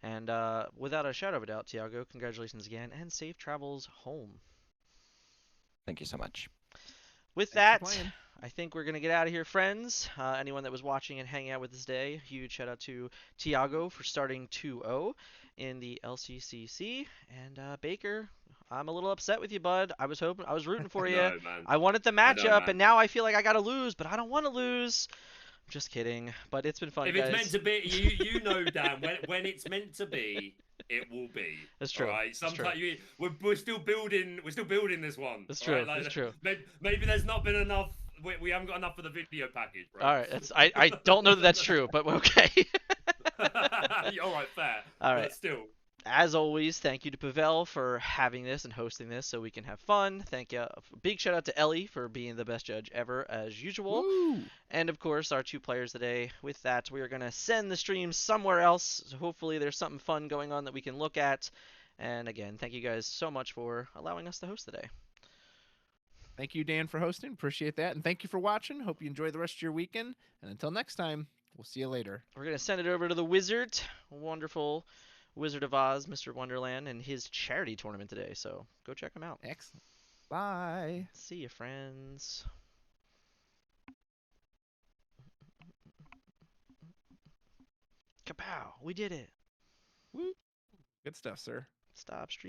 And without a shadow of a doubt, Thiago, congratulations again, and safe travels home. Thank you so much. With Thanks for that, playing. I think we're going to get out of here, friends. Anyone that was watching and hanging out with us today, huge shout out to Thiago for starting 2-0 in the LCCC. And Baker, I'm a little upset with you, bud. I was rooting for I you. know, man. I wanted the I know, matchup, and man. now I feel like I got to lose, but I don't want to lose. I'm just kidding, but it's been fun, If guys. it's meant to be, you know, Dan, when it's meant to be, it will be. That's true. All right. That's true. Sometimes we're still building. We're still building this one. That's all right? true. That's true. Maybe there's not been enough. We haven't got enough for the video package, bro. All right. I don't know that that's true, but okay. All right, fair. All right. But still. As always, thank you to Pavel for having this and hosting this so we can have fun. Thank you. Big shout out to Ellie for being the best judge ever, as usual. Woo! And of course, our 2 players today. With that, we are going to send the stream somewhere else. So hopefully, there's something fun going on that we can look at. And again, thank you guys so much for allowing us to host today. Thank you, Dan, for hosting. Appreciate that. And thank you for watching. Hope you enjoy the rest of your weekend. And until next time, we'll see you later. We're going to send it over to the Wizard. Wonderful Wizard of Oz, Mr. Wonderland, and his charity tournament today. So go check him out. Excellent. Bye. See you, friends. Kapow! We did it. Woo. Good stuff, sir. Stop streaming.